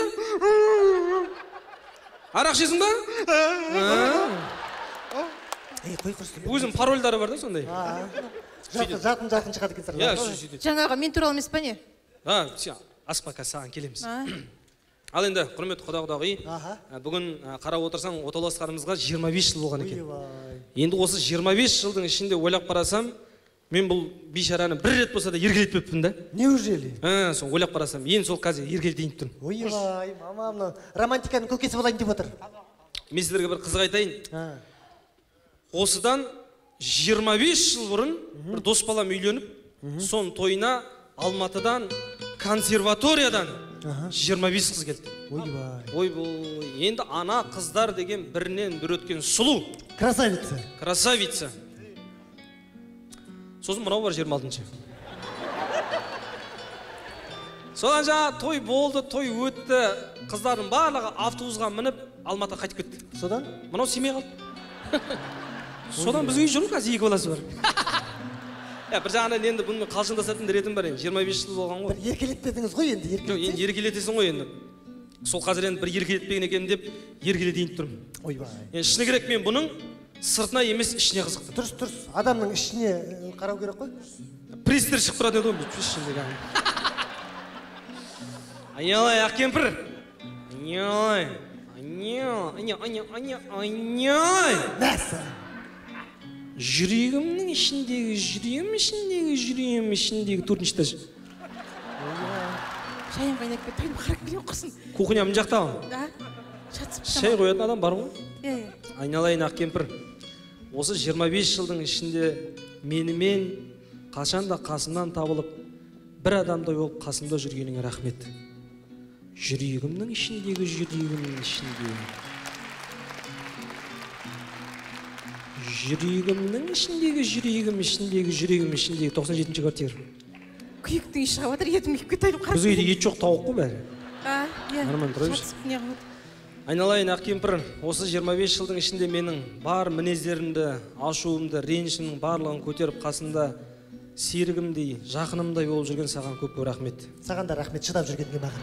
арақ ішесің ба Қой құрсын. Өзім парольдары бар да сондай. Жақын шығады екен иә сөйтеді. Жаңағы мен туралы емес па не? Асықпа қазір саған келеміз. Ал енді құрметті құда-құдағи, бүгін қарап отырсаң отауласқанымызға 25 жыл болған екен. Енді осы 25 жылдың ішінде ойлап қарасам, мен бұл бейшараны бір рет болса да еркелетпеппін да. Неужели? Сол ойлап қарасам, енді сол қазір еркелетейін тұрмын. Ойбай, мама, романтиканың көкесі болайын деп отыр. Мен сіздерге бір қызық айтайын. Осыдан 25 жыл бұрын бір дос балам үйленіп, соның тойына Алматыдан консерваториядан 25 қыз келді. Ойбай, енді ана қыздар деген бірінен бір өткен сұлу. Красавица. Сосын мынау бар 26-шы. Содан жаңа той болды, той өтті. Қыздардың барлығы автобусқа мініп Алматыға қайтып кетті. Содан? Мынау семей қалды. Содан бізге жүрмін, қазір екі баласы бар. Бір жағынан енді бұны қалжыңдасатын ретім бар енді, 25 жыл болған ғой. Бір еркелетпедіңіз ғой енді, енді еркелетесің ғой енді. Сол қазір енді бір еркелетпеген екенмін деп еркелетейін тұрмын. Ойбай. Енді шыны керек мен бұның сыртына емес ішіне қызықты. Тұрыс, адамның ішіне қарау керек қой. Пристер шығып тұрады еді ғой, ішінде. Айналай, ақ кемпір. Айналай. Мәсі. Жүрегімнің ішіндегі төртінші этаж. Шайын қайнап кетіп, қарап келем құрсын. Кухня мына жақта ғой. Шай қоятын адам бар ғой. Айналайын ақ кемпір. Осы 25 жылдың ішінде менімен қашанда қасымнан табылып, бір адамдай болып қасымда жүргеніңе рахмет. Жүрегімнің ішіндегі жүрегімнің ішіндегі 97-ші квартира. Күйіктің іші қабатыр, етім күйіп кетіп қарап. Біз үйде ет жоқ, тауық қой бәрі. Нормально тұра берші. Айналайын ақ кемпір, осы 25 жылдың ішінде менің бар мінездерімді, ашуымды, ренішімнің барлығын көтеріп қасында серігімдей, жақынымдай болып жүрген саған көп рахмет. Саған да рахмет, шыдап жүргенге маған.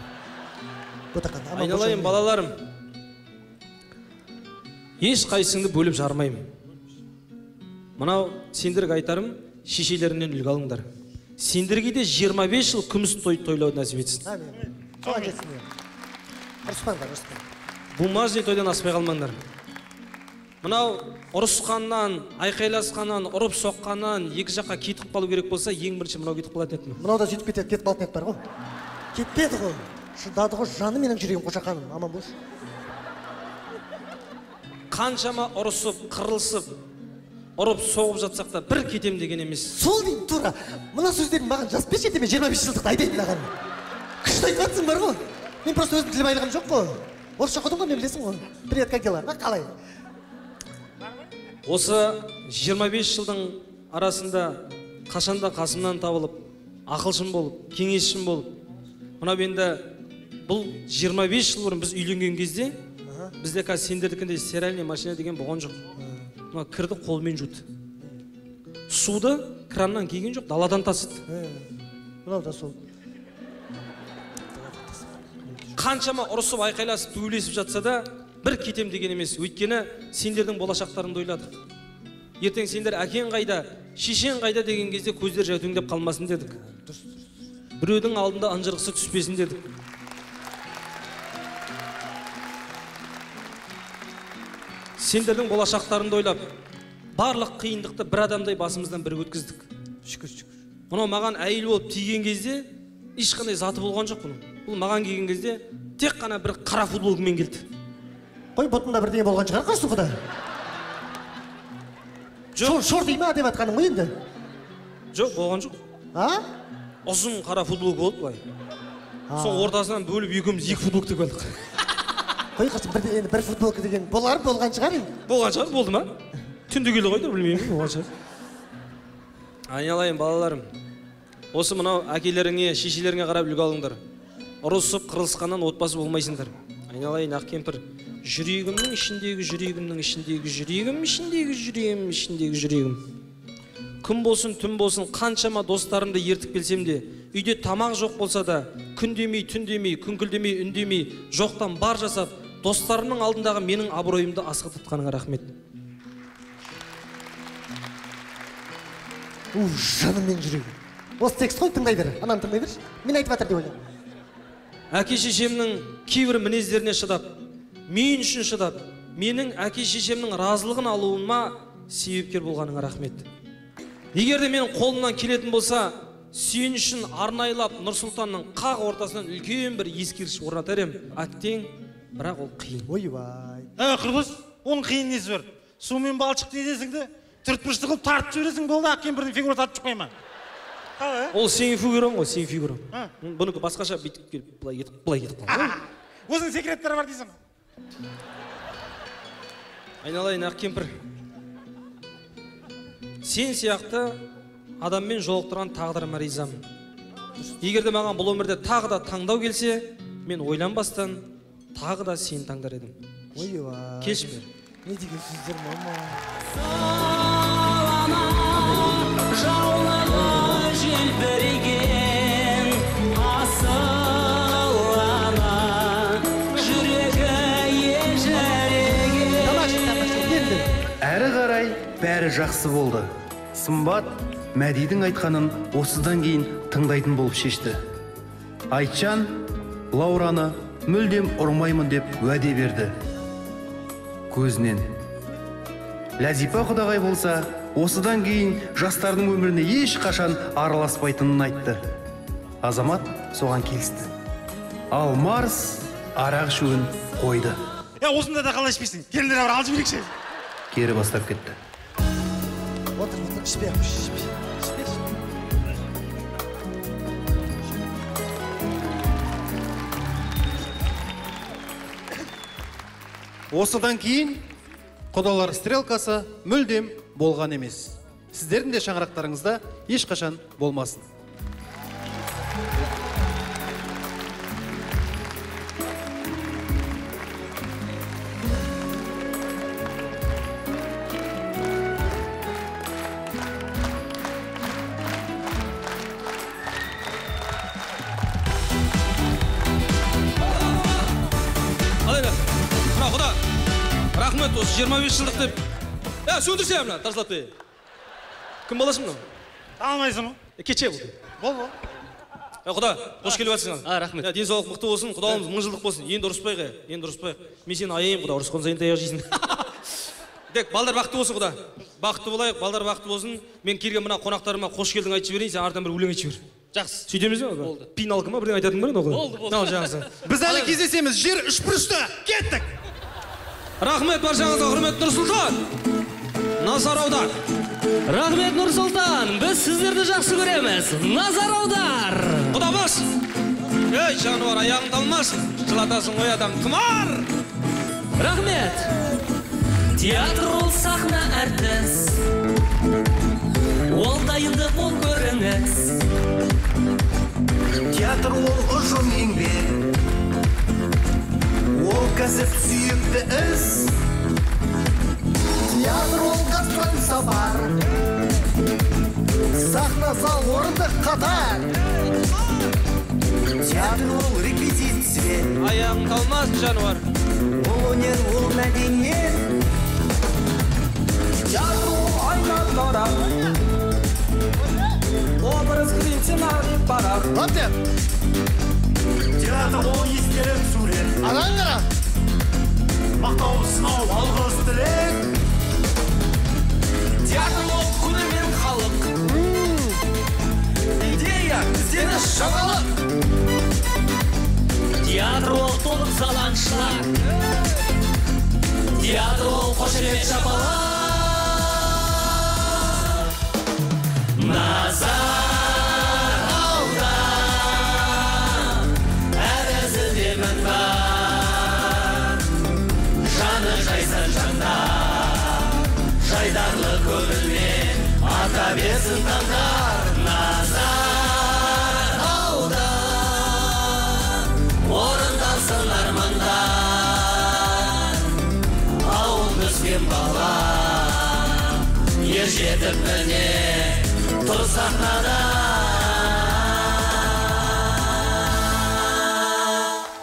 Айналайын балаларым, еш қайсыңды бөліп жармаймын. Мынау сендерге айтарым, шешелерінен үлгі алыңдар. Сендерге де 25 жыл күміс той тойлауды нәсіп етсін. Соған жетсін. Ұрыспаңдар. Бумажный тойдан аспай қалмаңдар. Мынау ұрысқаннан, айқайласқаннан, ұрып соққаннан екі жаққа кетіп қалу керек болса, ең бірінші мынау кетіп қалатын еді. Мынау да сөйтіп кетеді, кетіп қалатын еді бар ғой. Кетпеді ғой. Шыдады ғой, жаны менің жүрегім қошақаным, аман болшы. Қаншама ұрысып, қырылысып, ұрып соғып жатсақ та бір кетем деген емес. Сол деймін тура. Мына сөздерін маған жазып берші ете, мен 25 жылдықты айтайын маған. Күшті айтып жатсың бар ғой. Мен просто өзім тіл байлығым жоқ қой. Орысша оқыдың ғой, мен білесің ғой. Привет, как дела? Қалай? Осы 25 жылдың арасында қашанда қасымнан табылып, ақылшым болып, кеңесшім болып, мынау енді бұл 25 жыл бұрын біз үйленген кезде бізде қазір сендердікіндей стиральный машина деген болған жоқ. Мына кірді қолмен жуды. Суды краннан келген жоқ, даладан тасыды. Мынау да сол. Қаншама ұрысып, айқайласып, төбелесіп жатса да бір кетем деген емес. Өйткені сендердің болашақтарыңды ойладық. Ертең сендер әкең қайда, шешең қайда деген кезде көздер жәутеңдеп қалмасын дедік. Біреудің алдында ынжырғысы түспесін дедік. Сендердің болашақтарыңды ойлап, барлық қиындықты бір адамдай басымыздан бір өткіздік. Шүкір. Мұнау маған әйел болып тиген кезде ешқандай заты болған жоқ бұның. Бұл маған келген кезде тек қана бір қара футболкамен келді. Қой, бұтында бірдеңе болған шығар, қайсы құда? Шор дей ма деп атқаның ғой енді? Жоқ, болған жоқ. Ұзын қара футболка болды былай. Сол ортасынан бөліп екеуміз екі футболка тігіп алдық. Қой, қасым бір футболка деген болған шығар енді? Болған шығар, болды ма? Түнді келі қойды, білмеймін, болған шығар. Айналайын балаларым, осы мынау әкелеріңе, шешелеріңе қарап үлгі алыңдар. Ұрысып, қырылысқаннан отбасы болмайсыңдар. Айналайын ақ кемпір, жүрегімнің ішіндегі жүрегім. Күн болсын, түн болсын, қаншама достарымды ертіп келсем де, үйде тамақ жоқ болса да, күн демей, түн демей, күңкілдемей, үндемей, жоқтан бар жасап, достарымның алдындағы менің абыройымды асқақтатқаныңа рахмет. Жаным мен жүрегім. Осы текст қой, тыңдай бер. Ананы тыңдай берші. Мен айтып жатыр деп ойлаймын. Әке шешемнің кейбір мінездеріне шыдап, мен үшін шыдап, менің әке шешемнің разылығын алуыма себепкер болғаныңа рахмет. Егер де менің қолымнан келетін болса, сен үшін арнайлап Нұрсұлтанның қақ ортасынан үлкен бір ескерткіш орнатар едім. Әттең, бірақ ол қиын. Ойбай. Құрбыс, оның қиын несі бар? Сумен балшық дедесің де, түртпішті қылып тартып жібересің, болды ақ кемпірдің фигура тартып шықпай ма? Ол сенің фигурам ғой, сенің фигурам. Бұнікі басқаша бүйтіп келіп, былай кетіп қалды. Өзінің секреттері бар дейсің. Айналайын ақ кемпір. Сен сияқты адаммен жолықтырған тағдырыма ризамын. Егер де маған бұл өмірде тағы да таңдау келсе, мен ойланбастан тағы да сені таңдар едім. Ойбай. Келші бер. Не деген сөздер мама. Жаулығы желбіреген асыл ана, жүрегі ежіреген. Әрі қарай бәрі жақсы болды. Сымбат Мәдидің айтқанын осыдан кейін тыңдайтын болып шешті. Айтжан Лаураны мүлдем ұрмаймын деп уәде берді. Көзінен. Ләзипа құдағай болса, осыдан кейін жастардың өміріне ешқашан араласпайтынын айтты. Азамат соған келісті. Ал Марс арақ ішуін қойды. Осында да қалай ішпейсің? Келіндер бар, алып жіберекші. Кері бастап кетті. Отыр, ішпе, ішпе. Осыдан кейін құдалар стрелкасы мүлдем болған емес. Сіздердің де шаңырақтарыңызда ешқашан болмасын. Рахмет, осы 25 жылдық деп. Сөндірсе әміна, тарсылап бе. Кім баласын мұны? Алмайсың мұ? Кече бұл. Бол. Құда, қош келіп атсың. Рахмет. Денсаулық мықты болсын, құдалымыз 1000 жылдық болсын. Енді ұрыспайық. Мен сені аяйын, құда, ұрысқан сайын таяқ жейсің. Дек, балдар бақытты болсын, құда. Бақытты болайық, балдар бақытты болсын. Мен келген мына қонақтарыма қош келдің айтып жіберейін, сен артынан бір өлең айтып жібер. Жақсы. Сөйтеміз бе? Болды. Пиналқы ма бірден айтатын бар еді? Болды. Жақсы. Біз әлі кездесеміз, жер үшбұрышта. Кеттік. Рахмет баршаңызға, құрметті Нұрсұлтан. Назар аудар. Рахмет Нұрсұлтан, біз сіздерді жақсы көреміз. Назар аудар. Құда бас. Ей, жануар, аяғың талмасын. Жылатасың ой адам, тұмар. Рахмет. Театр ол сахна әртіс, ол дайындық ол көрініс. Театр ол ұжым еңбек, ол кәсіп сүйікті іс. Театр ол гастроль сапар, сахна зал орындық қатар. Театр ол реквизит аяғың талмасын, жануар. Ол өнер, ол мәдениет. Театр ол айна тарап, образ қиын сценарий барар. Театр ол естелік сурет. Анаң қара. Мақтау сынау алғыс тілек. Театр ол күні мен халық, идея ізденіс жаңалық. Театр ол толық заланшылар, театр ол қошемет шапалар. Назар аудар, әр ізінде мән бар, жаны жайсан жандар, жайдарлы көңілмен ата берсін таңдар. Назар аудар, орындалсын армандар, ауыл өскен бала, ер жетіп міне тұр сахнада.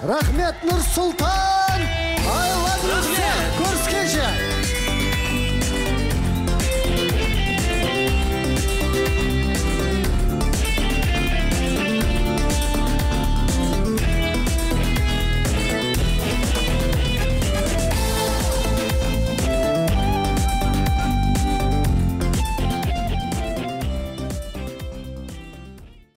Рахмет Нұрсұлтан! I love you!